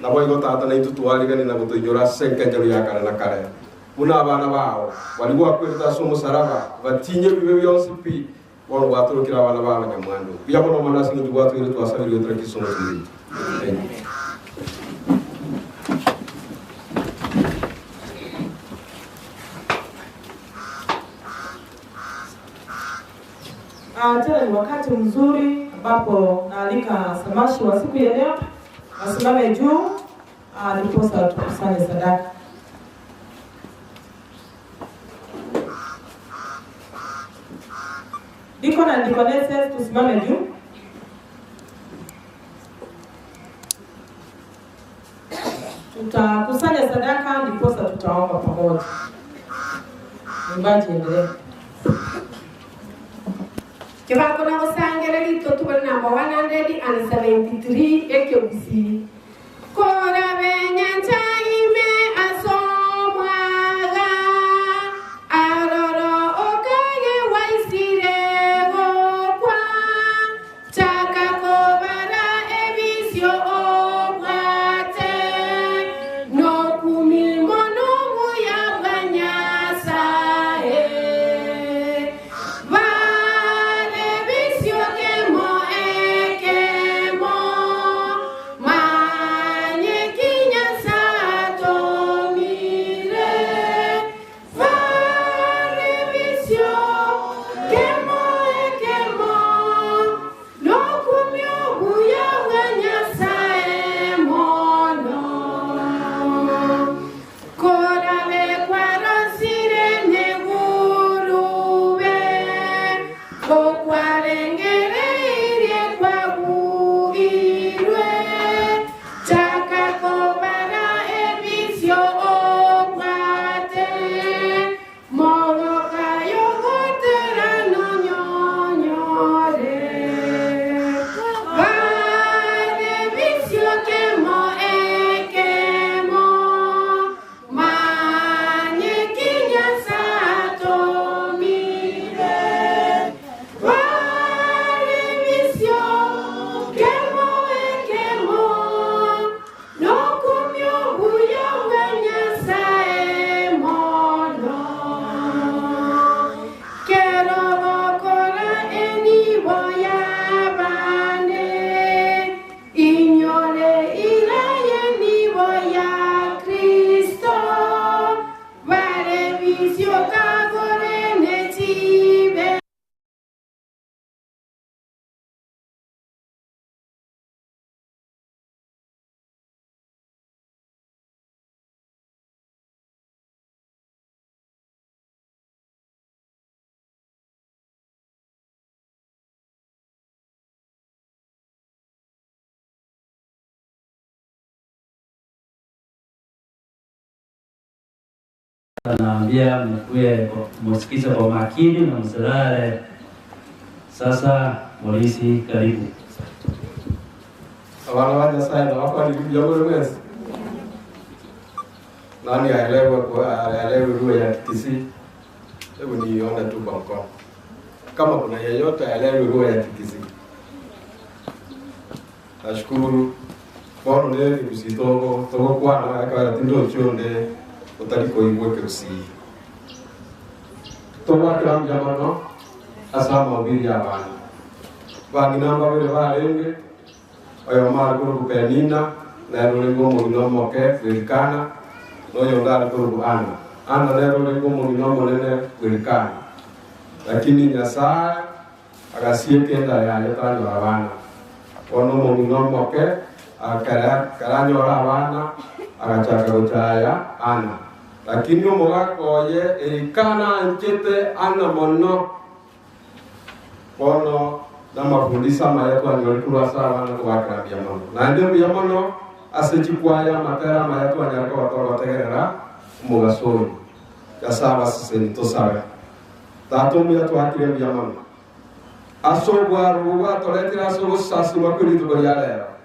na boy tata na itu tuwali gani na kutojora senka jaru yakana na kale muna abana bao walikuwa kweta somo saraba batinye bibe byonsipi wono waturo kira abana bao nyamwando biyamo no manasi ngi watu ile twasabiri yotra kisomo zili tena ni wakati mzuri ambapo naalika samashi wa siku ya leo wasimame juu ndiposa tukusanye sadaka. Diko na dikonese tusimame juu. Tutakusanya sadaka ndiposa tutaomba pamoja. Mwimbaji endelee. Kibako na kusangere lito tuwe number 173 ekyobusi. Kora benyanja ime asomwaga aroro okage waisire gokwa chaka kobara ebisio obwate no kumimono muya banyasa vale bisio kemo ekemo manye kinya sato mire vale bisio kemo ekemo no kumyo buya banyasa emono kora me kwarosire negurube okwarengere irie kwaguirwe chaka kobara ebisio obwate moroka yogotera no nyonyore vale bisio kemo ekemo manye kinya sato mire vale bisio kemo ekemo no kumyo buya banyasa emono kero bokora eni boya bane inyore iraye ni boya Kristo vale bisio kagore netibe Naambia mkuwe musikize kwa makini na msilale. Sasa polisi karibu. Abana waja sana wako ni jambo mwezi. Nani aelewe lugha ya Kikisi? Hebu nione tu kwa mkono. Kama kuna yeyote aelewe lugha ya Kikisi. Nashukuru kwa nini kusitogo togo kwa na akara tindo chonde utariko iweke usi. Togo kwa jamano asama obiri abana. Bani namba wale walenge oyo mara kuru penina na rulengo mo moke virikana no yondara kuru ana na rulengo mo nene virikana lakini Nyasaye akasie kenda ya yetano abana ono mo moke akaranyo abana akachaka gochaya ana lakini omogakoye erikana nchete ana mono bono namafundisa mayetu anyolikulwa sana kuwakarambia mono naende mbia mono asechikwaya matera mayetu anyarika watola bategerera mugasoni gasaba siseni tosabe tatumia twakire mbia mono asobwa ruwa toletira asobo sasi makwiri tukolyalera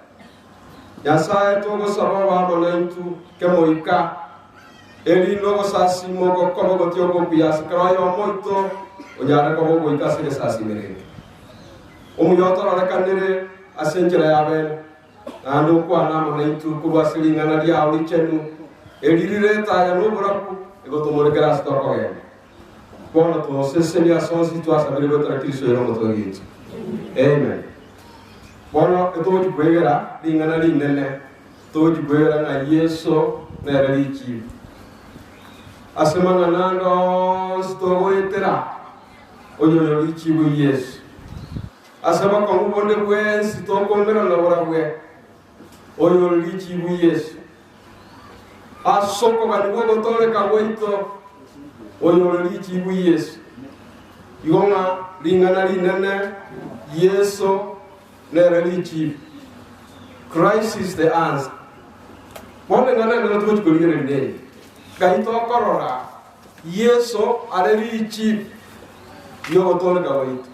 Nyasaye togo saba wa monentu kemoika eli no sasi mogo kobo gotio go bias kroyo moito onyare kobo go ikase sasi mere omuyoto ra kanere asenjera yabe ando kwa na monentu kuba silinga na dia oli chenu eli rireta ya no braku ego to more grass to ko ge bono to seselia son situation bere betra kristo yo mo to git amen bono eto jibwera lingana linene to jibwera na yeso na relichi asemana nando stogo etera oyo relichi bu yesu asema ko mbonde bwe sito ko mbera na bora bwe oyo relichi bu yesu asoko ga ngo tole ka weito oyo relichi bu yesu yonga lingana linene yeso religion. Christ is the answer. One another not what go here today. Kaito korora. Yeso religion. Yo tole ka wait.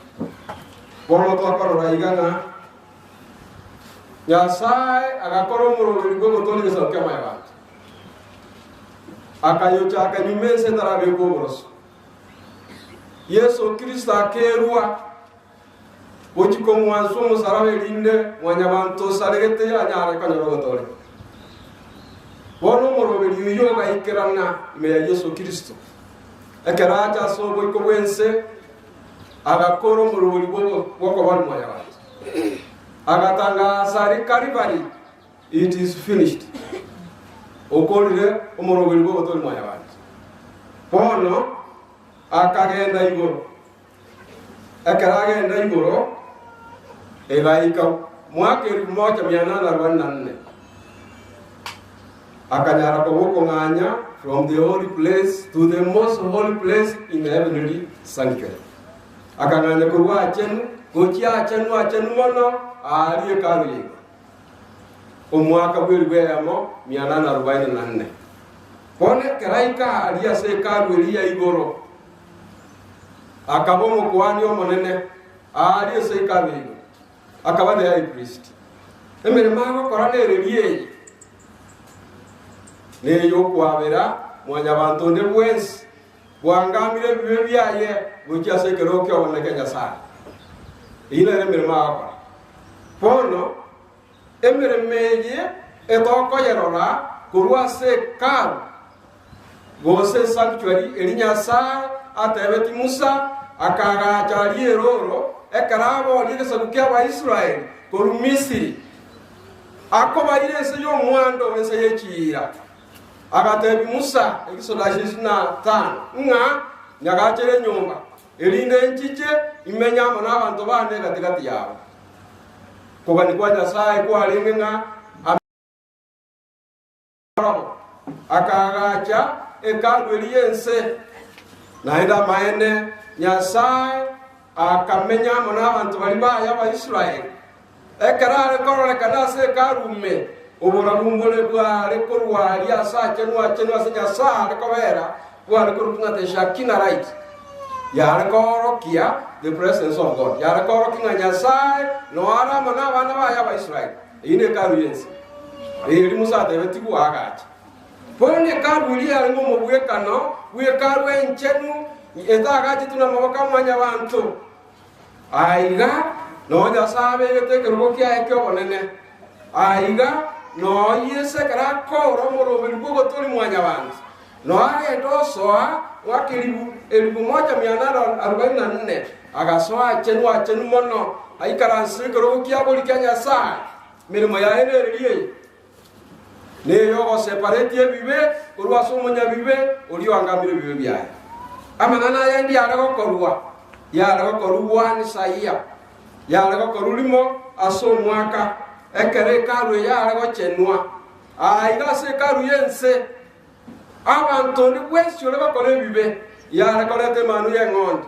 One to korora igana. Ya sai agakoro muro go tole ka kama ya. Akayo cha kanyumense tarabe go boros. Yeso Kristo akerua Ochi ko mwanso musarawe linde wanyabanto saregete ya nyare kanyoro gotore wono moro beli yo ga ikirana me Yesu Kristo ekeracha so boy ko wense aga koro moro beli boko ban mwanyabanto aga tanga sari karibari it is finished okolire omoro beli boko to mwanyabanto wono akagenda igoro ekeragenda igoro Egaika mwaka 1844 akanyara ko nganya from the holy place to the most holy place in the heavenly sanctuary akanganya ko wachen achenu mono ali karuye omwaka bwelwe yamo 1844 pone keraika ali ase karuye ya igoro akabomo kwani omonene ali ase karuye akaba the high priest emere mago korane rebiye ne yo kwabera mwanya bantu ne bwensi bwangamire bibe byaye bukia sekero kyo wona kenya sa ina emere mago pono emere meje etoko yerora kurwa se kar gose sanctuary elinya sa atebeti Musa akaga chali eroro ekarabo lile sabukia wa Israel koru Misiri akoba ile se yo mwando wense yechira agatebi Musa ekisoda shishina tan nga nyagachere nyumba elinde nchiche imenya mana abantu bane katikati yabo koba ni kwa Nyasaye kwa alinga akagacha ekalu eliyense naenda maene Nyasaye akamenya mana abantu bali baya ba Israel ekarare korore kanase karume obora bumbole bwa rekorwa ya sa chenwa se sa rekobera bwa rekorunga te shakina right ya rekorokia the presence of God ya rekorokia Nyasaye no ara mana bana baya ba Israel ine karuyense eri Musa debeti ku agachi pone karuli ya ngomo bwekano bwekarwe nchenu etagachi tuna mabaka mwanya bantu aiga no ya sabe yete kerokia ekyo bonene aiga no yese kara koro moro bilbugo toli mwanya bantu no age dosoa wakiribu 1844 agasoa chenu mono aikara sikerokia boli kenya sa mirimo ya enerie ne yo separate bibe urwa somonya bibe uri wangamire bibe bya amanana yandi arago korwa yarago korwa ni saia yarago korulimo aso mwaka ekere karu yarago chenwa aiga se karu yense abantu ni wesi ole bakole bibe ya rekolete manu ye ng'ondi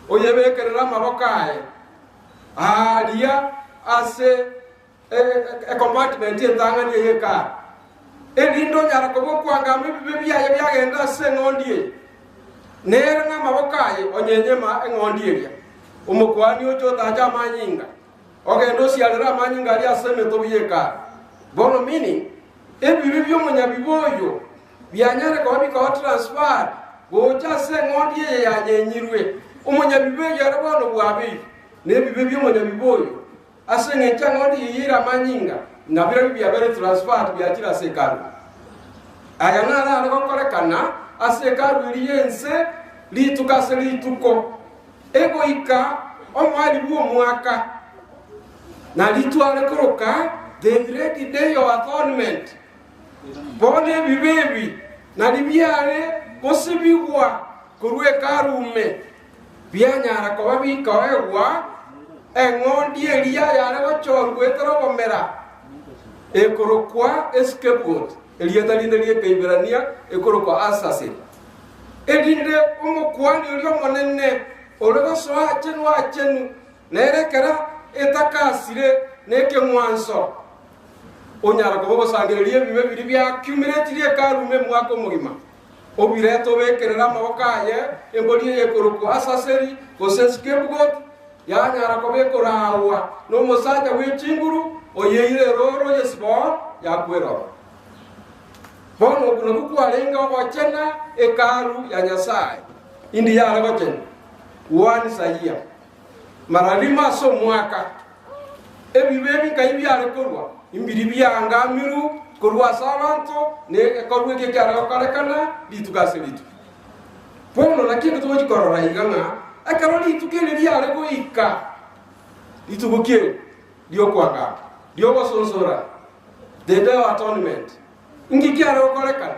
oyebekerera amaboko aye aria ase compartment entang'ani eyeka erindo nyara kobokwangama ebibe byaye byagenda ase eng'ondi eye nere ng'amaboko aye onyenyema eng'ondi eria omokwani ocho otacha amanyinga ogenda osiarera amanyinga aria ase emeto biyeka bono meaning ebibe by'omonyabibe oyo byanyare koba bikoba transfer gocha ase eng'ondi eye yanyenyirwe omonyabibe oyo ere bono bwabeiru nebibe by'omonyabibe oyo ase eng'encha eng'ondi yeyire amanyinga nabiro byabere transfer byakira ase ekaru aya narare gokorekana ase ekaru eri yense rituka ase rituko egoika omwari bw'omwaka na ritware koroka the great day of atonement bono ebibe ebi nari byare gosibigwa korwa ekarume byanyara koba bikaegwa eng'ondi eria yare gochorwa eterogomera ekorokwa scapegoat erieta rinde riekeiberania ekorokwa assassin erinde omokwani oria omonene ore gosoa achenu nerekera etakasire nekeng'wanso onyara koba gosangereria ebibe biri byacumulatirie ekarume mwaka omogima obireto bekerera amaboko aye embori ekorokwa assassin gose scapegoat yanyara koba ekorawa n'omosaja w'echinguru oyeire roro yesibo yakwero bono kuno kukwarenga ogochena ekaru ya nyasaye indi yara gochena wani sayia maralima so mwaka ebibe binkai byare korwa imbiri byangamiru korwa sabanto ne ekorwe kekyara kokarekana litukase litu bono lakini tuwochikorora iganga akaroli tukele byare goika litubukie liokwanga liogosonsora the day of atonement ngikyara kokarekana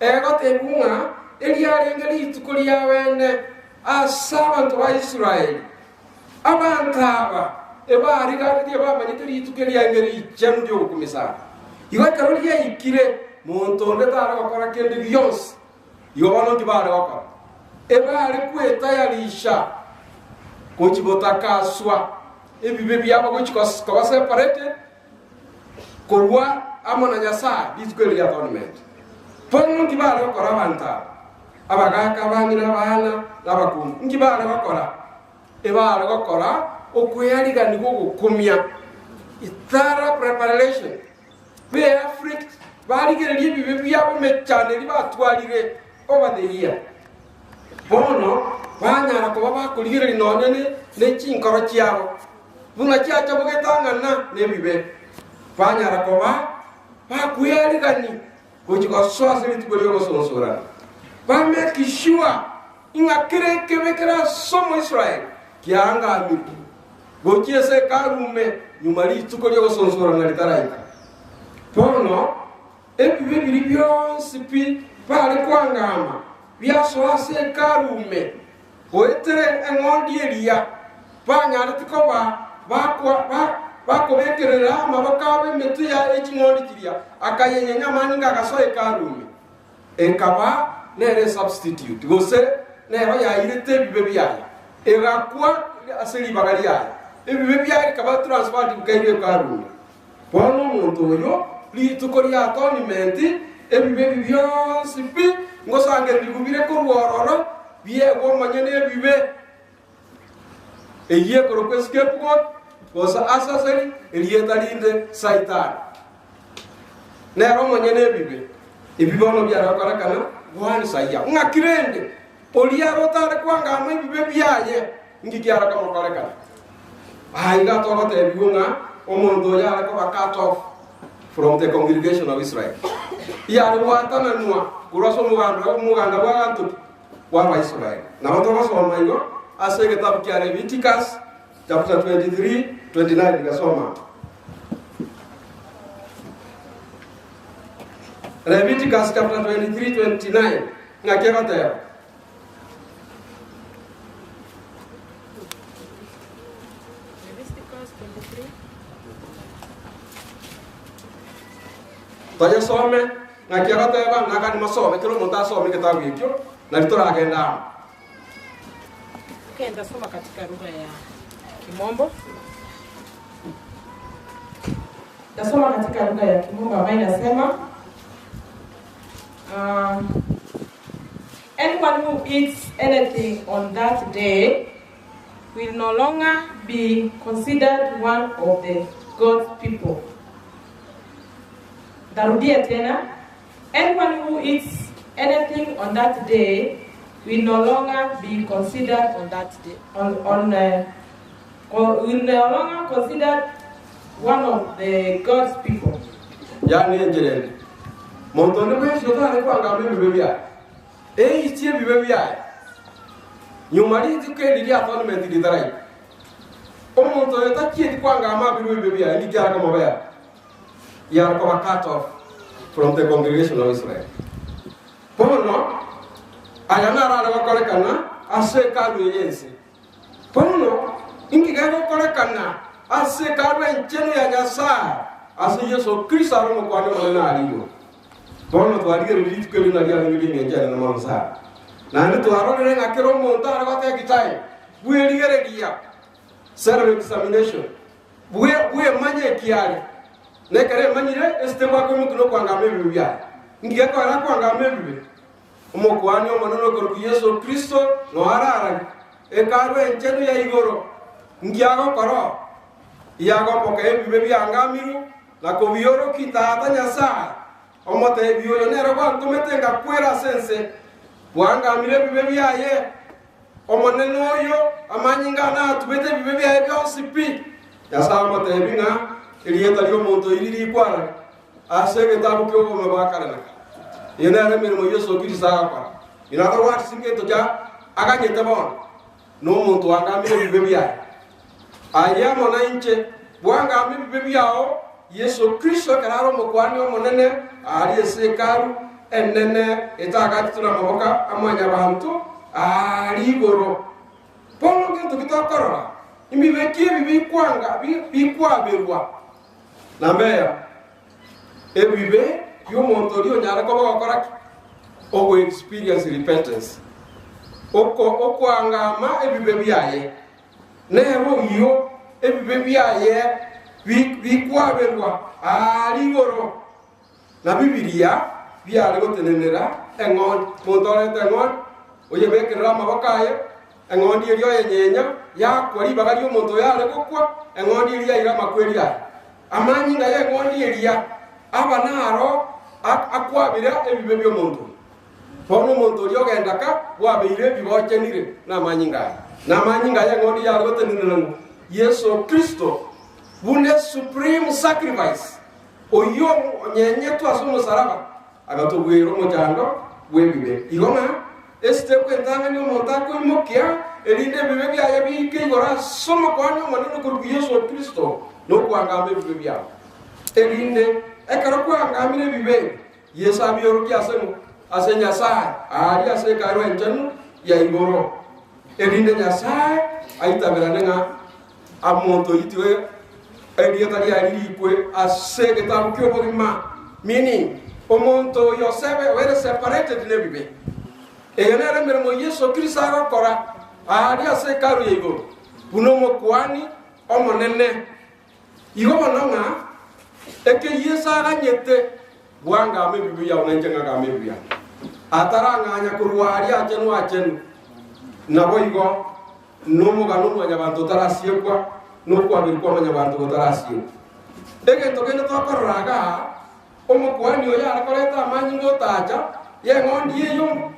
egotebunga eliarenge litukuli yawene asabantu ba Israeli abantu aba ebari gari bamanyite litukeli yangeri ichenu ryo gukumisa iwakaroli yikire montonde tara gokora kende byose yobano ndibare gokora ebari kweta yalisha kochibotakaswa ebibe byabo gochikoba separate korwa amona nyasa litukeli ya atonement pono ndibare gokora abantu abagaka bamina bana nabakungu ngibare bakora ebare bakora okweyaliga nigo gukumya itara preparation be Africa barigererie ebibe byabo mechane libatwalire over the year bono banyara koba bakurigereri nonene nechinkoro kyabo buna kyacha bogetangana nebibe banyara koba bakweyaligani gochikosoa sebitugolio gosonsora ba make sure inga kebekera somo Israel kianga mitu gochiese karume nyumali tukolio gosonsora ngalitaraika pono ebibe biri byonse pi pale kwangama byasoase karume oetere eng'ondi eria banyara tikoba bakobekerera amaboko emetu ya eking'ondi kiria akayenyenya amaninga agasoe karume enkaba nere substitute gose nero yairete ebibe byaye egakwa aseri bagari yaye ebibe byaye kaba transfer bukaire karume bono omuntu oyo lituko lya atonement ebibe byonse pi ngosange ligubire korwororo byego manyene ebibe eyiye korokwe scapegoat gosa assassin eliyetalinde saitan nero manyene ebibe ebibono byarakorakana wani saya ngakirende oliaro tare kwanga amwe bibe byaye ngikyara kamokorekana ainga togote ebiunga omondo yara ko cut off from the congregation of Israel yari watana nwa kuraso muganda bwantu wa Israel na watu wasoma hiyo asege kitabu cha Leviticus chapter 23:29 nikasoma Leviticus chapter 23:29 ngakera tayari Tanya some na kiagateba na kani masome kilo monta some kitabu hikyo na litoragenda. Okay, nitasoma katika lugha ya Kimombo. Tasoma katika lugha ya Kimombo ambayo inasema anyone who eats anything on that day will no longer be considered one of the God's people. Tarudia tena. Anyone who eats anything on that day will no longer be considered on that day will no longer considered one of the God's people. Yani njere. Montone kwe shota ne kwa ngame bibia. Ichie bibia. Nyumari tike lili atonement didarai. Omonto yota kie kwa ngama bibia ndi kya kama baya. You are cut off from the congregation of Israel. Pono ayana rara wakorekana ase karu yensi. Pono ingi garo korekana ase karu enchenu ya nyasa ase Yesu Kristo aromo kwa na aliyo. Pono to adigere litu keli na dia ngi ngenja na mamsa. Na ndi to arore ngakero monta aragate kitai. Buye ligere dia. Self examination. Buye manye kiale. Nekare manyire esteba ko mutuno kwanga mebibya ngiye ko ara kwanga mebibe umukwani omonono ko Yesu Kristo no arara e karo enchenu ya igoro ngiago koro yago poke bibya ngamiru la ko bioro kitata nyasa omote biyo nero kwa tumetenga kwera sense wanga mire bibya ye omoneno yo amanyinga na tubete bibya ye byo sipi yasa omote binga Elieta liyo monto ilili kwara asege tabu kyo ko mabakara na yena re mere mo Yesu Kristo akwa in other words singe to ja aga nyete bon no monto anga mi bibia aya mo na inche bwanga mi bibia o Yesu Kristo kararo mo kwani o monene ari ese karu enene etaga tuna maboka amanya bantu ari goro pono ke to kitokora imi bekie bibi kwanga bi kwa berwa Nambeya ebibe yo montorio nyara ko bakora o experience repentance oko angama ebibe biaye nero yo ebibe biaye bi kwa berwa ari goro na bibilia biale gotenenera engon montore tengon oye bekera mabakaye engon dirio yenyenya ya kwari bagario monto yale kokwa engon diria ira makweria amanyi nga ye ngondi elia abanaro akwabira ebibe byo muntu pono muntu lyogenda ka wabire bibochenire na manyinga ye ngondi ya gotenino Yesu Kristo bune supreme sacrifice oyo nyenye to asumo saraba agatobwero mujando webibe igoma este kwentanga ni monta ko imokia elinde bibe bya ye bike igora somo kwani maneno ko Yesu Kristo no kwanga bibia elinde ekaro kwanga mire bibe Yesu abioro ki asemu asenya sa ari ase karo enjenu ya igoro elinde nyasa aita beranenga amonto yitwe edieta ya irikwe ase getabu kyo bogima meaning omonto yosebe were separated ne bibe eyenere mere mo Yesu Kristo akora ari ase karo ya igoro buno mo kwani omonene Igo nonga eke Yesa ganyete bwanga mebibi ya unenjenga ga mebibi atara nganya kuruari achenu nabo igo nomo ga nomo nya bantu tarasiye kwa no kwa birko nya bantu tarasiye ege to kene to koraga omo kwani oya akoreta manyingo tacha ye ngondi yum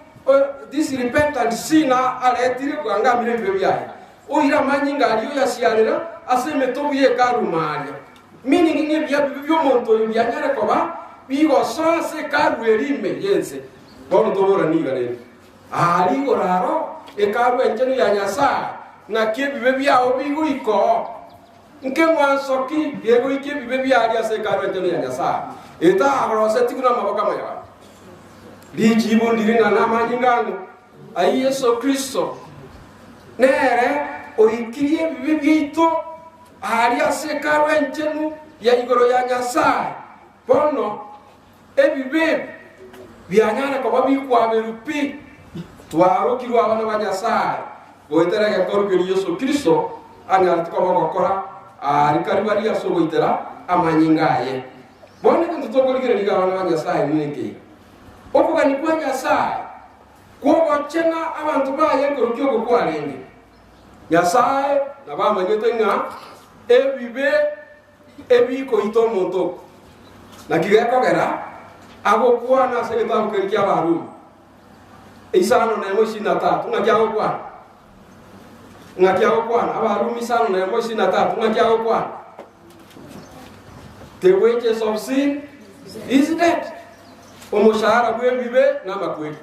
this repentant sinner aletire bwanga mebibi ya oira manyinga aliyo ya siarira aseme to ye karumanya meaning nge bia bibyo monto bia nyare ko ba bigo so se karu erime yense bono to bora ni gare ali goraro e karu enchenu ya nyasa na ke bibe bia obigo iko nke mwanso ki yego ike bibe bia ali ase karu enchenu ya nyasa eta agro se tikuna maboka maya li jibo ndiri na manyingangu ai Yesu Kristo nere o ikirie bibe bito ari ase karu enchenu ya igoro ya nyasa pono ebibe bianyana ko babi kwa berupi twaro kirwa bana banyasaye goitera ga korugeri Yesu Kristo anya tukaba gukora ari karibari yaso goitera amanyingaye bone ko tutokorigere ga bana banyasaye mweke okuga ni kwa nyasaye ko bachenga abantu baye ko rukyo gukwarenge nyasaye na bamanyete nga ebi ko ito monto na kigeko gera ago kwana seketa ukerikia baru isano na emo 23 ngakiago kwana abaru misano na emo 23 ngakiago kwana the wages of sin is death omushahara gwe bibe na makwe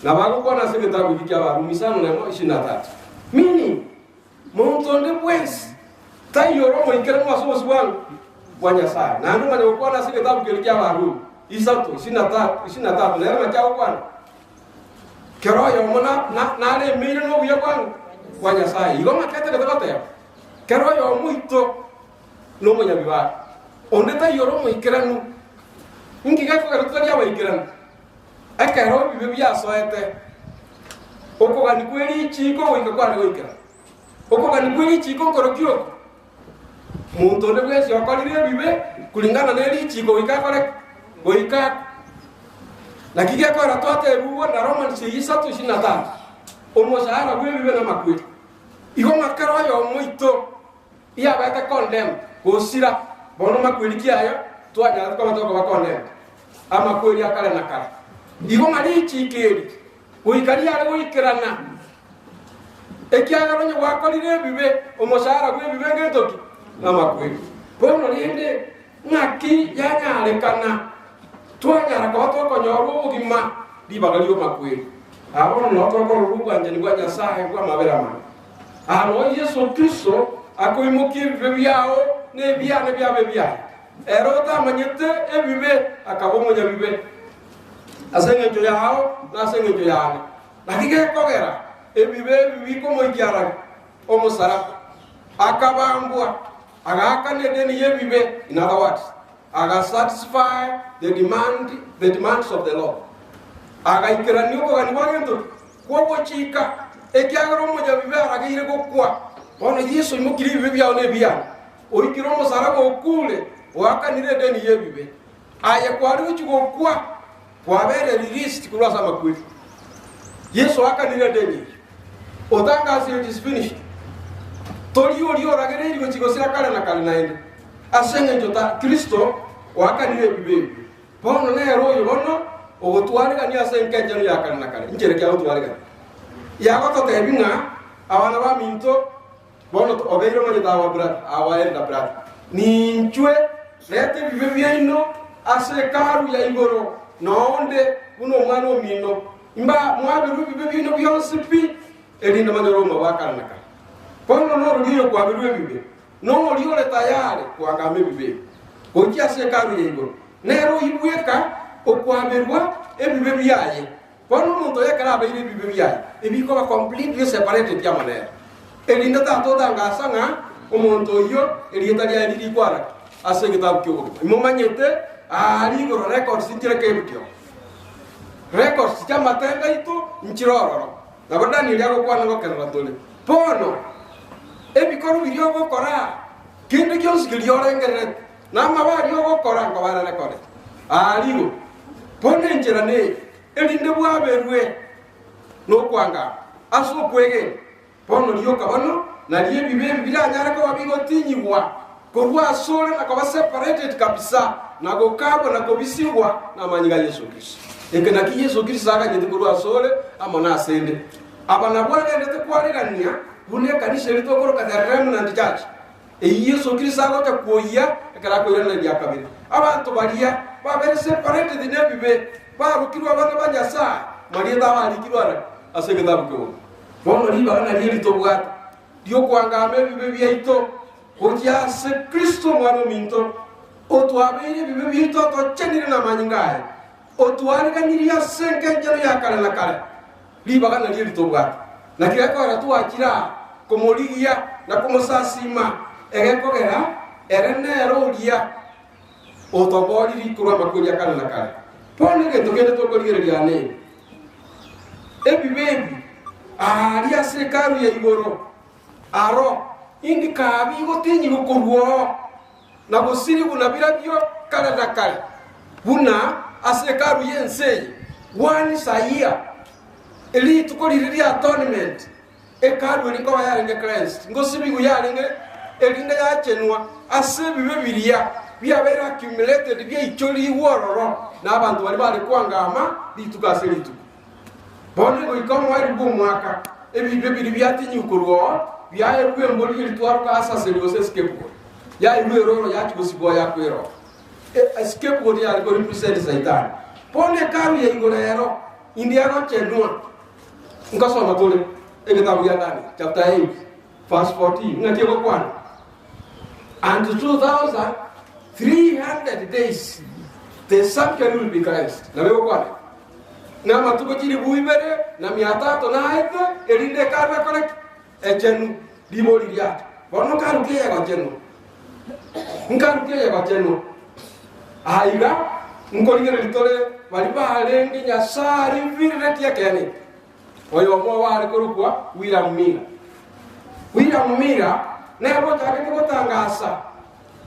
na bago kwana seketa ukerikia baru misano na emo 23 mini montonde pues tayoro mo ikera mo aso swan wanya sa na ndo mane kwana seketa ukerikia baru isato 23 na ema chao kwana kero yo mona na le mire no buya kwanya sai igo makete ke tote kero yo muito no mo nyabiwa onde ta yoro mo ikiranu ingi ga ko ga to ya ba ikiranu akaro bi biya so ete oko ga ni kweli chiko wo ikakwa go ikiranu oko ga ni kweli chiko ngoro kyo muntu nde kwesi akalire bibe kulingana na ile chiko ikakwa go ikakwa na kike kwa ratote ruwa na Roman 6:23 omushahara gwe bibe na makwe igo makaro yo muito iya ba ta condemn gosira bono makwilikia ayo twanya kwa matoko ba condemn ama kweli akale na kala igo mali chikeri uikari ale uikirana ekiagaro nyo wakolire bibe omushahara gwe bibe ngetoki na makwe bono liende ngaki yanyale kana twanyara kwa watu wako nyoru gima di bagalio makwe abo no to ko ruga njani kwa nyasaye kwa mabera ma abo Yesu Kristo akoimuki bibyao ne bia erota manyete ebibe akabomo nya bibe asenge njo yao na asenge njo yao lakike kogera ebibe bibi ko moikiara omo sara akabambwa agakane deni yebibe in other words aga satisfy the demands of the Lord aga ikirani ko gani wagento ko bochika ekiagaro moja bibera agire ko kwa ona Yesu imukiri bibi one bia o ikiro mo sara ko kule wakanire deni yebibe aya kwari uchuko kwa bere released kulwa sama kwetu Yesu akanire deni otanga say it is finished toriyo ragere iri chiko sira kale na kale naende asenge jota Kristo wakanire bibe bono ne royo bono ogotwari kani asenge njano yakana nakale njere kya otwari kani yagoto tebinga abana ba minto bono obeiro manye dawa brat awaenda brat ni nchwe lete bibe byino ase karu ya ingoro noonde uno mwana omino imba mwabiru bibe byino byonsipi elinda manyoro mabakana nakale bono no rugiyo kwa bibe bibe no liole tayari kwa ngame bibe okia se karu ya ingoro nero ibweka okwaberwa ebibe byaye kono muntu yakara abaire ebibe byaye ebiko ba completely separated ya manera elinda tato danga sanga omuntu yo elieta lya lili kwara asengeta kyo imomanyete ali goro records intire kebyo records chama tenga itu nchiroro na badani lyako kwana ngokera tole pono ebikoru birio gokora kinde kyonsi kilyorengere na mabari ogokora ngo bara record aligo pone njirane elinde bwaberwe no kwanga aso kwege pono lyoka bano na liye bibe bilanyara ko babigotinyiwa ko rwa sore na ko separated kabisa na go kabo na ko bisiwa na manyiga Yesu Kristo ekena ki Yesu Kristo aka nyindi ko rwa sore amona asende abana bwana ndete kwaregania bune kanisa litokoro kataremu na ndichachi Yesu Kristo aka kuoya ekara ko yenda ya kabiri abantu baliya babere separated nebibe barukirwa abana banyasa mariya dabali kibara asegeta buko bono liba na lili tobwa dio kwangame bibe byaito otia se Kristo mwana minto otwabere bibe byaito to chenire na manyingaye otwari kaniria senke njero yakala na kale liba kana lili tobwa na kile ko ara tuakira komoligia na komosasima egekogera erenero ulia otobori likurwa makuria kana na kale pone ke to kende to ko rigere ane ebi bebi ari asekaru ya igoro aro indi kabi go tinyi go korwo na go siri kuna birabio kala dakala buna asekaru yense wani saia eli tukoliriria tournament e karu ni ko ya nge Christ ngo sibi go ya nge elinga ya chenwa asebi bebiria bia bera accumulated bia icholi wororo na abantu bali bali kwangama bitukaselitu bone go ikomo ari bu mwaka ebi bebiri bia tinyi ukorwo bia erwe mboli litwaro ka asa seriose skepo ya iwe roro ya kibosibo ya kwero skepo ya go represent satan bone karu ya igorero indiano chenwa ngaso matole ekitabu ya ndani chapter 8 verse 14 ngatie go kwana and 2300 days the champion will be Christ na wewe kwana na matuko chiri buibere na 300 na ete elinde karwe kone echenu dimoli ya bono karuke ya gachenu nkaruke ya gachenu aiga nkoligere litore bali balenge nyasari virete yakene oyo mo wale korukwa William Mira nebo take gutangasa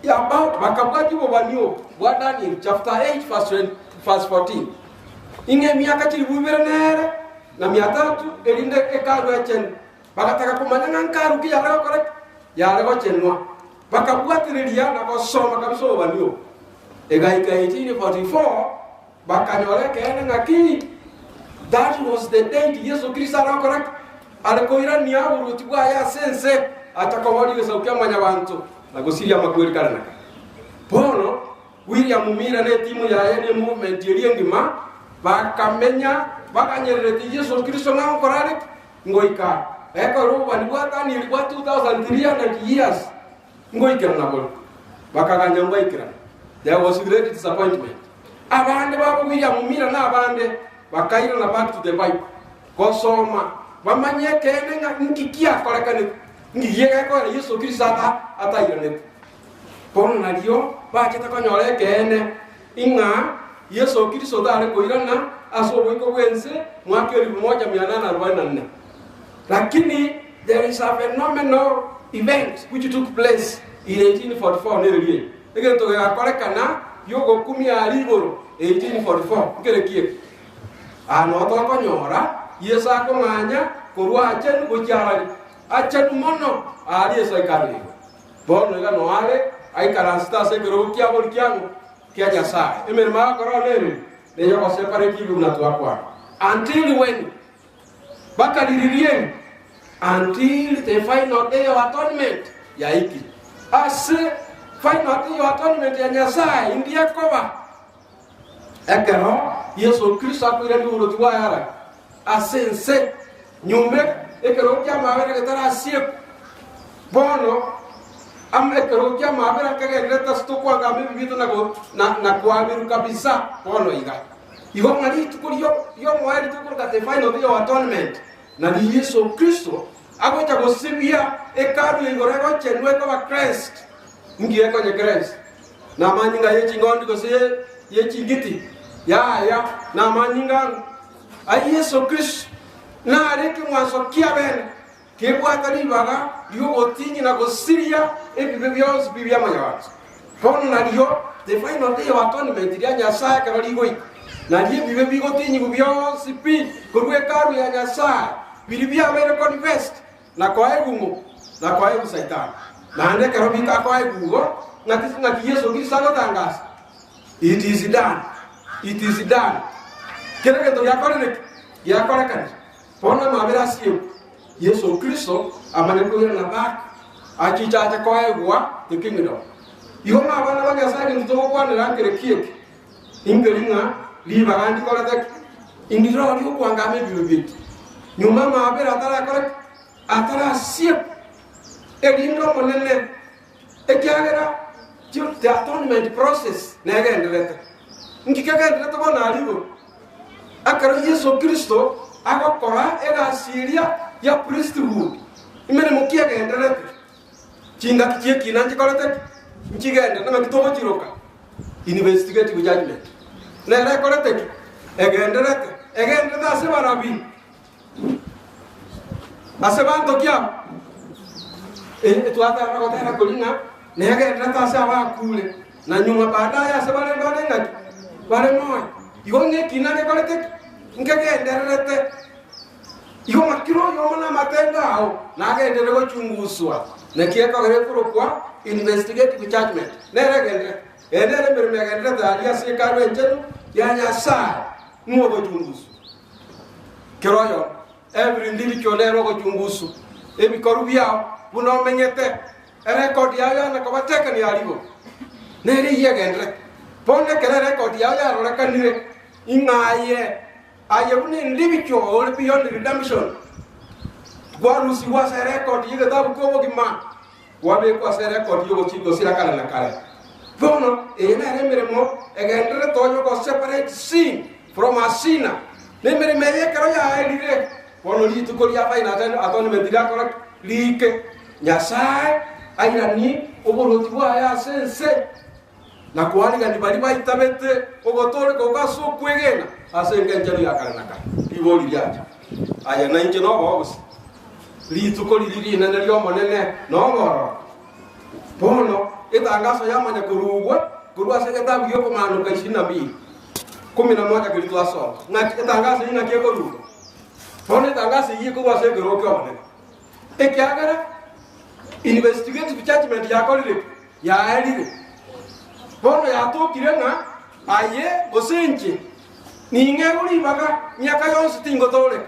about bakabwaji bobanyo wa Daniel chapter 8 verse 14 inge miaka chiri buibere nere na 300 elinde ekaru echen bakataka kumanya nkankaru ki yaro correct yaro chenwa bakabwatiria na gosoma kabisa bobanyo egaika 1844 bakanyore kene ngaki that was the day Yesu Kristo yaro correct alikoira ni aburu tibwa ya sense atakomodi gesaukia manya bantu na gosiria makweli kana bono William Mira ne timu ya yene movement yeliengima bakamenya bakanyerere Yesu Kristo ngao correct ngoika eko ruba ni wata ni 2300 years ngoika na bolo bakaganya ngoika there was great disappointment abande babo William Mira na abande bakaira na back to the Bible gosoma bamanye kene ngikia korekane ngiyega ko Yesu Kristo ata irene pono nadio baketa konyore kene inga Yesu Kristo dare ko irana asobo iko wense mwaka 1844 lakini there is a phenomenal event which took place in 1844 nerelie egento ya korekana yogo 10 aliboro 1844 ngerekie ano to konyora Yesu akonganya kurwa achen gochara achen mono ari Yesu ikari bono ga noale ai karasta se gero kia bol kiango kia jasa emer ma koronere ne yo se pare kibu na to akwa until when bakaliririe until the final day of atonement ya iki ase final day of atonement ya nyasa india koba ekero Yesu Kristo akwira ndi ulo tuwa yara asense nyumbe ekero kya mabere ketara siep bono am ekero kya mabere kagereta stokwa ngame bibito na kwa biru kabisa bono iga igo ngari tukuri yo mwari tukuri ka the final day of atonement na ni Yesu Kristo agocha gosibia ekaru igorego chenwe kwa Christ ngiye kwa Christ na manyinga yechi ngondi ko se yechi giti ya na manyinga ai Yesu Kristo na areke mwaso kiaben ke bwatari baga yo otinyi na gosiria ebibios bibia manyawat kono na dio the final day of atonement ya nyasa ka ligoi na die bibi gotinyi bibio sipi kurwe karu ya nyasa bilibia mere confessed na kwa egumo na kwa egu satan na ande ka robika kwa egugo na Yesu Kristo tangas it is done kile ndo yakore kan pona mabera sio Yesu Kristo amanekuira na back achichacha kwa egwa the kingdom iyo mabana bagasage ndo kwa nangere kiek ingelinga liba kandi kora tek indiro rio kwangame bibitu nyuma mabera atara sio edindo monene ekiagera the atonement process negendelete ngikegendelete bona alibo akaro Yesu Kristo agokora egasiria ya priesthood imene mukia gendelete chinga kitie kinanje kolete nchigende na mekitobo chiroka investigative judgment ne rekorete egenderete ase barabi ase banto kia tuata ragotera kulinga ne egenderete ase abakule na nyuma baadaye ase bare ngaki bare moy igonge kinane korete ngegenderete iyo makiro yo na matenda ao na agendere go chunguswa ne kieko gere kwa investigative judgment ne regendere endere mermegendere dalia se karwe njenu ya nyasa nuo go chungusu kiroyo every individual ero go chungusu ebi korubia buno menyete record ya na ko bateka ni aligo ne ri yegendere ponne kere record ya ro rekanire ingaye ayebuni individual beyond redemption gwarusi wa se record yiga dabu ko gima wabe ko se record yogo chigo sira kala na kala bono ena remeremo egendere toyo ko separate sin from asina nemere meye karo ya elire bono litu ko ya faina tan atone medira ko like nyasai ayani oboroti wa ya sense na kuani gani bali ba itabete ogotore ko gaso kwegena asenga njali akaranaka iboli lyaje aya na inje no bobus litu liri na nalyo monene no ngoro bono itangaso yamanya kurugwa sege tabu yoko manu ka 22 11 kilito aso na itangaso ina kieko rugo bono itangaso yiko wa sege roko monene ekiagara investigative judgment yako lile ya elire bono ya to kirena aye osenje ni ngeguri baga nyaka yonse tingo tole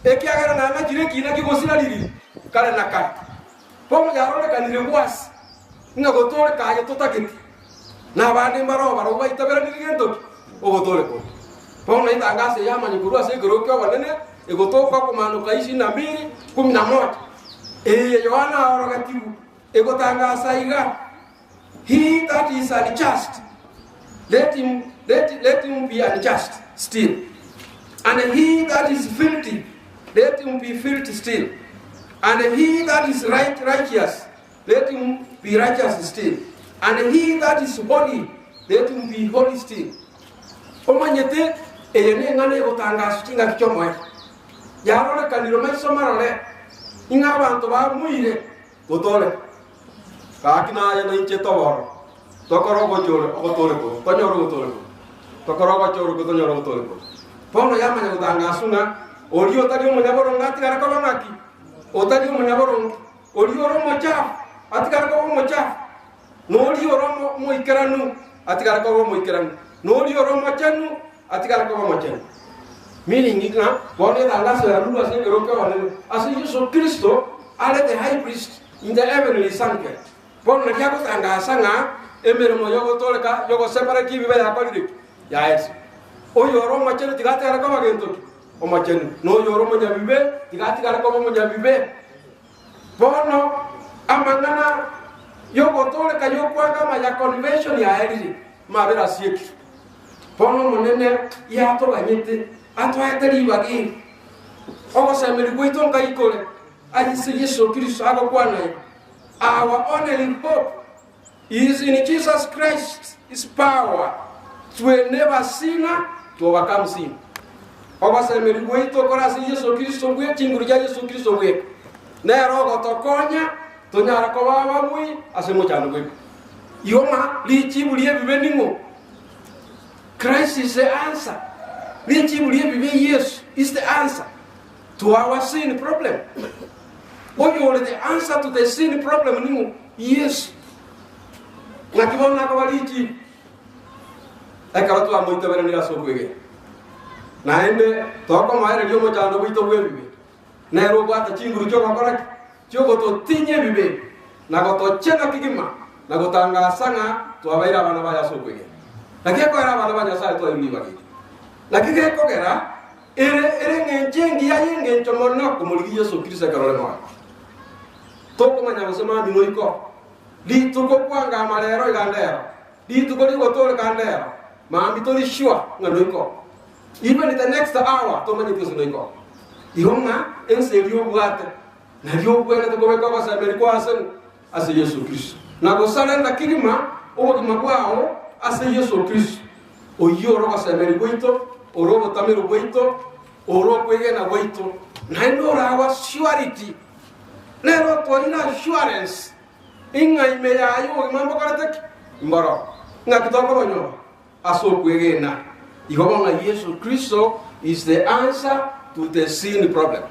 ekiagara na majire kina kigosira lili kale nakale bono ya role kanire was nga gotore kaje totakiti na bandi baro baitabera nigento ogotore ko bono itangase yamanye kurwa se gorokyo banene egotoka kumanuka 22 11 Yohana orogatibu egotangasa iga he that is unjust let him be unjust still, and he that is filthy let him be filthy still, and he that is righteous let him be righteous still, and he that is holy let him be holy still. Omanyete eyene ngane egotangasa kinga kichomoe yarole kaniro maisomarole inga bantu ba muire gotole kakina ya na inche toboro tokoro go jore ogotole ko tonyoro gotole ko tokoro go jore ko tonyoro gotole ko pono yamanya gotangasa nga olio tadi umunyaboro ngati gara ko ngaki otadi umunyaboro olio romo cha atikara ko mo cha no olio romo mo ikeranu atikara ko mo ikeranu no olio romo chanu atikara ko mo chanu meaning igna bone tangasa ya lua se gero ko wane asi Yesu Kristo ale the high priest in the heavenly sanctuary bone na yako tangasa nga emere mo yogo toleka yogo separa ki bibe ya kolide ya es o yoro mo chenu tigate ara ko magento o mo chenu no yoro mo nyabibe tigate ara ko mo nyabibe bono amangana yogo toleka yokwanga ma ya convention ya elisi mabera sieki bono monene ya to banyete atwaeteri bagi ogo semeri kuito ngai kole ayise Yesu Kristo ago kwana our only hope is in Jesus Christ, his power to enable sinner to overcome sin. Ogo semeri kuito kora si Yesu Kristo kwe chinguru ja Yesu Kristo kwe na rogo tokonya tonyara ko baba mui asemo chano kwe yoma lichi bulie bibeningo. Christ is the answer. Yes is the answer to our sin problem. Oyo the answer to the sin problem ni yes. Nakibona ko balichi. Ekara tu amoita bere nira so kwege. Na ende toko maere lyo mo chando bito webibe. Na ro bata chinguru choko kora choko to tinye bibe. Na go to chena kigima. Na go tanga sanga to abaira bana baya so kwege. Na ke ko era bana baya sa to ili bagi. Lakini ko gera ere ngenjengi ya yenge chomono kumuligi Yesu Kristo karole mwa toko manya basema dino iko li tuko kwanga malero igandero li tuko li gotole kandero ma ambitoli shua ngalo iko even in the next hour to many people iko ihonga ense rio bwate na rio bwene to ko ko sa meriko asen ase Yesu Kristo na go sala na kilima o kimabwao ase Yesu Kristo oyoro gosemeri gwaito oro gotamero gwaito oro kwegena gwaito naino rawa surety nero twarina assurance inga imeyayo mambo karate mbaro ngakitoko bonyo aso kwegena igobonga Yesu Kristo is the answer to the sin problem.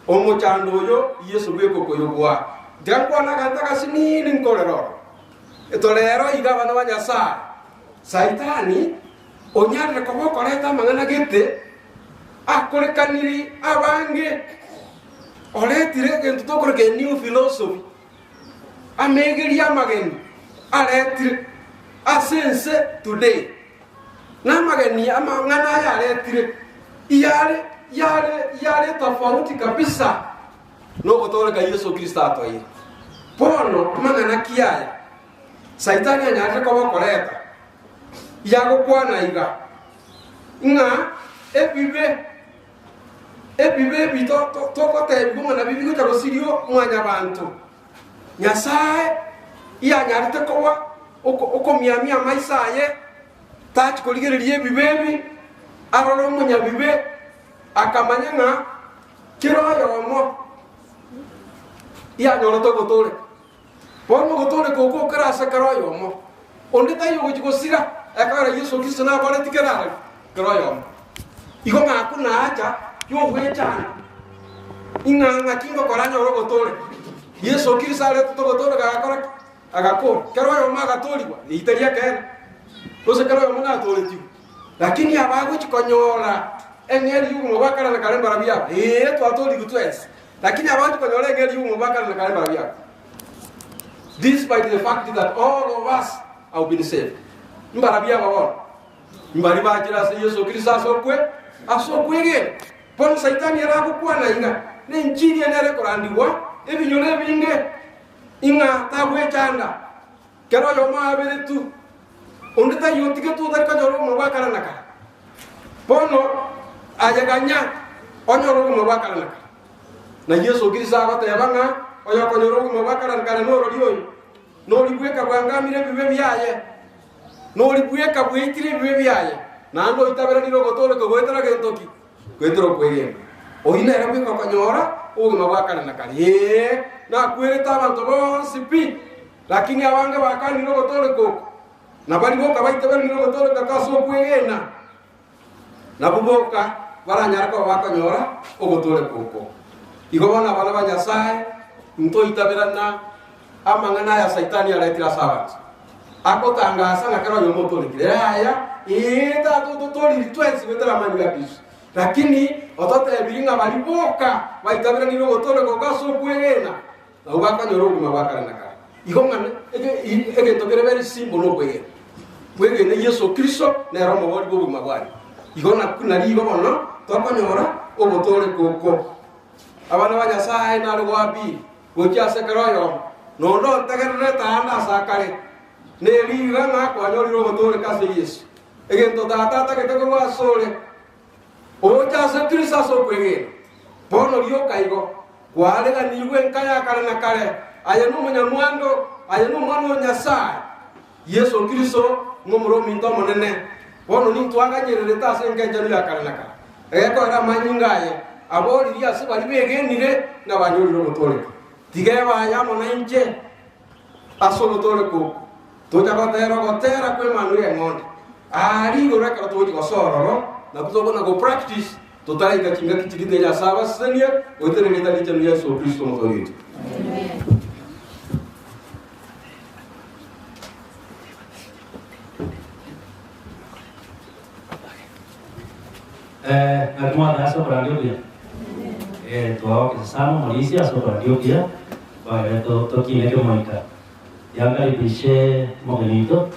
Omo chando yo Yesu bweko koyogwa. Dangwa na kanta kasini ninkolero. Etolero igaba na banyasa. Saitani onyare ko koleta mangana gete akore kaniri abange oletire gento tokore ke new philosophy. Amegiri amagen aletire asense today. Namageni amangana ya aletire yale tofauti kabisa no kutole ka Yesu Kristo atoye pono mangana kiaya saitani anyata ko koleta yago kwana iga nga ebibe bito to kote buma na bibi ko sirio mwanya bantu nyasaye iya nyarite ko wa oko miamia maisa ye tach koligererie bibebi arolo munya bibe akamanya nga kiroyo mo iya nyoro to gotore pono gotore ko krasa kiroyo mo onde tayo go sira akara Yesu Kristo na bale tikara kiroyo mo iko nga kuna acha yo wecha inga kingo koranyo ro gotore Yesu Kristo ale to gotore agakora kiroyo mo agatoli kwa italia kera Kose kiroyo mo na tole ti lakini abago chikonyola engeri yugo mubakara na kalemba rabia to atoli gutwes lakini abantu konyola engeri yugo mubakara na kalemba rabia despite the fact that all of us have been saved mbarabia babo mbari ba kira se Yesu Kristo asokwe ge pon saitani era ko na inga ne njiri ene rekorandiwa ebinyole binge inga tabwe chanda kero yo ma beretu ondeta yotike tu dar ka joro mubakara na ka pono ajaganya onyoro mo bakala na Yesu Kristo agote yabanga oyo konyoro mo bakala kana no rodiyo no libweka bwanga mire bibe biaye no libweka bwitire bibe biaye na ndo itabera ni rogotole ko gwetera ke ntoki gwetero kwege oina era bweka konyora o mo bakala na kali na kwere tabanto bo sipi lakini abanga bakani rogotole ko na bali boka baitabera ni rogotole ka kaso kwege na buboka baranyara ko bakanyora ogotore koko igobona bana banyasaye nto itaberana amangana ya saitani aletira sabat akotangasa ngakero yomoto likiraya ita totori twetsi betara manyuga bisu lakini otote biringa baliboka baitabera ni ogotore koko so kwegena na bakanyora oguma bakarana ka igongana ege tokere very simple no kwege ne Yesu Kristo na romo wodi oguma bwani igona kuna ligo bono tokonyora ogotore koko abana banyasaye na rwabi gokia sekeroyo nondo tegerere tanda sakare ne liga na kwanyori ogotore kase Yesu egento tata ketego wasole ocha se Kristo so kwege bono lio kaigo kwale ga niwe nkaya kare na kare ayenu munyamwando ayenu mwana nyasaye Yesu Kristo ngomro minto monene bono ni twanga nyerere tase ngenjani akaranaka eko era manyingaye abori ya se bali begenire na banyori ro motore tigeba ya mona inje asolo tole ko to jagotera gotera kwe manure ngonde ari gore ka to ji gosoro na kuzo na go practice to tari ka chinga kichigide ya saba senia otere ni tali chanu ya Yesu Kristo motori amen. Nagmada sopra Dios tuao que samo Malaysia sopra Dios ya para to kine ke moika yang kali pishe mogelito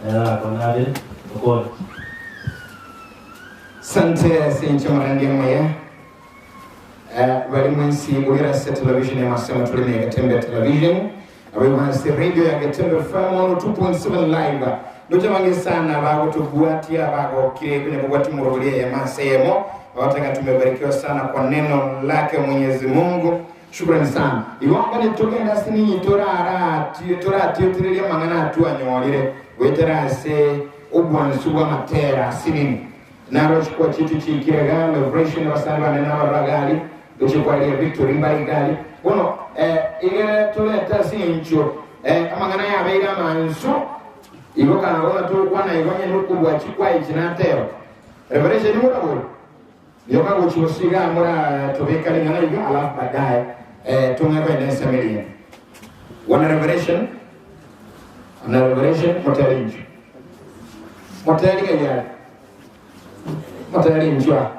era konade ko sante sencho marandi moya bali mwensi mugira se television ya masema tulime Gatembe television awe mwensi radio ya Gatembe FM 2.7 live ndoja mange sana bago tubuatia bago kile kwenye bwati murolia ya masemo wataka tumebarikiwa sana kwa neno lake Mwenyezi Mungu. Shukrani sana. Iwanga ni toke ndasini tora tiyo tirelia mangana atu anyolire. Wetera se ubwansu bwa matera sinini naro chukua chitu chikirega celebration basanga na baragali chukua ile victory mbali gali bono ile tuleta sincho amangana ya beira manso igo kana bona tu kwana igonye nukubwa chikwa ichinatero revelation ni mutabo yoka gochosiga mura tobeka lingana igo alafu baadaye tungebe na semilia wana revelation moteli gaya moteli njua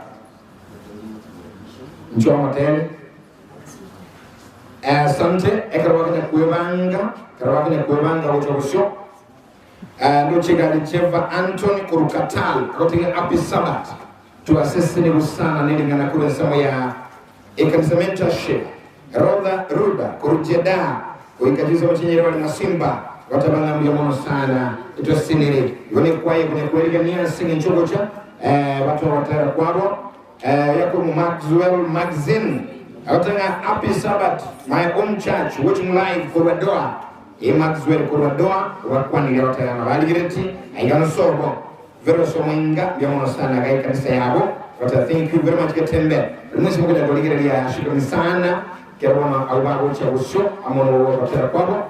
asante ekarwakanya kuebanga uchogosyo ndochegali cheva Anthony Kurukatal akotinga api sabat tuasesini busana nilingana kule nsamo ya ekanisa mentorship ruda kurujeda uikajiza wachinyere wali masimba watabanga mbiamono sana ito siniri yoni kwaye kwenye kuelika niya singi nchogocha watu watara kwabo yakumu Maxwell Magazine awatanga api sabat my own church watching live Kurwadoa Maxwell Kurwadoa wakwani ya watara na waligireti aigano sorbo vero somoinga mbiamono sana gai kanisa yabo wata thank you very much ketembe mwisi mkuda kuligireti ya shukrani sana kerwana albago cha usho amono watara kwabo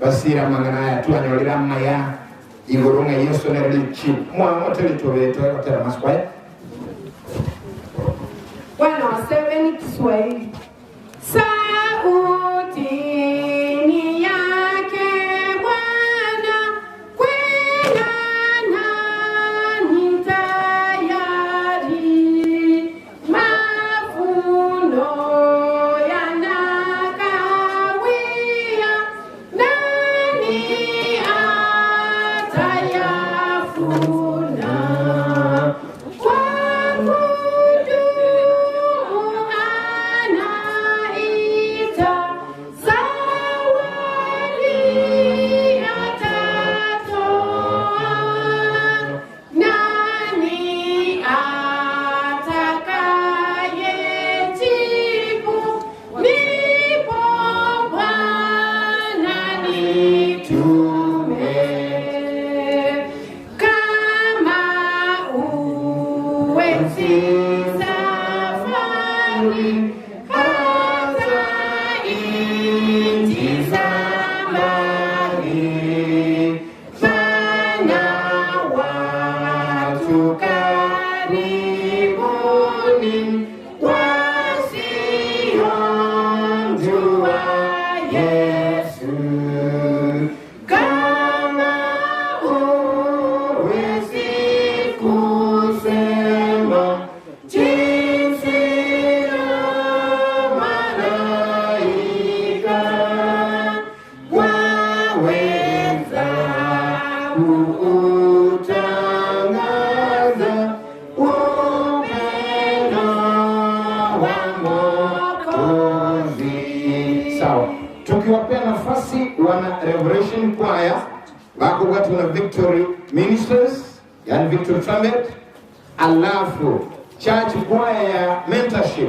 basira mangana ya tuanyolira maya igorunga yeso na lichi mwa moteli tobeto watara maskwaya Bwana waseme ni Kiswahili. Sauti ni yake Bwana, kwenda nani tayari, mavuno yanakawia, nani atayavuna? Tukiwapea nafasi wana Revelation Choir wako watu na Victory Ministers yani Victory Trumpet alafu Church Choir ya Mentorship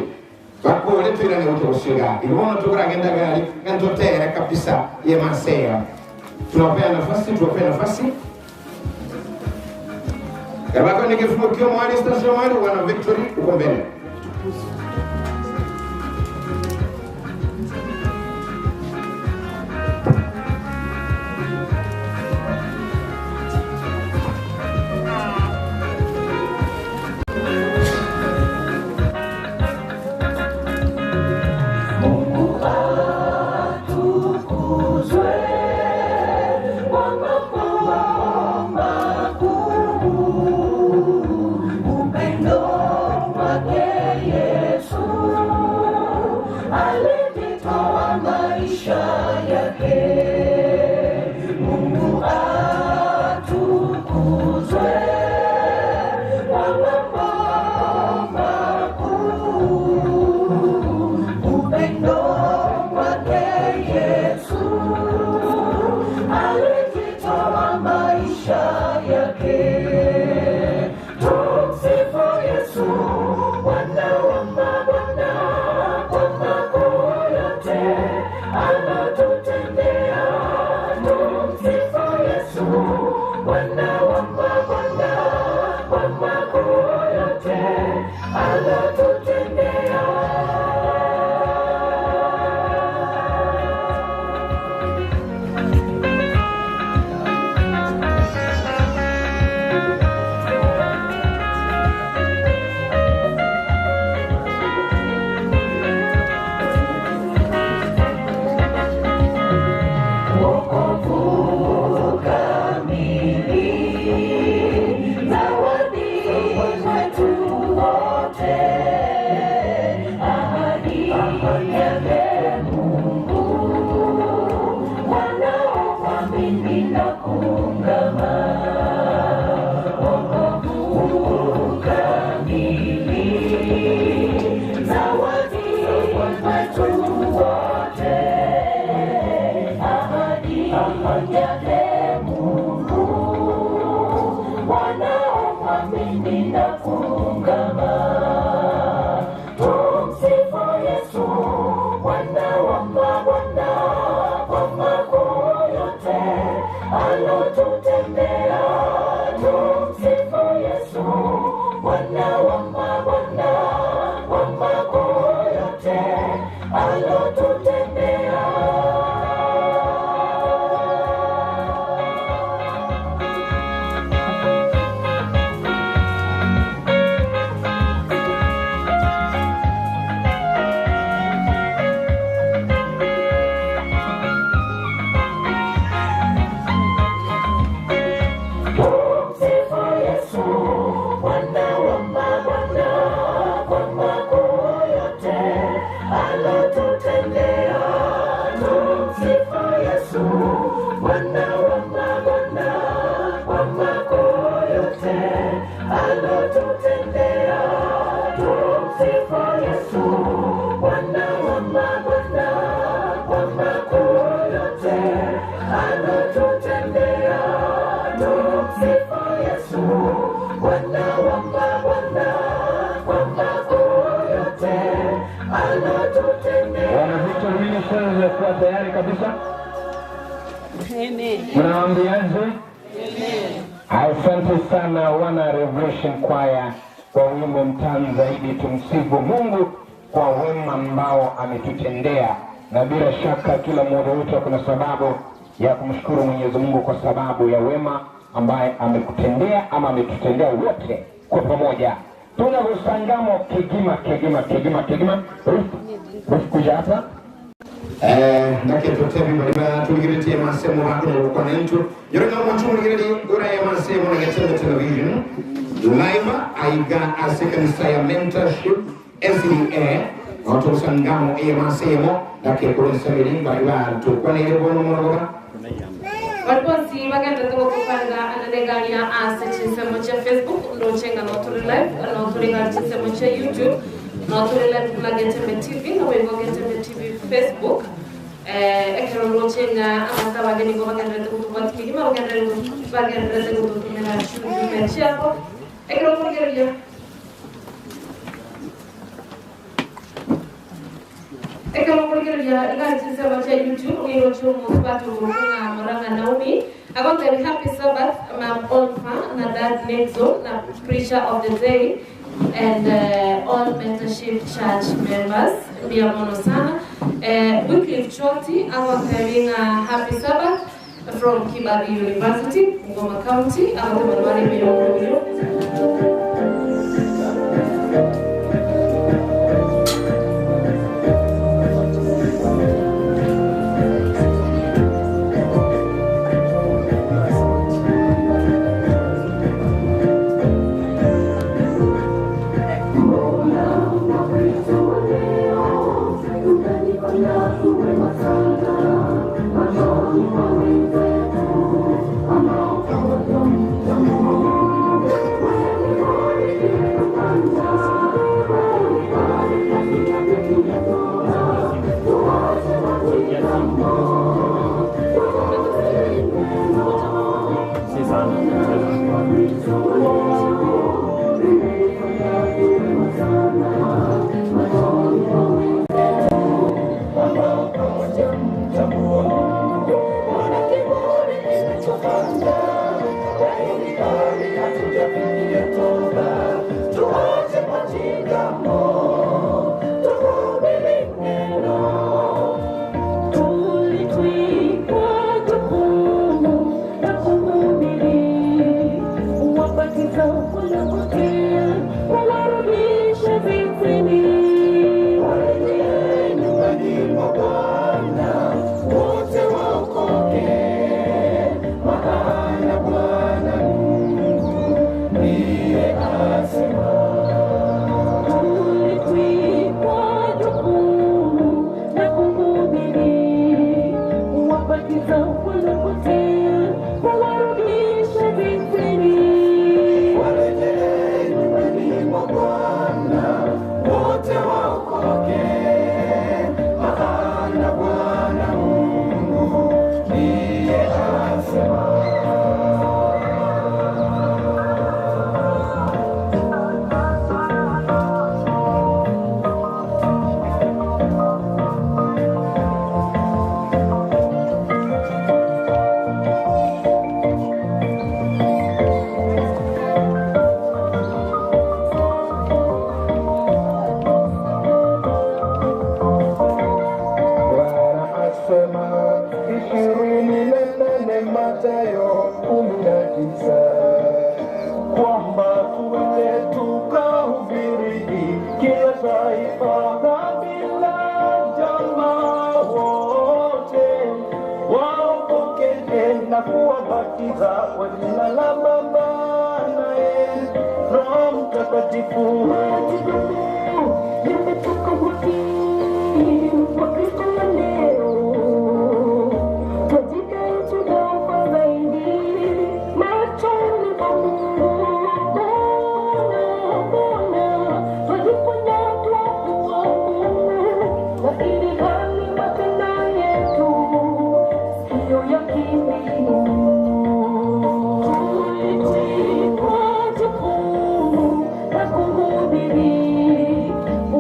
wako waletu ila ni utoshiga iwono tukura agenda gari gantotere kabisa ye masea tunawapea nafasi Kabako nikifumukio mwali station mwali wana Victory uko mbele tuweze kuwa tayari kabisa. Amen. Mnaambiaje? Amen. Asante sana wana Revelation Choir kwa wimbo mtamu zaidi. Tumsifu Mungu kwa wema ambao ametutendea, na bila shaka kila mmoja wetu kuna sababu ya kumshukuru Mwenyezi Mungu kwa sababu ya wema ambaye amekutendea ama ametutendea wote kwa pamoja. Tuna usangamo kegima kuja hapa ndake totevi baliba tuligirete masemo hakuna kwa nentu yoranga mwanchu ligirete ora ya masemo na gatendo television live aiga a second style mentorship SDA watu sangamo ya masemo ndake kwa semeli baliba tu kwa ni bono moroga Walposi maganda to kupanga anadegania chisemo cha Facebook ndo chenga no to live no to live chisemo cha YouTube no to live na Geteme TV na wewe Geteme TV Facebook ekero ndo chenga amata bageni go bagenda to kupati kima bagenda to kutumia shughuli mechapo ekero mgeria Ekalo mgeria ila chisemo cha YouTube ni rocho mupatu kuna Moranga Naomi. I want to be happy Sabbath, Ma'am Olfa, and Dad Nexo, the preacher of the day, and all mentorship church members. We are Monosana. Wycliffe Choti, I want to having a happy Sabbath from Kibaki University, Ngoma County. I want to be one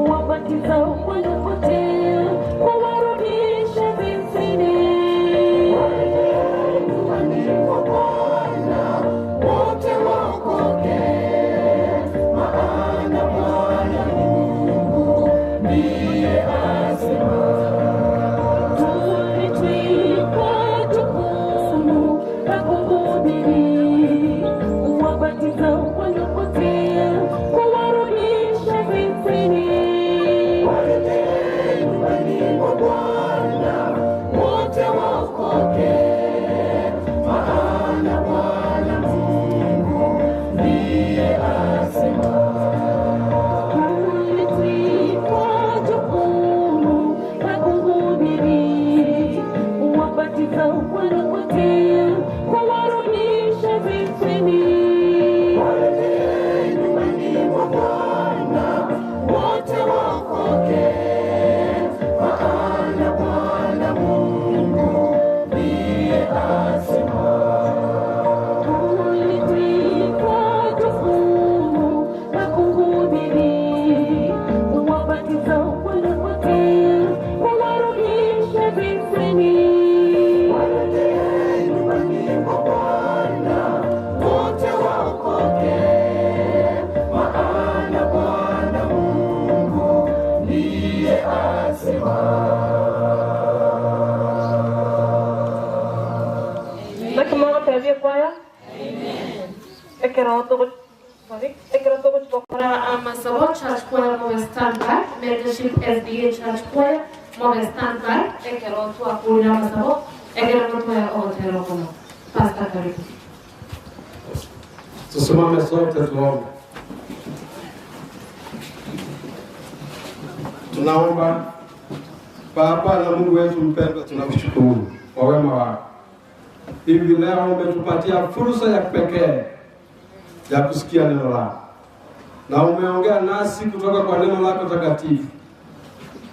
Wabatiza wanapotea, Masabo Church Choir Move Stand By, Mentorship SDA Church Choir Move Stand By, Ekero tu Akuna Masabo, Ekero tu ya Otero Kono. Pastor karibu. Tusimame sote tuombe. Tunaomba Baba na Mungu wetu mpendwa, tunakushukuru kwa wema wako. Hivi leo umetupatia fursa ya kipekee ya kusikia neno lako, na umeongea nasi kutoka kwa neno lako takatifu.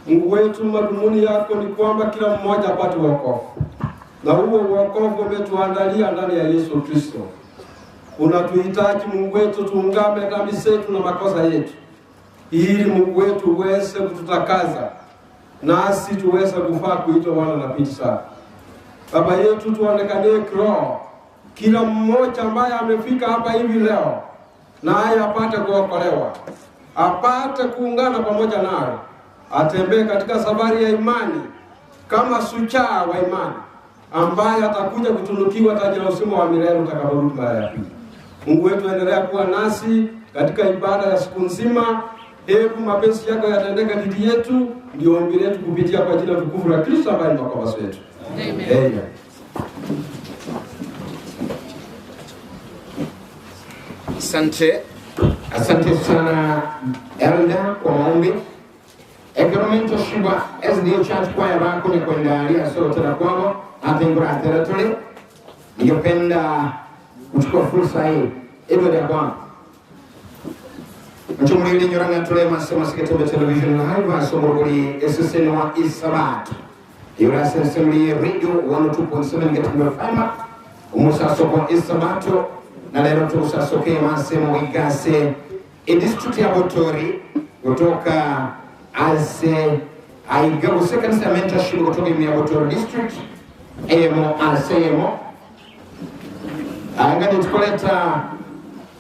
Mungu wetu, madhumuni yako ni kwamba kila mmoja apate wokovu, na huo wokovu umetuandalia ndani ya Yesu Kristo. Unatuhitaji Mungu wetu tuungame dhambi zetu na makosa yetu, ili Mungu wetu uweze kututakaza, nasi tuweze kufaa kuitwa wana na binti zako. Baba yetu, tuonekanie kiroho kila mmoja ambaye amefika hapa hivi leo, naye apate kuokolewa, apate kuungana pamoja nawe, atembee katika safari ya imani kama shujaa wa imani ambaye atakuja kutunukiwa taji la uzima wa milele utakaporudi mara ya pili. Mungu wetu, endelea kuwa nasi katika ibada ya siku nzima. Hebu mapenzi yako yatendeke dhidi yetu, ndio ombi letu kupitia kwa jina tukufu la Kristo ambaye ni mwokozi wetu. Amen. Amen. Asante sana Elda kwa maombi. Ekromento Shiba SDA Church Choir bako ni kuendelea sote na kwao atengura territory. Ningependa kuchukua fursa hii hivyo ya Bwana. Mchumuli nyoranga tulema sema sikete television live asomo kuli SSN wa Isabat. Yura sensemli radio 102.7 Getumbe FM. Umusa soko Isabato na lero tusasoke masemo wigase district ya Botori kutoka ase aigabu second mentorship kutoka ya Botori district emo asemo angani tukoleta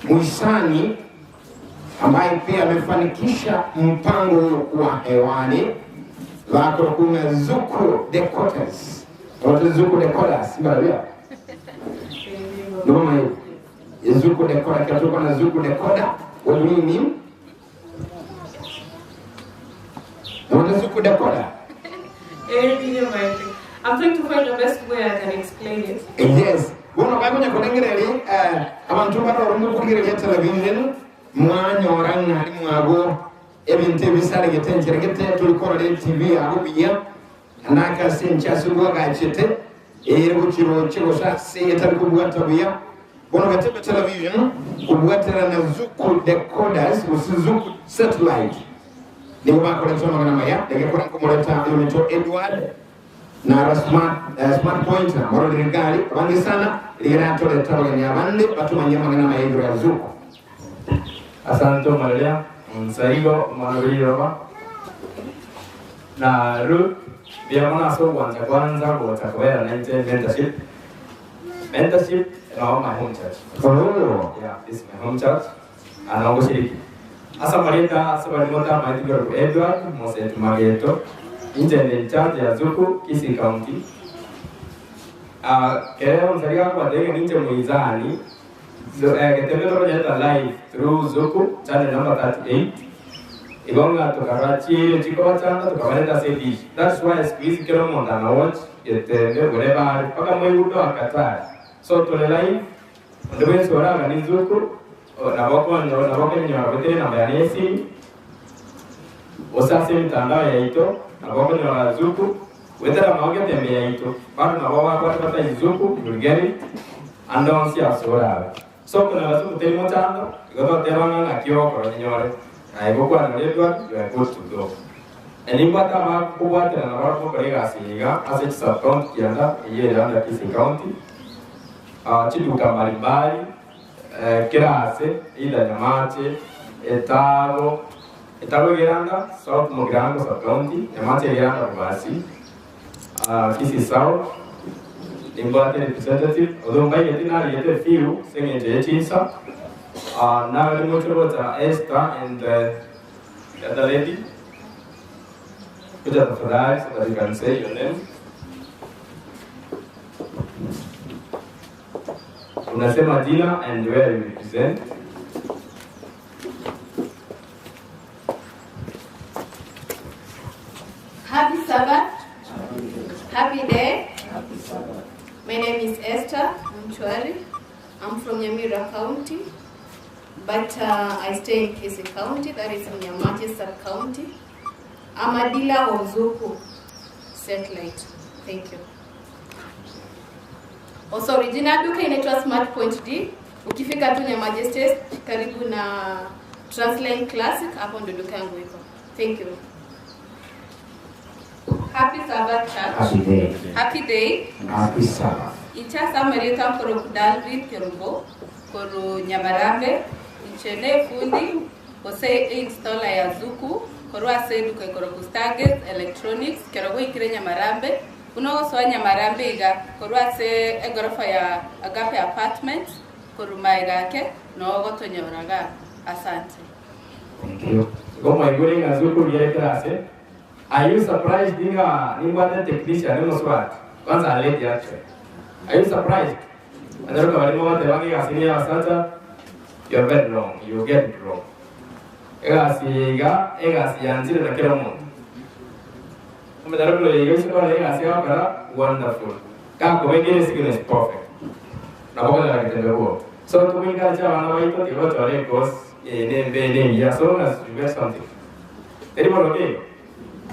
Muisani ambaye pia amefanikisha mpango wa hewani wako kuna Zuku Decoders. Watu Zuku Decoders mbaya. Noma hiyo. Zuku Decoder katoka na Zuku Decoder. What do you mean? What is Zuku Decoder? I'm trying to find the best way I can explain it. Yes. Bueno, kwa kwenye kulengereli abantu barorungu kulengereli television mwanya oranga ali mwago ebinte bisale getenjere gete tulikora le TV aho biya anaka sencha suwa gachete ero kiro chiro sa se etarikubwata biya. Bono gatebe television kubwatera na Zuku Decoders usizuku satellite nibo bakoleta magana maya dege ko kumuleta yometo Edward na smart point na moro dirigari bangi sana ligera tole tawanya nyabande batumanya magana maya ya Zuku. Asante Maria Msaigo Manuriro na Ruth bia mwana so kwanza kwa takawera na mentorship in my home church. Oh, yeah, this is my home church. And I'm going asa Marita asa Marimota Maitigo Edward Mose Mageto in charge ya Zuku Kisii County. Kero msaiga kwa dege ninche Muizani. Getembea project live through Zuku channel number 38. Igonga tukarachi chiko changa tukabaleta CD. That's why squeeze kero monda na watch getende whatever paka mwegudo akatara. So tole live ndio sora gani Zuku na wako ni wabete na bayani osase mitandao ya ito na wako ni wa Zuku wetera maoge tembe ya ito bado na wako kwa Zuku Bulgari andonsi asora. So kuna watu mtemi mtando goto teranga na kioko nyore na iboko na lewa ya good to go. Enibata ma kubwa tena na watu kwa higa asiga asset sub county kianda yeye anda Kisii County. Chiduka mbalimbali kirase ila nyamate etaro geranda South Mugirango sub county nyamate geranda basi Kisii South Nimbate representative although by yetina yete few singing jechisa now the motor Esther and the other lady put up the flags so that you can say your name. unasema jina and where you represent. Happy Sabbath. Happy day. My name is Esther Mchwari. I'm from Nyamira County, but I stay in Kisii County, that is in Nyamache sub-county. I'm a dealer of Zuku satellite. Thank you. Also, original duka inaitwa Smart Point D. Ukifika tu Nyamache State karibu na Transline Classic, hapo ndo duka yangu iko. Thank you. Happy Sabbath Church. Happy day. Happy day. Happy Sabbath. Icha samarita koro kudalvi kirumbo, koro Nyamarambe, ichene fundi, ose installer ya Zuku, koro ase duka koro Kustages Electronics, kero ikire Nyamarambe, unaoswa Nyamarambe iga, koro ase egorofa ya Agape Apartment, koro maigake, no goto nyoraga. Asante. Thank you. Kama iguri na Zuku yele klase. Are you surprised ni technician ni swat? Kwanza aleti actually. Are you surprised? Another kawali mo te wangi asini ya sasa. You're very wrong. You get it wrong. Ega si yanzile na kila mtu. Umedaro kule hiyo sio ega si kara wonderful. Kako wengine sikile is perfect. Na bora na kitendo huo. So tuminga cha wana waito tiwa chore cause ne ya so as you get something. Everybody okay?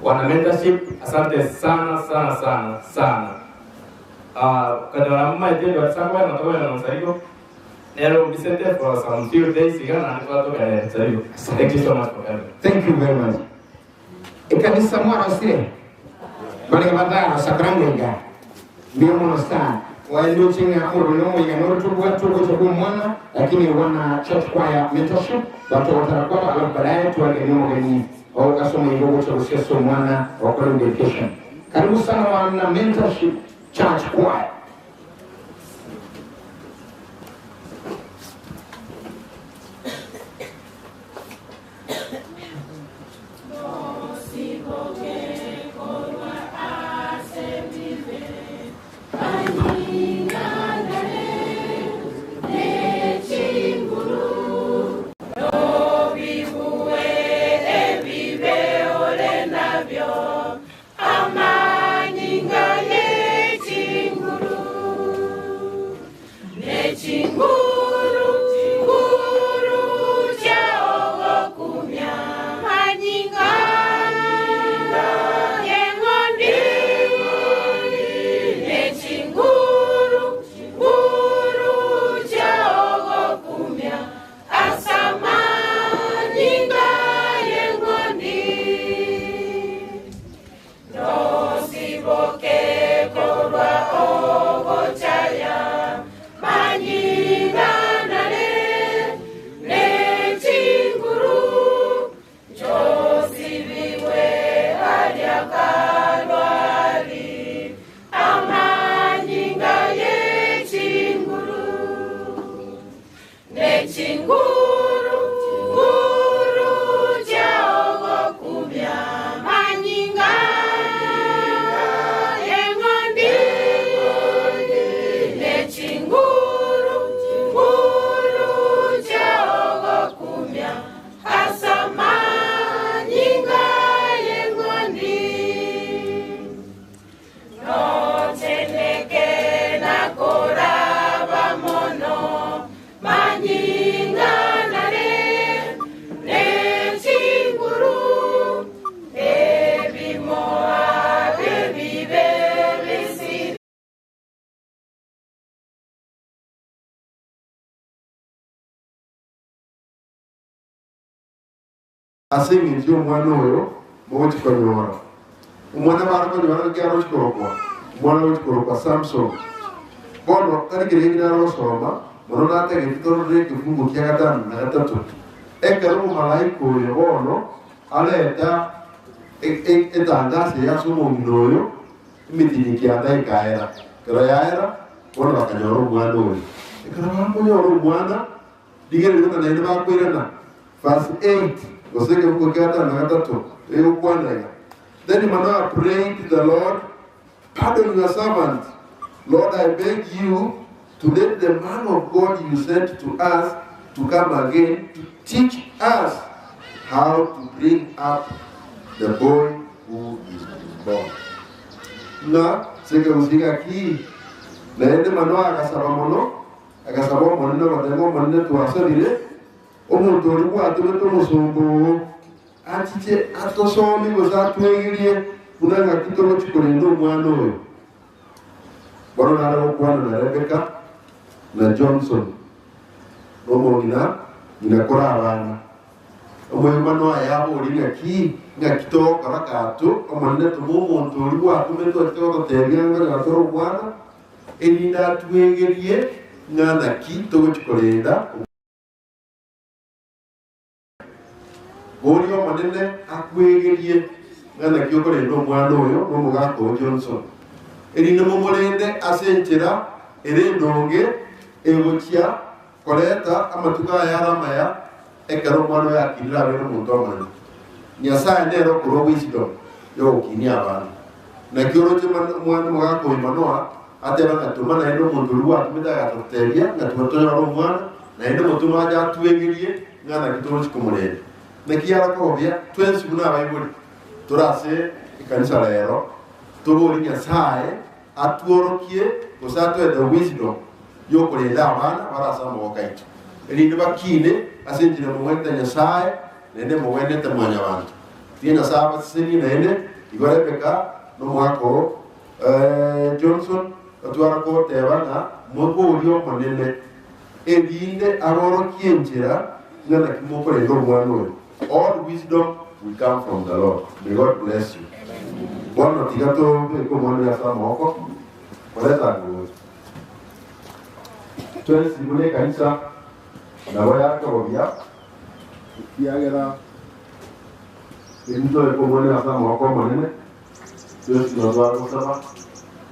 Wana mentorship, asante sana. Kadara mama ite wasakwa na toa na msaigo. Nero Vicente for some few days igana nipata kwa msaigo. Thank you so much for coming. Thank you very much. Ikanisa mwana sile. Bali badala sakrangenga. Ndio mwana sana. Waendelea chini ya amuru no ya no tuko mwana lakini wana church choir mentorship watu watakuwa ala baadaye tuange gani au kasoma hivyo cha usiso mwana wa quality education. Karibu sana wana mentorship church choir. Asing ndio mwana huyo mmoja kwa nyora. Mwana barako ni wana kia rochi korokwa. Mwana rochi korokwa Samson. Bono kani kiregi na rochi soma. Mwana nate kitoro re kifungu kia katan na katatu. Ekero malaiko yo bono ale eta andasi ya sumo mnoyo mitini kia dai kaera. Kero yaera bono bakanyoro mwana huyo. Ekero bakanyoro mwana digere ndio na ndio bakwirana. Verse 8. Then Manoah prayed to the Lord, pardon your servant. Lord, I beg you to let the man of God you sent to us to come again to teach us how to bring up the boy who is born. Na sege usika ki naende mano akasaba mono akasaba mono batemo mono tuasabire omuntu oli kwatuleto musumbu atiche atosomi gozatwegirie kunanga kitoro chikolendo omwana oyo bono nara okwana na Rebecca na Johnson nomongina inakora abana omwemano ayabo olinga ki ngakito karakatu omwana tumuntu oli kwatuleto kitoro tebyanga gatoro bwana elinda twegerie ngana kitoro chikolenda Borio manene akwegerie ngana kyokolendo omwana oyo nomugako Johnson erino momolende asenchera erendonge egokia koleta amatuka yaramaya ekero mwana yakirira beno muntu omwana Nyasaye nero kuro wisdom yo kinia abantu na kyoroche mwana mugako imanoa atera katuma na endo muntu ruwa tumida gatoteria na tutoya ro mwana na endo muntu maja atwegerie ngana kitoro chikomolende Nekiara kobia twensi kuna baibuli turase ikanisa lero tubuli Nyasaye atuorokie kusatwe the wisdom yokolenda abana barasa mokaito elinde bakine asenjire muwenda Nyasaye nende muwende tamanya abantu tiena saba sini nende igorebeka no mwako Johnson atwara ko tebana mobulyo monene elinde aborokie njira ngana kimokolendo mwana all wisdom will come from the Lord. May God bless you. Bwana tigato ko mwana ya samoko. Waleta ngo. Twelve simule kanisa na waya kabobia. Kiagera. Ndio ko mwana ya samoko mwanene. Twelve na waya kusaba.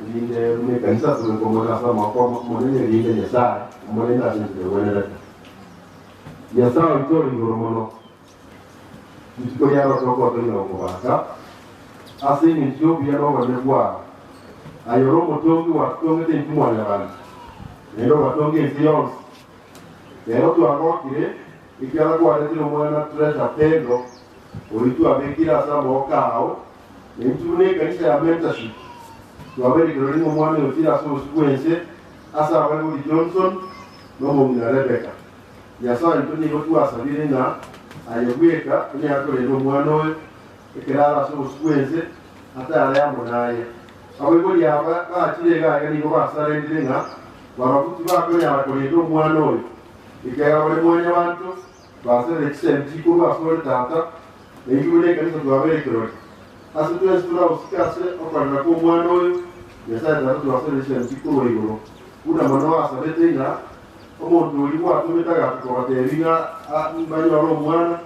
Ndio mwe kanisa ko mwana ya samoko mwanene ndio Nyasaye. Mwanene ndio wenele. Nyasaye ndio ngoromono. Nitiko yaro toko toni okubaka asini ndio biyaro wamebwa ayoro motongi wa tonge te ntumwana bana nero watonge nzions nero tu akokire ikala kwa retiro mwana treasure pendo oitu abekira sa mokao nitune kanisa ya mentorship tuabeli kirolimo mwana yotira so sequence asa wali Johnson no mumina Rebecca Nyasaye ntoni yotu asabire na ayogweka ni akolendo mwana we ekirara so sequence ata alamo naye abegoli aba bakilega yani ko basalendirenga barakuti bakonya akolendo mwana we ikaya wale mwana wantu basere kisemti ko basore tata eyule kanisa twabere kirori asu twesura usikase okwana ko mwana we yasa tata twasere kisemti ko yoro kuna mano asabete ina omuntu oli watumitaga tukobateeringa mbanyi walo omwana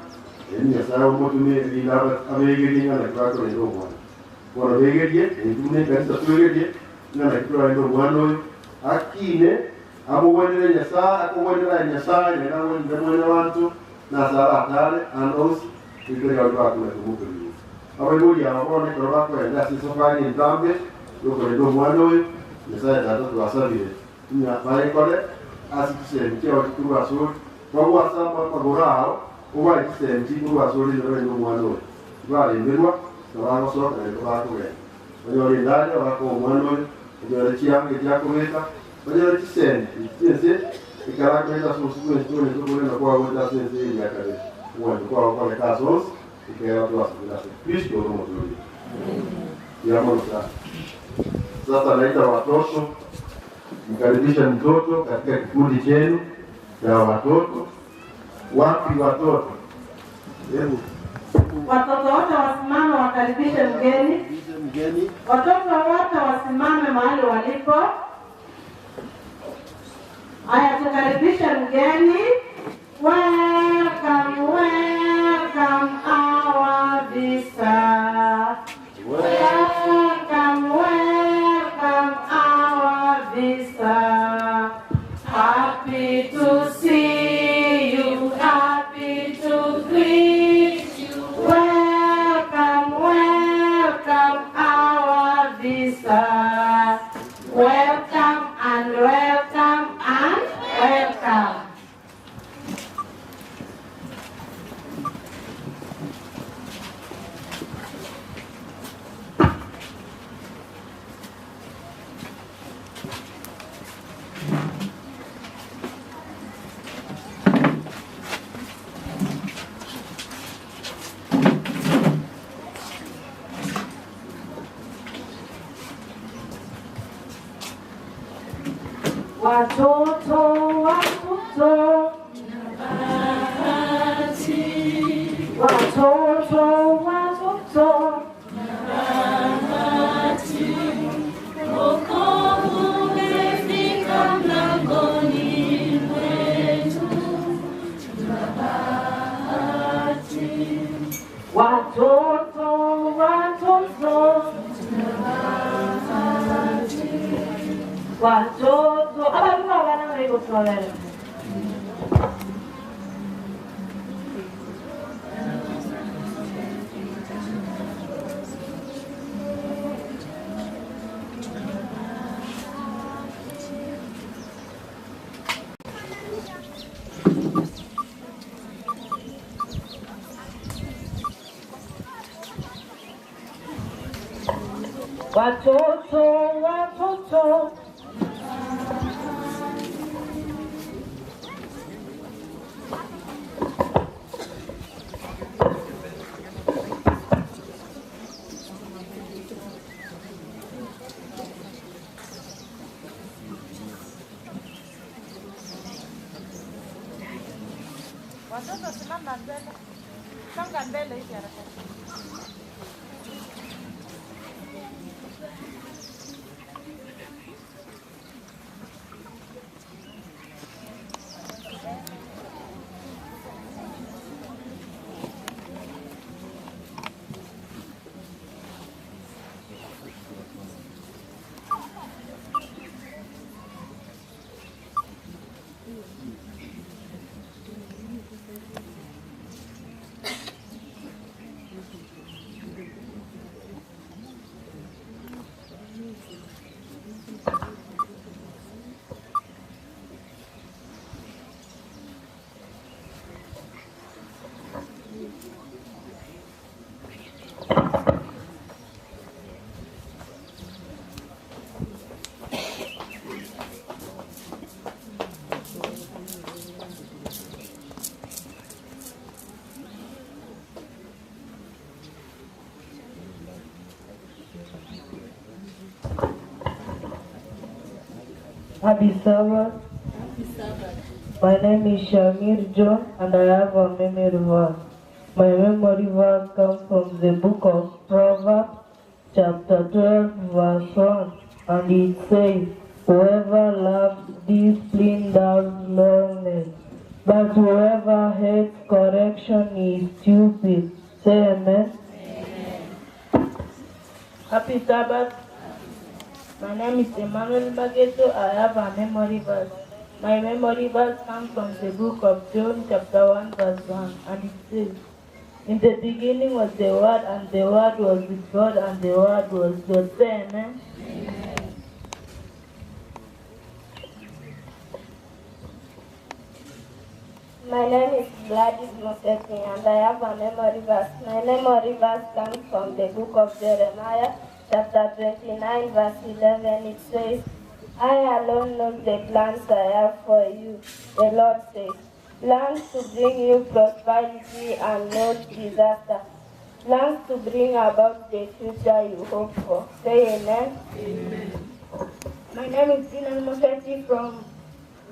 Nyasaye omutume ebinaba abegerie ngana kibakolera omwana bona begerie entune kanisa twegerie ngana kitwalira omwana oyo akine amuwenere Nyasaye akuwenera Nyasaye nenawende mwene wantu nasara atale andosi ikere walibakula tumukiriyo abegoli ababone korobakwenda sisofani entambe yokolera omwana oyo Nyasaye tata twasabire bayekole asikusembe kyawakikuru asoli wabwasamba magorao uba ikisembe kikuru asoli nabende omwana oyo balemberwa nabagosoka nekobakugenda banyora endali abako omwana oyo banyora ekiyange ekyakobeka banyora ekisembe kisense ikalakwenda sosukuensikone sokolenda kwaweta sense eryakale wandi kwawakoleka sosi ikera twasubira Kristo olomotuli yamonosa sasa naita watoto mkaribisha mtoto katika kikundi chenu cha watoto. Wapi watoto? Hebu watoto wote wasimame wakaribishe mgeni. Watoto wote wasimame mahali walipo. Haya, tukaribishe mgeni. Welcome, welcome our visa. Welcome, welcome our visa. Happy to see you, happy to greet you. Welcome, welcome our visa. Welcome and welcome Watoto, watoto, watoto, watoto, wokovu umefika mlangoni mwetu, tuna bahati. watoto, watoto, watoto. Abantu abana bari gutwara. Watoto, watoto, Watoto simama mbele. Songa mbele hivi haraka. Happy Sabbath. My name is Shamir John and I have a memory verse. My memory verse comes from the book of Proverbs, chapter 12, verse 1, and it says, whoever loves discipline does learn, but whoever hates correction is stupid. Say amen. Happy Sabbath. My name is Emmanuel Bageto. I have a memory verse. My memory verse comes from the book of John chapter 1 verse 1, and it says, in the beginning was the Word, and the Word was with God, and the Word was God. Say amen. My name is Gladys Moseti and I have a memory verse. My memory verse comes from the book of Jeremiah, chapter 29, verse 11. It says, I alone know the plans I have for you, the Lord says. Plans to bring you prosperity and not disaster. Plans to bring about the future you hope for. Say amen. Amen. My name is Tina Moseti from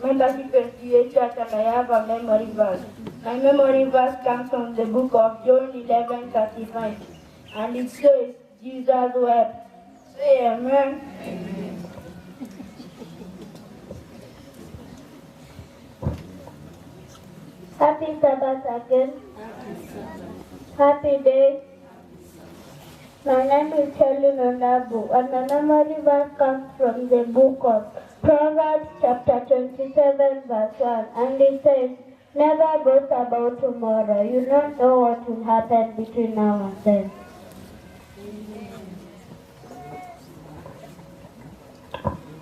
Membership SDA Church and I have a memory verse. My memory verse comes from the book of John 11:35 and it says, Jesus wept. Say amen. Amen. Happy Sabbath again. Happy day. My name is Helen Onabu and my memory verse comes from the book of Proverbs chapter 27 verse 1 and it says, never boast about tomorrow. You don't know what will happen between now and then.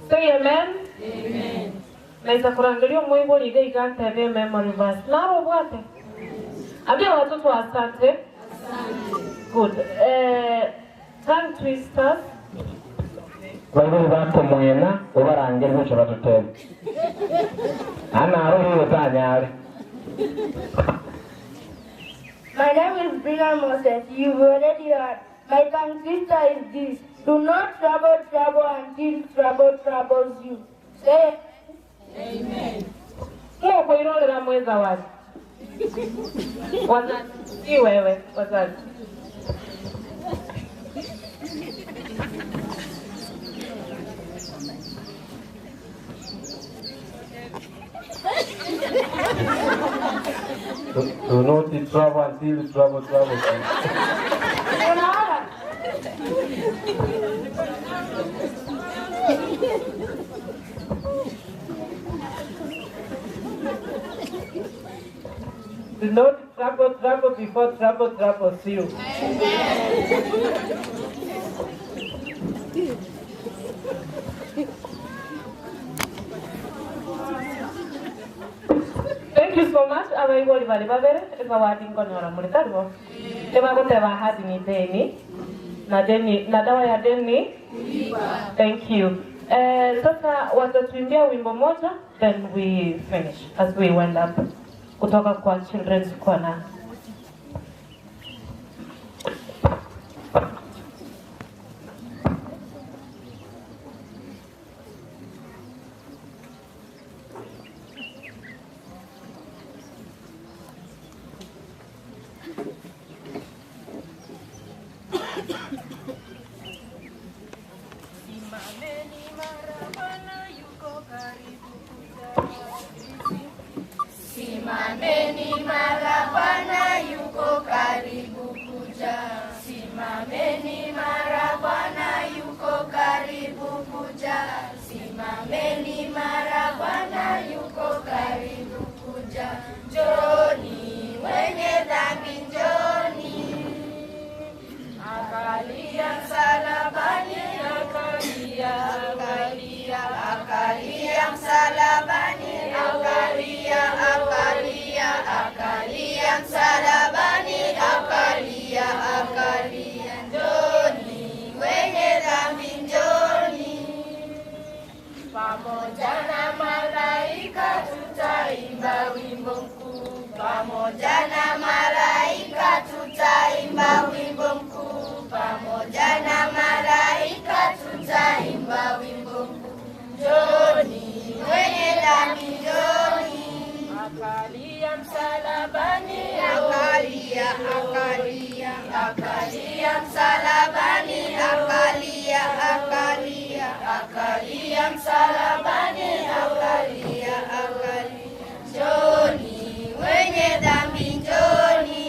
Say amen. Amen. Naweza kurangalia mwimbo liga ikantebe memory verse. Naro bwate. Ambia watoto asante. Good. Tongue twisters. Baibuli bato mwena ubarange n'icyo batutera. Ana roho yotanyari. My name is Brian Moses. You've already heard. My tongue twister is this. Do not trouble until trouble troubles you. Say Mungu irorera mweza wazi. Wazazi, si wewe, wazazi. Do not travel until travel. Do not trouble before troubles you. Thank you so much. Abaigoli bali babere eba wadi ngonyora muri tarwo. Eba goteba hadi ni deni. Na dawa ya deni. Thank you. Sasa watatuimbia wimbo moja, then we finish as we went up kutoka kwa Children's Corner. Simameni mara Bwana yuko karibu kuja. Simameni mara Bwana yuko karibu kuja. Simameni mara Bwana yuko karibu kuja. Njoni wenye dhambi njoni. Akalia msalabani, akalia msalabani, akalia msalabani, akalia. Njoni wenye dhambi njoni. Pamoja na malaika tutaimba wimbo mkuu. Pamoja na malaika tutaimba wimbo mkuu. Pamoja na malaika tutaimba wimbo mkuu. Njoni wenye dhambi njoni. Akalia msalabani, akalia msalabani, akalia msalabani, akalia. Njoni wenye dhambi njoni.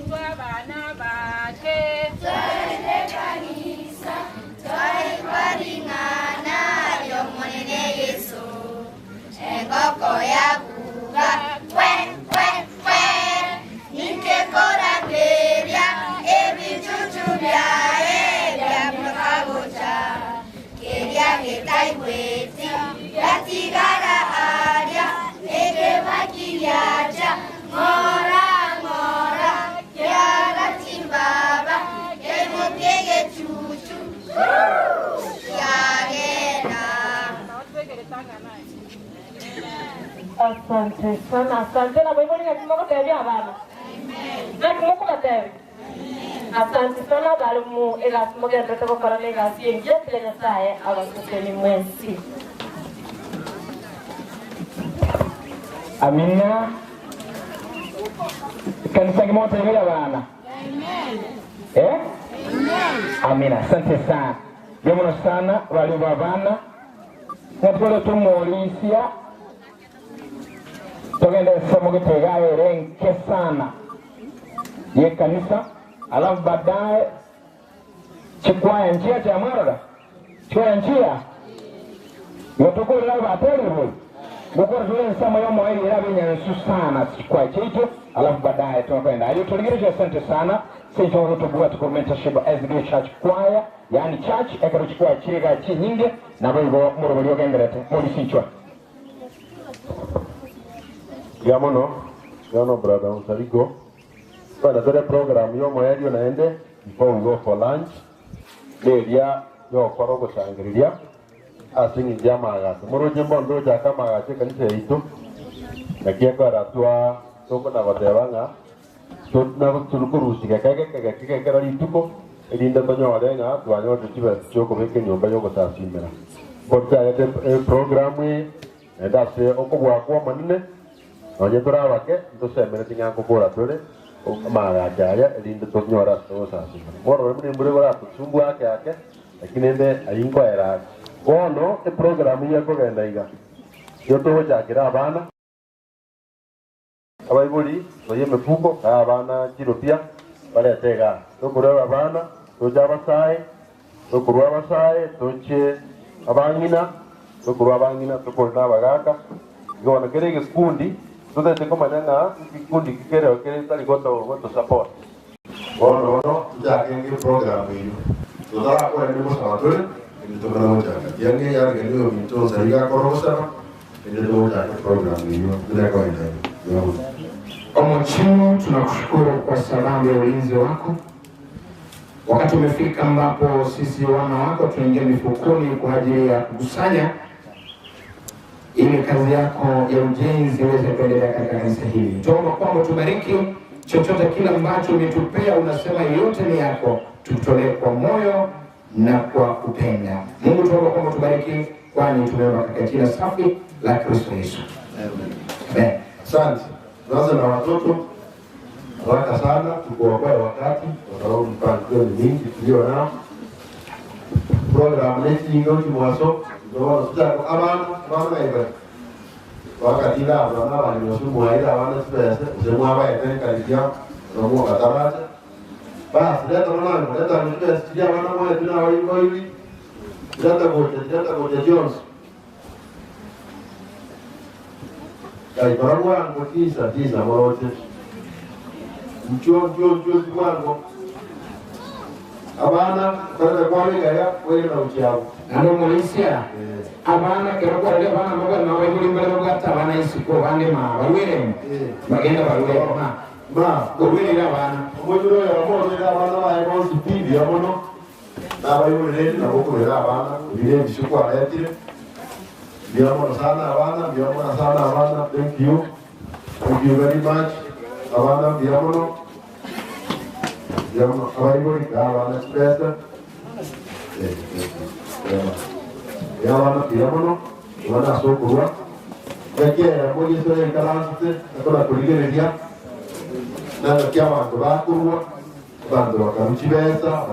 Bwana bake twende kanisa, twaimbaringana yomonene Yesu. Engoko ya buga kwe nikekora keria ebichuchu byae bya makagocha. Keria ketaibweti yatigara aria ekebakiriaja ngora yagatimbaba kemutege chuchu yagena. Asante sana, asante na Bible ya kimoko tebe abana. Na kimoko tebe. Asante sana balimu ila simoga ndoto kwa karale gasi nje kile nyasaye abasukeni mwensi. Amina. Kanisa kimoja hivi bana. Amen. Amina. Asante sana. Jambo sana wale babana. Nataka tumuulizia togende somo gitegaye renke sana ye kanisa, alafu baadaye chikwaya njia cha mara chwa njia yotokole la bateri boy bokora tule sama yomo hili ila binyansu sana chikwaya chicho, alafu baadaye tunakwenda hiyo. Tuligirisha asante sana sisi tunatubua tukomenta shiba SDA Church Choir, yani church ekaro chikwaya chiriga chinyinge na boigo murobyo gengerete muri sichwa Yamono brother Usarigo. But the program yo moyadio naende before we go for lunch. Deria yo korogo sangridia. Asingi jama gas. Moro jembo ndo jaka magache kanise itu. Nakieko aratua toko na watewanga. Na tulukurusi keke kera ituko. Edinda tonyo walenga tuanyo tuchiba choko beke nyomba yoko sasimera. Porta yete programu ndase okubwa kwa manine onye turabake ntusemere tinyanko kora tore amaga jaya elinde tonyora tosa moro mwe mbure bora tusumbu yake lakini ende ayinko era kono e program yako genda iga yoto jakira abana abaibuli oye mefuko abana kirupia bale tega tokureba abana tojabasaye tokurwa abasaye toche abangina tokurwa abangina tokorna bagaka gona kerege kundi tutete komanyanga kikundi kikere okere tali goto support ono jakenge program hiyo tutara kwa ni musabatore ni tokana moja yange yake ndio mitoza iga korosa ndio moja program hiyo ndio kwa ndio Omochimo, tunakushukuru kwa sababu ya ulinzi wako. Wakati umefika ambapo sisi wana wako tunaingia mifukoni kwa ajili ya kukusanya ili kazi yako ya ujenzi iweze kuendelea katika kanisa hili. Tuomba kwamba tubariki chochote kile ambacho umetupea, unasema yote ni yako, tutolee kwa moyo na kwa kupenda. Mungu, tuomba kwamba tubariki, kwani tumeomba katika jina safi la Kristo Yesu. Amen. Asante. Tuanze na watoto haraka sana, tukuokoe wakati kwa sababu mpangilio ni mingi tulio nao. Program next ingoji mwaso ndio tutako abana ibe wakati la abana bali nosumu haida abana tupese usemu aba eteni kalikia romo kataracha basi leta mwana leta nipese tidia abana mwa tuna waimbo hivi leta bote Jones kai barabwa ngotisa tisa mwote mcho kwangu abana kwenda kwa gaya wewe na uchiao nalo mulisia abana kero kwa leo bana mbaga na wewe mbele mbele bana isiko bande ma barwere bagenda barwere ma barwere la bana mmoja ya mmoja ya bana wa imo sipidi ya mono na bayule na boko ya bana vile bishukwa ayatire biamo sana abana thank you very much abana biamo abaibuli abana spesa abana biamo wana sokurwa yake ya moja sio ikalanze akona kuligereria na kia bantu bakurwa bantu bakamchibesa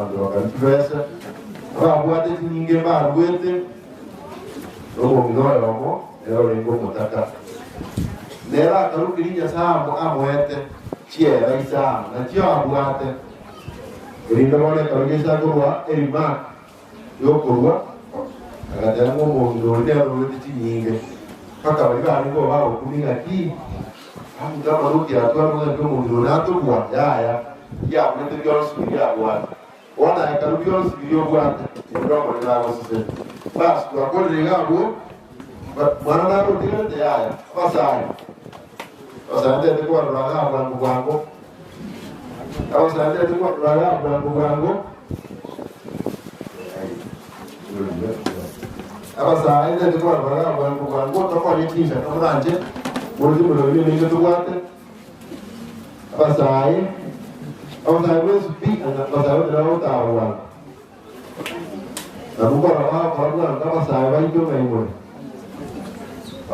babwate nyinge barwete robo ngora robo ero lengo mutaka nera karukirinya samo amwete chiera isa na chio abwate rinda mone karugesa kurwa erima yokurwa akatera ngo ndo ndero leti nyinge paka bali bali ngo babo kuminga ki amu kama ruki atwa ngo ndo nato kwa ya mete byo subiria abwate ona akarubyo subirio bwate ndo mo ndabo sise bas kwa kole ngabo mwana naro direte yaya pasai ndio kwa raga bwangu au sasa ndio kwa raga bwangu aba saa ndio kwa raga bwangu kwa nitisha kama nje muri ndio tukwate aba saa au sasa wewe speak na sasa ndio utawa na buka raga bwangu kama saa wewe ndio mwenyewe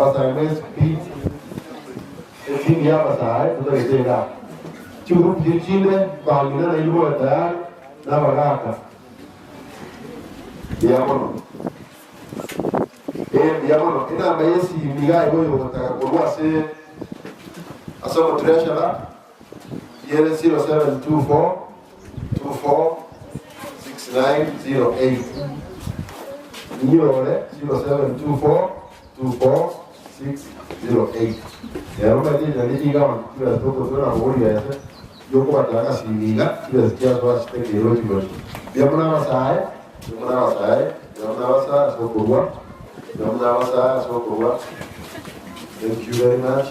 asa mes pi chini hapa saa tutaenda churu chini bangina na ilikuwa tayari na baraka yamono ina mayesi migai boyo kutaka kurwa se asoma treasure yele 0724 6908 Nyore 0724 24608 ya roma dija ni kama kila toko tuna bodi ya sasa yoko bataka simiga kila sikia kwa steke yote bodi ya mna wasae sokurwa thank you very much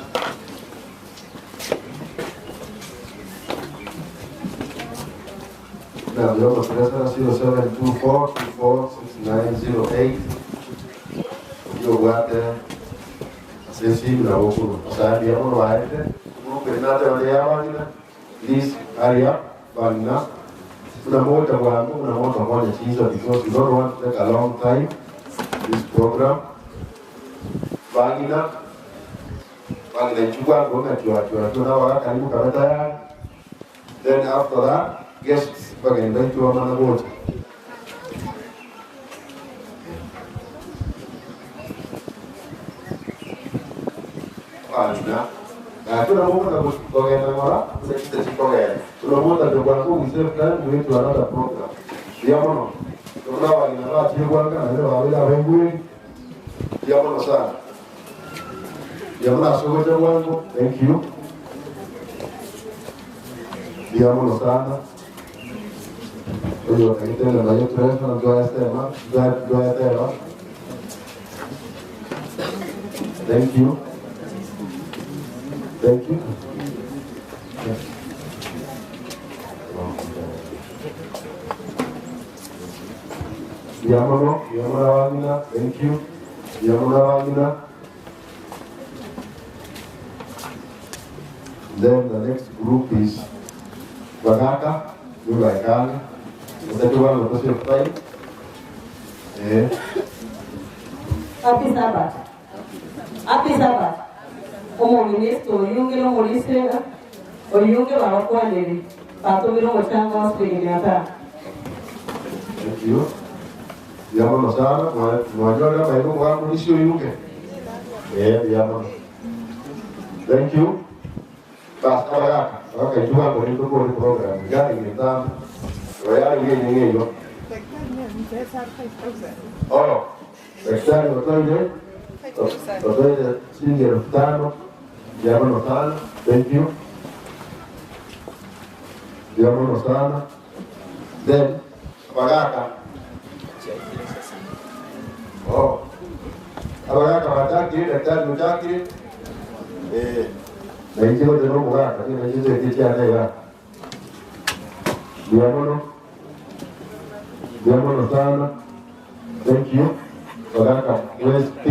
now the other person 0724 2466908 yo guate sesi na wokuru sabi ya mono aite grupo nada wale yawa please hurry up bana kuna moja wangu kuna moja moja chiza because we don't want to take a long time this program Bangina chukua ngoma tuna waka karibu kabisa ya. Then after that, guests invite wa mana wote. Kuna mambo na kugongana mara, sasa sikogea. Kuna mambo na kwangu msefu wetu another program. Diamono. Kuna wale na watu kwanga na leo wale wengi. Diamono sana. Diamono asogoja wangu. Thank you. Diamono sana. Oyo kaitenda na yetu refa na doa estema, doa estema. Thank you. Thank you. Diamono wangina, thank you. Diamono wangina. Then the next group is Bagaka, Yulaikana. That one was your time. Happy Sabbath. Happy Sabbath. Como ministro, oyunge no molisera, oyunge barakwanere, patomiro mochanga hospitaliata. Thank you. Diamono sana, mwajora maimu wangu nisi oyunge. Diamono. Thank you. Basta Bagaka. Okay, you have to go to the program. Gari ni tamu. Wayari yenyewe. Oh. Daktari watoje. Watoje shilingi 5,000. Diamono sana. Thank you. Diamono sana. Then Bagaka. Oh. Bagaka wataki, daktari wataki. Na hiyo ndio ndio Bagaka, ni hizo kitu ya leo. Diamono sana. Thank you. Bagaka, USP.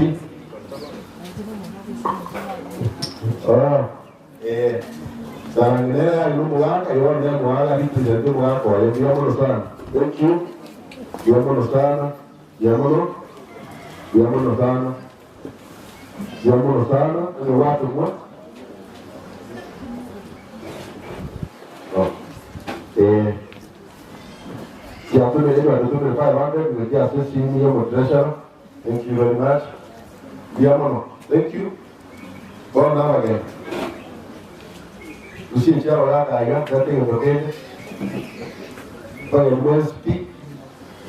Sana nilea ilumu waka, iwa nilea mwala, hitu nilea wako, diamono sana. Thank you. Diamono sana. Diamono sana. Diamono sana. Ni watu mwa. Siapa yang itu ada tu berapa orang tu dia asal sini yang treasure. Thank you very much. Diamono, thank you. Bon nama lagi. Usia siapa orang kaya, nanti yang berbeda. Bagi yang speak,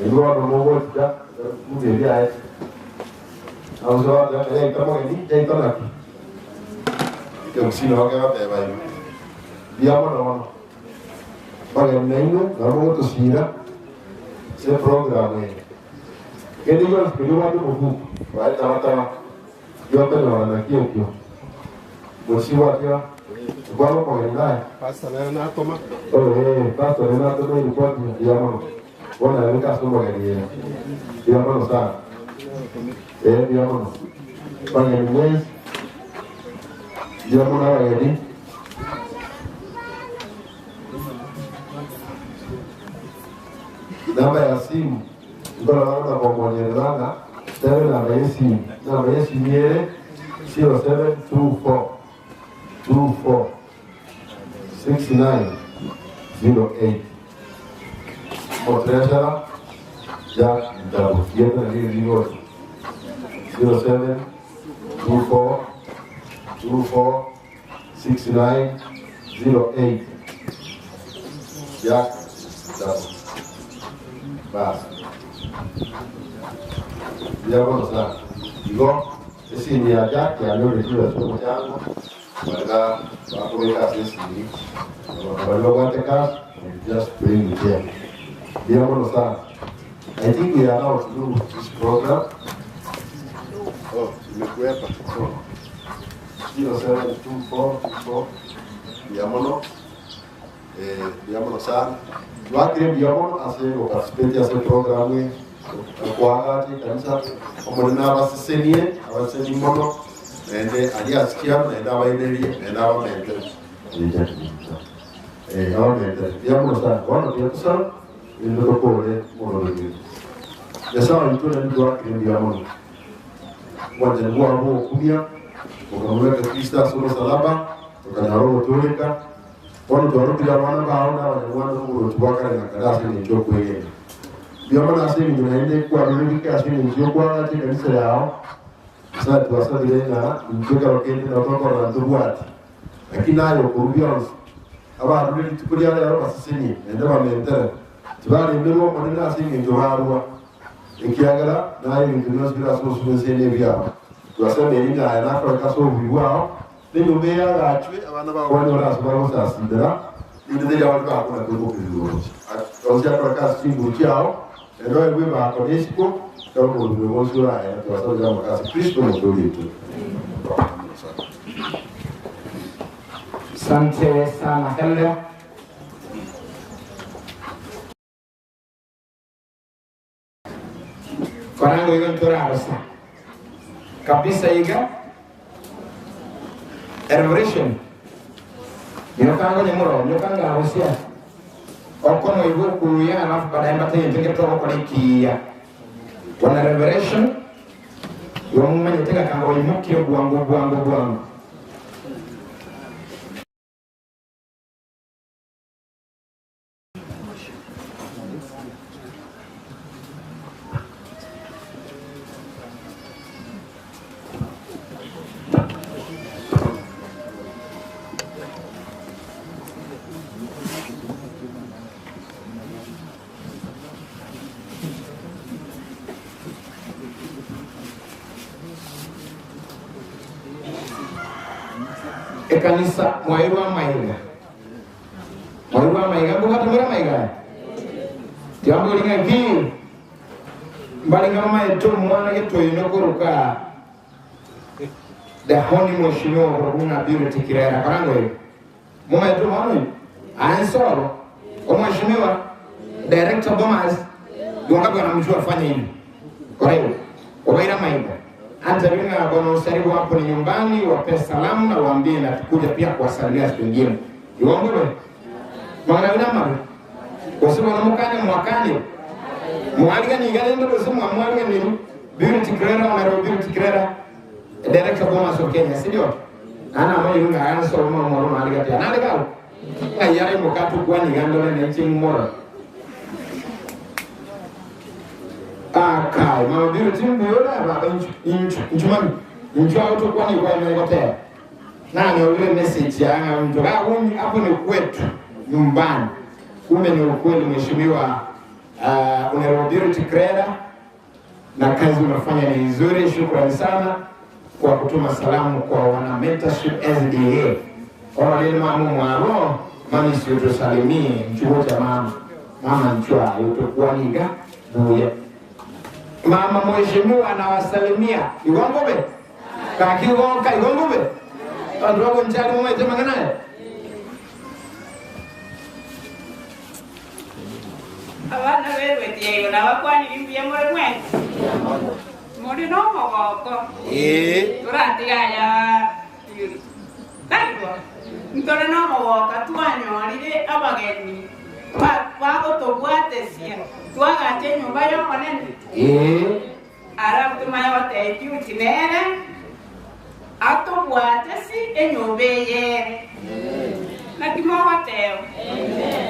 yang luar nomor sudah, mungkin dia. Aku soal yang kamu ini, yang kamu lagi. Yang sini orang apa yang Diamono. Bagi yang lainnya, kamu tu sihir. Se programa aí. Quem diga que eu vou no vai tá. Eu tenho aqui aqui. Você vai aqui. Vamos com ele lá. Passa lá na toma. Passa lá na toma e pode Diamono. Bona, eu caso com ele. Diamono está. Diamono. Para el mes. Diamono vai ali. Namba ya simu ndio naona kwa mwenyezaga tena namba ya simu ile 0724 6908 Motresa ya ndabu yenda ni ligo 0724 6908 ya ndabu. Basta. Diamono sana. Digo, esi ni aja que algo de tu esto mochando. Para aprovechar esse ni. Para luego antecar, just bring it here. Diamono sana. I think we are now to do this program. Oh, me cuepa. 0724 Diamono. Diamono sana. Wakati Diamono asego participate ase programu kwa kanisa omona basesenie abaseni mono ende ali asikia enda baendelie enda bamente awamente Diamono sana wana pia kusana ndio pole mono ndio yasa mtu ndio Diamono wajengua roho kumia ukamweka Kristo sura salaba tukanyaro tulika wanu tuwarudia wana baona wanyamwana nguru tubaka na kadasi ni choko yeye bioma na sisi tunaende kwa rudika asini njoo kwa kanisa yao sasa tuwasali na mtoka wakati na kutoka na nduguati lakini nayo kurubia aba rudi tukulia yaro basini ndio wameendera tubali mbiro manena asini njoo harua ikiagala nayo ndio bila sosu zene bya twaseme ina anako kaso biwao ndio meya gachwe abana ba wani wala sabaro sasidera ndio ndio watu ba kuna kuko biwao ozia kwa kasi singu chao ndio wewe ba konisiko kama ndio mosura ya twasema kama kasi Kristo ndio yetu. Asante sana Helen. Farango hiyo ntorarasa kabisa iga revelation nyokango nyamuro nyokanga hosia okono ibu kuya alafu baadaye mbate yenge toka kwa likia wana revelation yomumanye tega kango imukio bwangu kanisa Mwairwa Maiga buka tumira Maiga jambo linga vi mbalinga mama yetu mwana yetu inokuruka the honey mheshimiwa Ruguna Beauty Kirera Karango mama yetu mwana ansoro mheshimiwa director Bomas wangapi wanamjua afanye hivi kwa hiyo Waira Maiga hata wengine wana usaribu hapo ni nyumbani wape salamu na waambie na tukuja pia kuwasalimia siku nyingine. Iwangwe. Mwana mama. Kwa sababu wanamkane mwakani. Mwaliga ni gani ndio sema mwaliga ni Beauty Kirera na Beauty Kirera director Bomas of Kenya, sio? Ana mmoja yule anaanza mama mwaliga pia. Nani kao? Ayari mkatu kwa ni gando na nchi mora. Kai mama Beauty mbona baba inchumami inchwa watu kwa ni kwa imekotea na ni ule message yanga mtu hapo ni kwetu nyumbani kumbe ni ukweli mheshimiwa Honorable Beauty Kirera na kazi unafanya ni nzuri. Shukrani sana kwa kutuma salamu kwa wana mentorship SDA kwa leo mama mwaro mami sio tusalimie mchuo cha mama mchwa utakuwa niga buya mama mheshimiwa anawasalimia igongobe kakigonga igongobe ndogo njali mwe tema naye abana wewe tiyo na wakwani limpia mwe muri no mogoko durante ya tanto ntore no mogoko twanyorire abageni bagotobwatesia twagate nyumba yo monene arabu tumaya wate Beauty nere atobwatesi enyumba yere nakimo wateo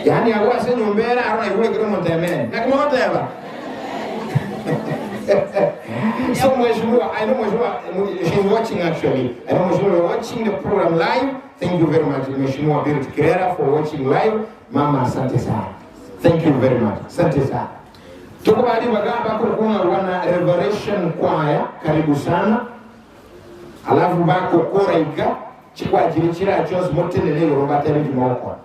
yani awase nyumba yere arona ikule kiro montemene nakimo wateva so mheshimiwa I know mheshimiwa she's watching actually I know mheshimiwa watching the program live. Thank you very much mheshimiwa Beauty Kirera for watching live. Mama asante sana. Thank you very much. Asante sana. Tuko baadhi bagaba kuna wana Revelation Choir karibu sana. Alafu bako koraika chikwa jirichira Jones Motene leo robateri jumoko.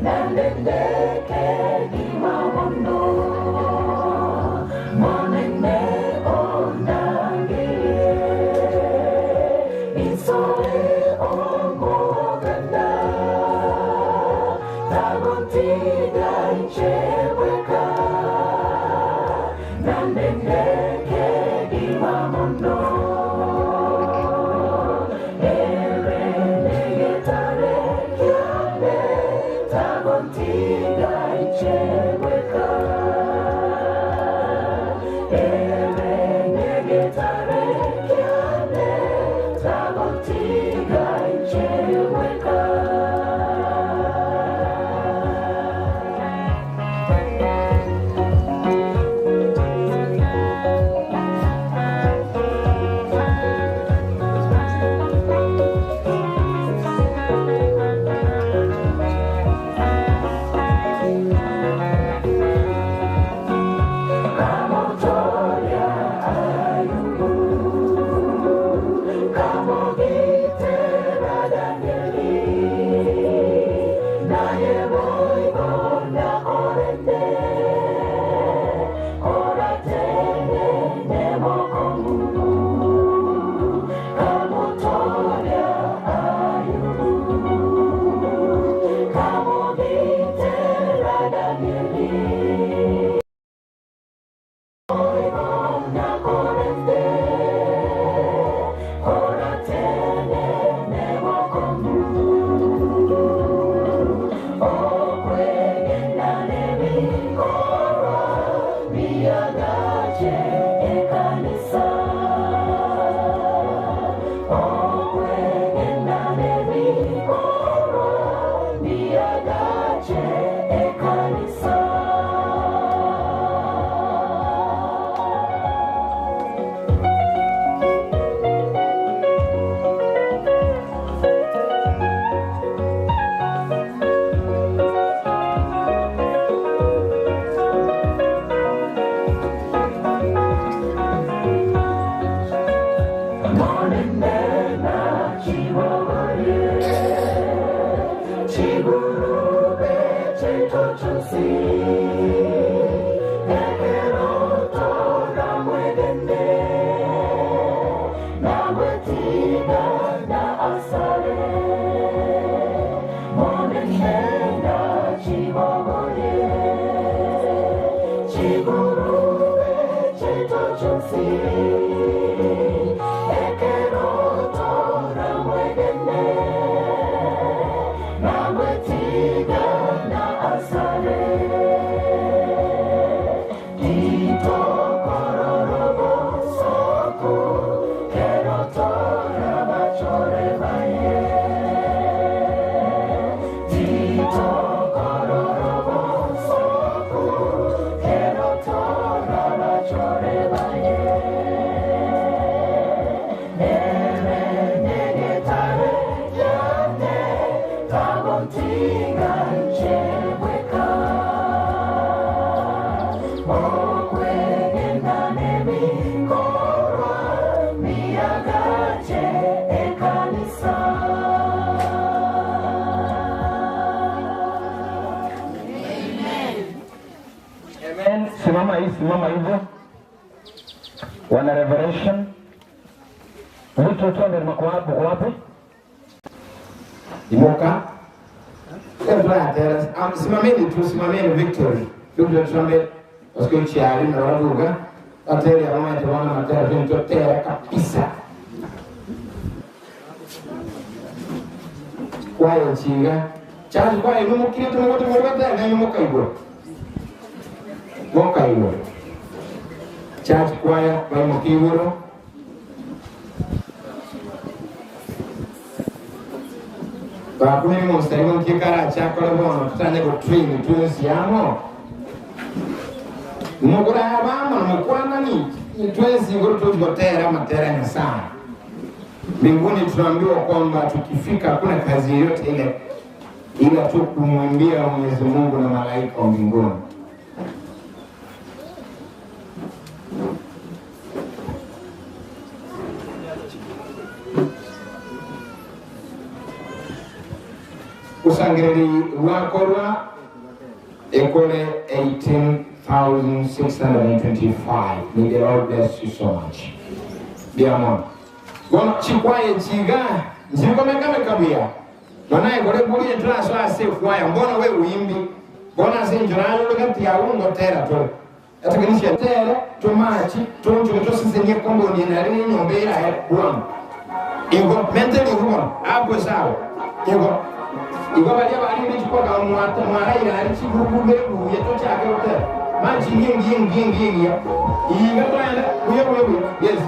Nandeke di mamono Simama hivyo. Wana Revelation. Mtu tuombe mko wapi? Imoka. Simameni Victory. Victory tuombe usiku chiari na wanavuga. Ateri ya mama tunaona matera tunatotera kabisa. Kwa chinga. Chaji kwa imu mukire tumoto mwata na imuka hivyo. Moka hivyo. Church choir by Mokivuro. Bakuni mustahili kikara chako leo tutanye ku train tusiamo. Mukura mama mukwana ni twezi ngoro tujotera matera na sana. Mbinguni tunaambiwa kwamba tukifika kuna kazi yoyote ile ila tu kumwimbia Mwenyezi Mungu na malaika wa mbinguni. Usangiriri wakorwa ekole 18,625. May the Lord bless you so much. Biamon. Gon chikwaye chiga nzikomekame kabia. Bana ekole buli entraso ase kwaya mbona we uimbi. Bona zinjirano lugati ya ungo tera to. Ataganisha tera to machi to sisenye kombo ni na rini nyombera ya kuam. Ingo mentally human hapo sawa. Ingo balia bali ni chukua mwata maraira ali chikubu mebu yeto chake hotel maji ngingi ya inga toenda uye yes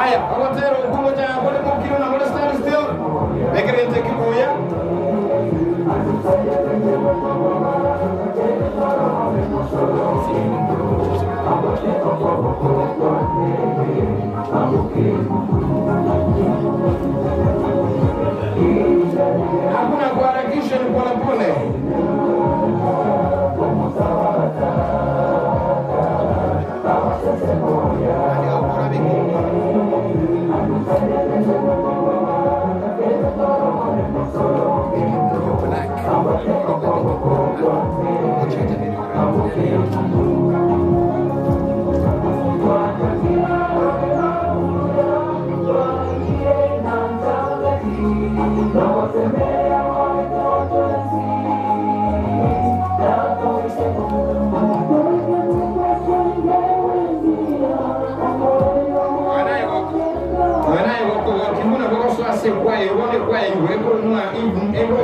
aya hotel ukumo cha pole mukiro na mole stand still mekerente kibuya hakuna kuharakisha, ni polepole.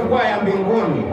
Kwa mbinguni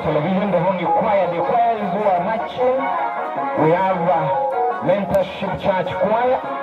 Television, the only choir. The choirs who are marching. We have Mentorship Church Choir.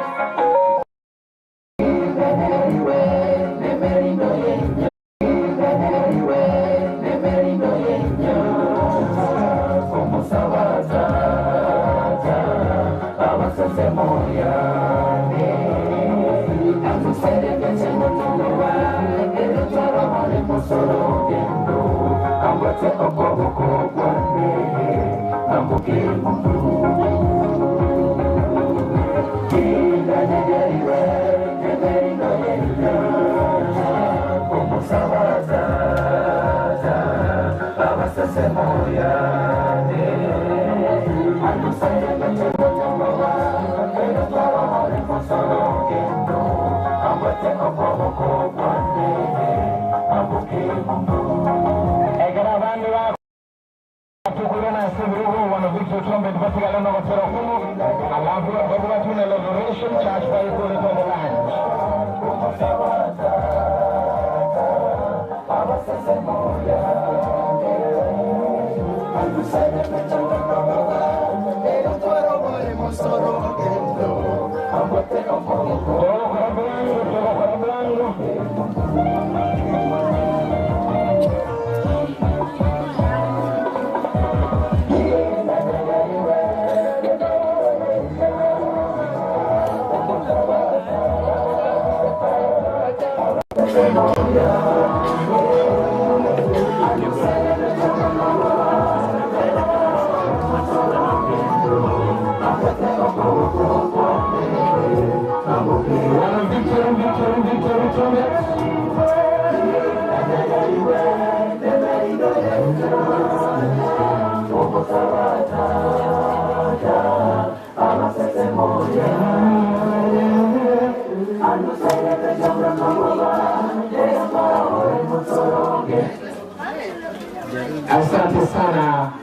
Asante sana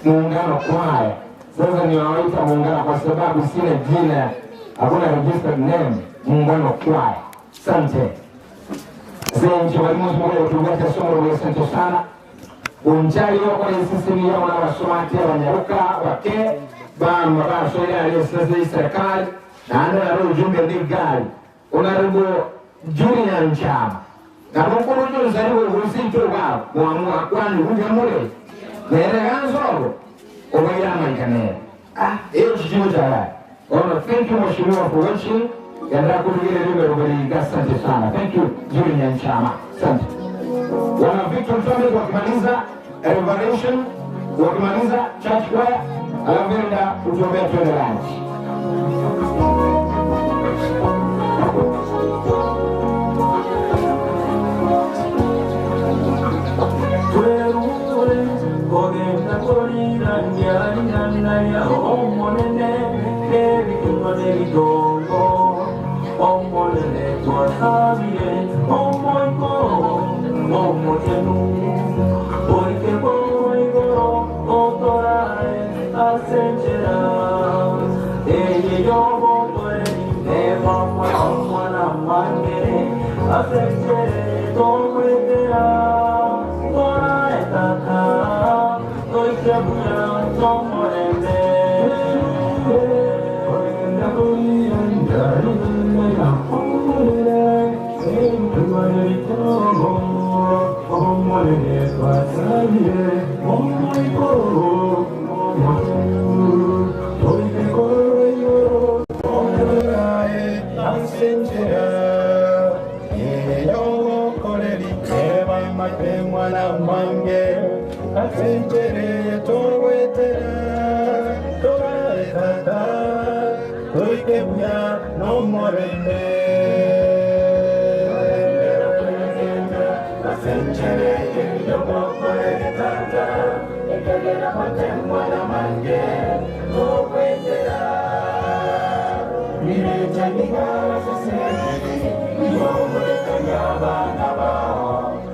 Muungano Kwaya. Sasa niwaita Muungano kwa sababu sina jina, hakuna registered name. Muungano Kwaya. Asante. Zenji walimu mwele utugata somo wa asante sana. Unjali wako ni sisi ni yao na wasumati ya wanyaruka, wake, ba mabasho ya aliyesasa serikali, na ando na roho jumbe ni gari. Unaribu juri ya nchama. Na mkuru juu zaribu urusinto wao, muamua kwani huja mule. Nere ganzo, uwaya maikane. Hiyo chichimu chaya. Thank you mheshimiwa for watching. Yandra kutugile libe rubeli, asante sana. Thank you, juri ya nchama. Asante. Wana Victor Mfamil wakimaliza Revelation, wakimaliza Church Choir, alamenda utuombea tuende lunch.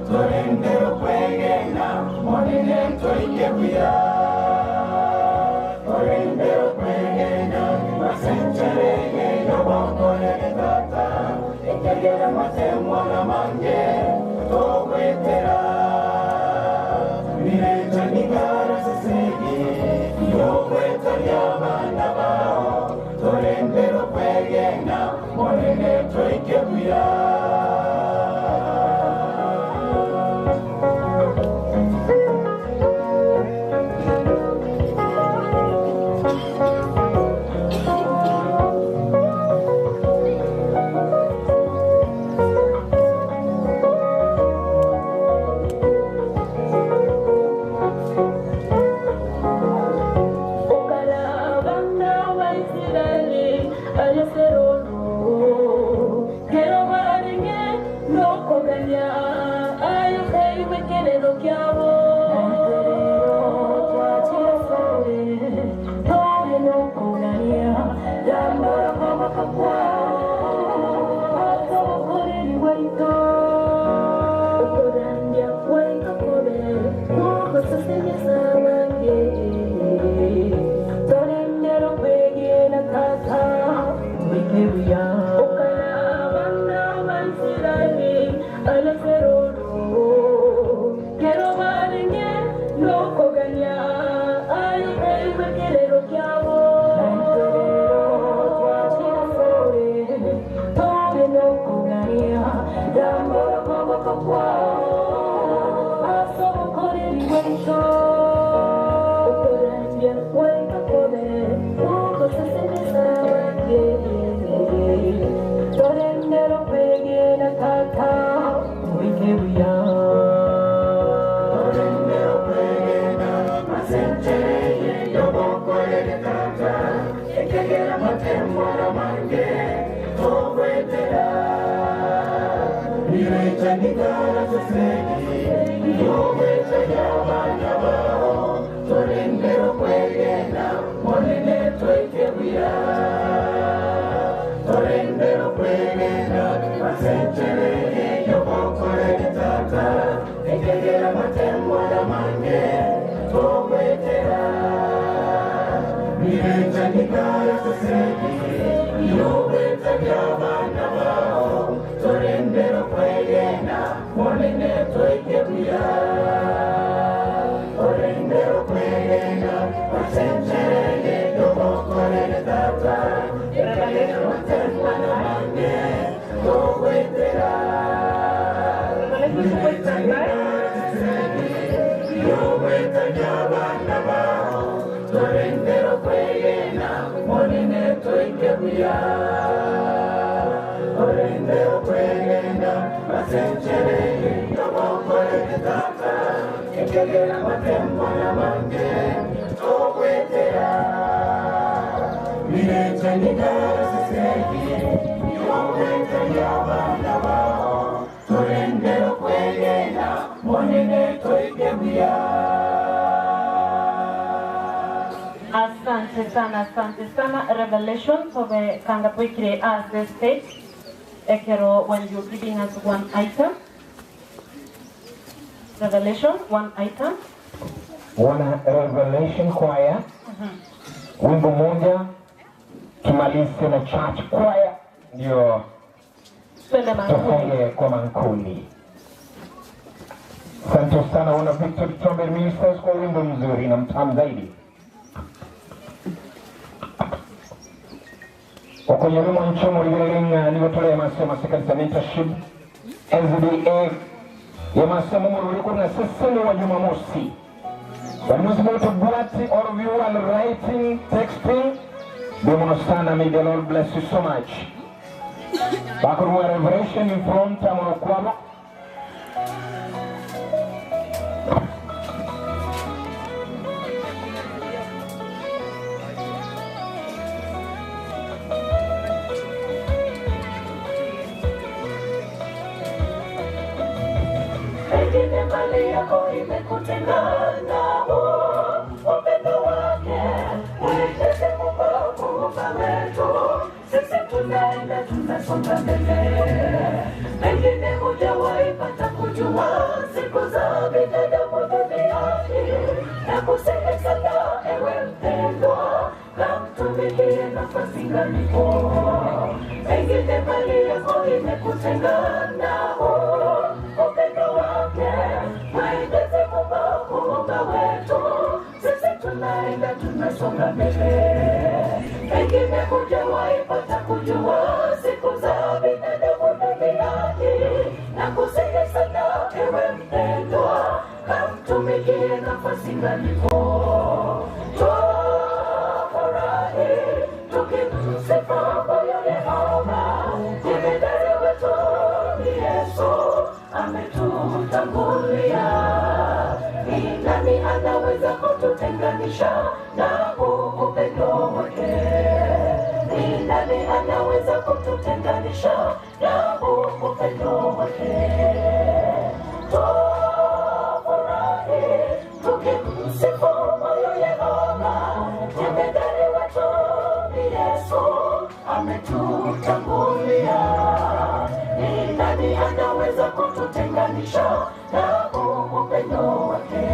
Torrentero ekegera matemwa na mange togwetera bireja nigara sesegi yogwetanya abana bao torembero kwegena monene toikebuya Asante sana. Revelation sobre kanga puikire as the state. Ekero, when you're giving us one item. Revelation, one item. Wana Revelation Choir. Wimbo moja tumalize na church choir ndio tufunge kwa mankuli. Asante sana wana Victory Trumpet Ministers kwa wimbo mzuri na mtamu zaidi. Kwenye wimbo nchomo ligelenga nilotolea masema sekanisa mentorship NZDA ya masema mururiko na sesini wa Jumamosi. Walimuzi mwoto buati, all of you are writing, texting. Bimonostana, may the Lord bless you so much. Bakurwa Revelation in front, Tamono Kwabo. Pengine mali yako imekutengana, upendo wake ulicheze Muumba wetu, sisi tunaenda tunasonga mbele. Pengine hujawahi pata kujua siku za binadamu duniani, na kusihi sana ewe mpendwa, na mtumikie nafasi ngalipo. Pengine pengine mali yako imekutenga nao upendo wake waendeze Muumba wetu. Sisi tunaenda tunasonga mbele, pengine hujawahi pata kujua siku za binadamu duniani, na kusihi sana ewe mpendwa, kamtumikie nafasi ngalipo. Twafurahi tukimsifu moyo Yehova, jemedari wetu ni Yesu ametutangulia. Ni nani anaweza kututenganisha na upendo wake? Ni nani anaweza kututenganisha na upendo wake? Twafurahi tukimsifu moyo Yehova, jemedari wetu ni Yesu ametutangulia. Ni nani anaweza kututenganisha na upendo wake?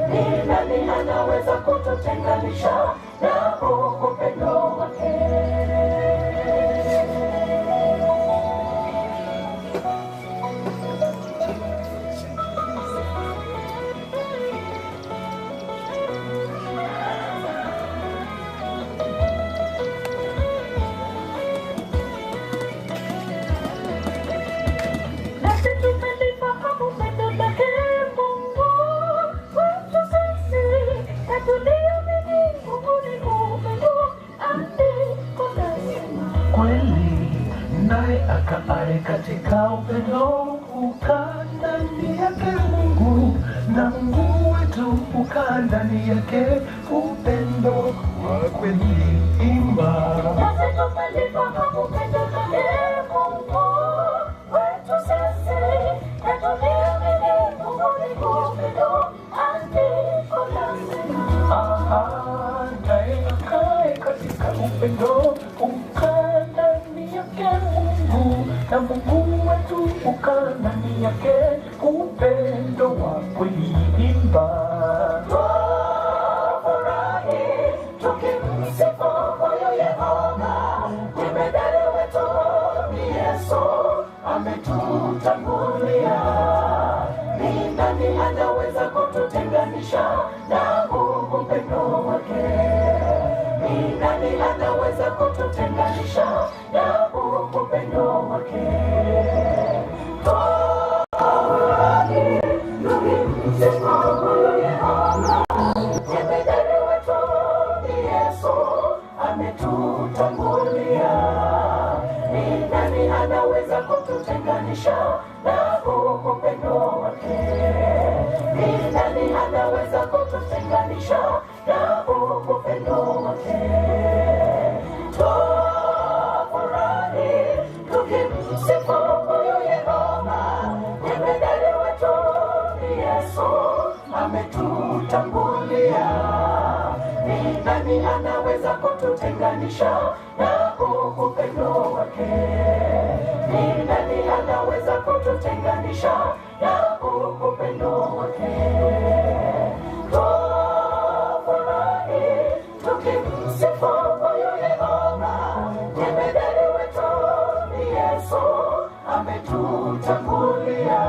Ni nani anaweza kututenganisha na upendo wake? Akae katika upendo ukaa ndani yake Mungu, na Mungu wetu ukaa ndani yake, upendo wa kweli. Imba nasi tumelifahamu upendo wake Mungu wetu sisi, na tuliamini Mungu ni upendo, andiko lasema. Naye akae katika upendo ukaa ndani yake Mungu, na Mungu wetu ukaa ndani yake, upendo wa kweli. Imba twafurahi tukimsifu moyo Yehova, jemedari wetu ni Yesu ametutangulia. Ni nani anaweza kututenganisha na upendo wake? Ni nani anaweza kututenganisha na upendo wake? Twafurahi tukimsifu moyo Yehova, jemedari wetu ni Yesu ametutangulia. Ni nani anaweza kututenganisha na upendo wake? Ni nani anaweza kututenganisha na upendo wake? Twafurahi tukimsifu moyo Yehova, jemedari wetu ni Yesu ametutangulia. Ni nani anaweza kututenganisha na upendo wake? Ni nani anaweza kututenganisha na upendo wake? Twafurahi tukimsifu moyo Yehova, jemedari wetu ni Yesu ametutangulia.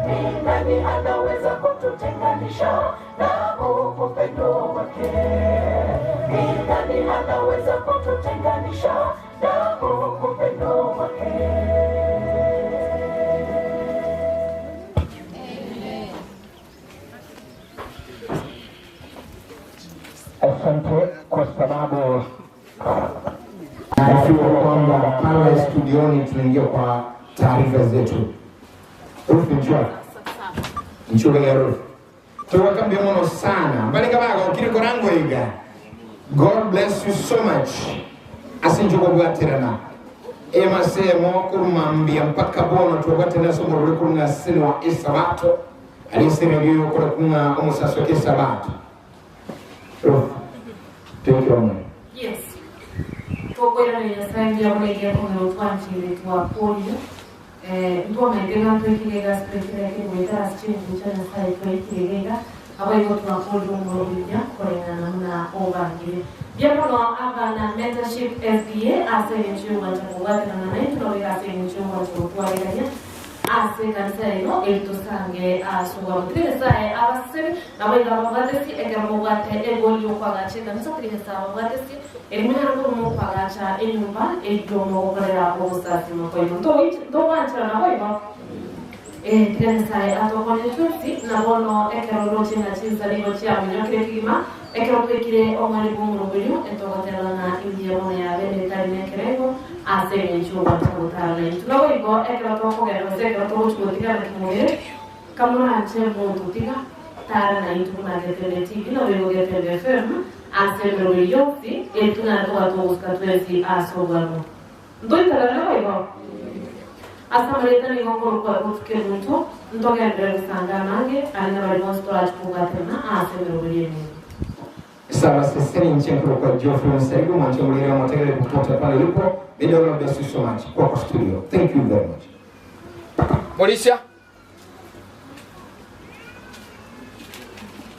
Ni nani anaweza kututenganisha na upendo wake? Ni nani anaweza kututenganisha na upendo wake? Asante kwa sababu nafikiri kwamba pale studioni tunaingia kwa taarifa zetu. Ruth Nchua Ruth tuwakambia mwono sana mbalika baga ukiri korango iga. God bless you so much. Asinjuko bwatirana ema semo kurumambia mpaka bono tuwabatena somo rule kurunga sini wa isabato alisemegiyo kura kunga omusaso ke sabato. Ruth, thank you. Yes. Tuokwera ni yasangi ya mwenye kwa mwanchile tuwa polio. Ndio maendeleo yetu kilega spekile yake mweza chini kuchana sai kwa kilega abo igo tunakondo murubinya kulingana na obangire byamono abana mentorship SDA ase nchuma chakubata na nai tunaweka ase nchuma chakubata ase kanisa ino elitusange asuwa mutire sae abasiri nabaiga babatesi egamubate egoli yokwagache kanisa tire sawa babatesi elimina ngo mu kwagacha enyumba ejomo okorera obusasi mukoyo ndo wanchira naboiba tire sae atokone chuti nabono ekero china chinzaligo cha munyokire kigima ekero kwekire omwali bumurubulyo entogoterana imyemo ya bene tarinekerego ase nchuma chakutala tunaboigo ekero tokogera sekero tokuchutika kimwere kamuna nchembo tutika tara na ituna getele TV na wewe getele FM ase meroyosi etuna ndo watu skatwezi asogano ndo italala wewe asamareta ni ngongoro kwa kutuke mtu ndogendele sanganage alina bali monstro kugatena ase meroyosi Sara seseni nchempro kwa Geoffrey Msaigo mwancho mlira mwategele kupote pale yupo. Video love you so much. Kwa studio. Thank you very much. Mauricia.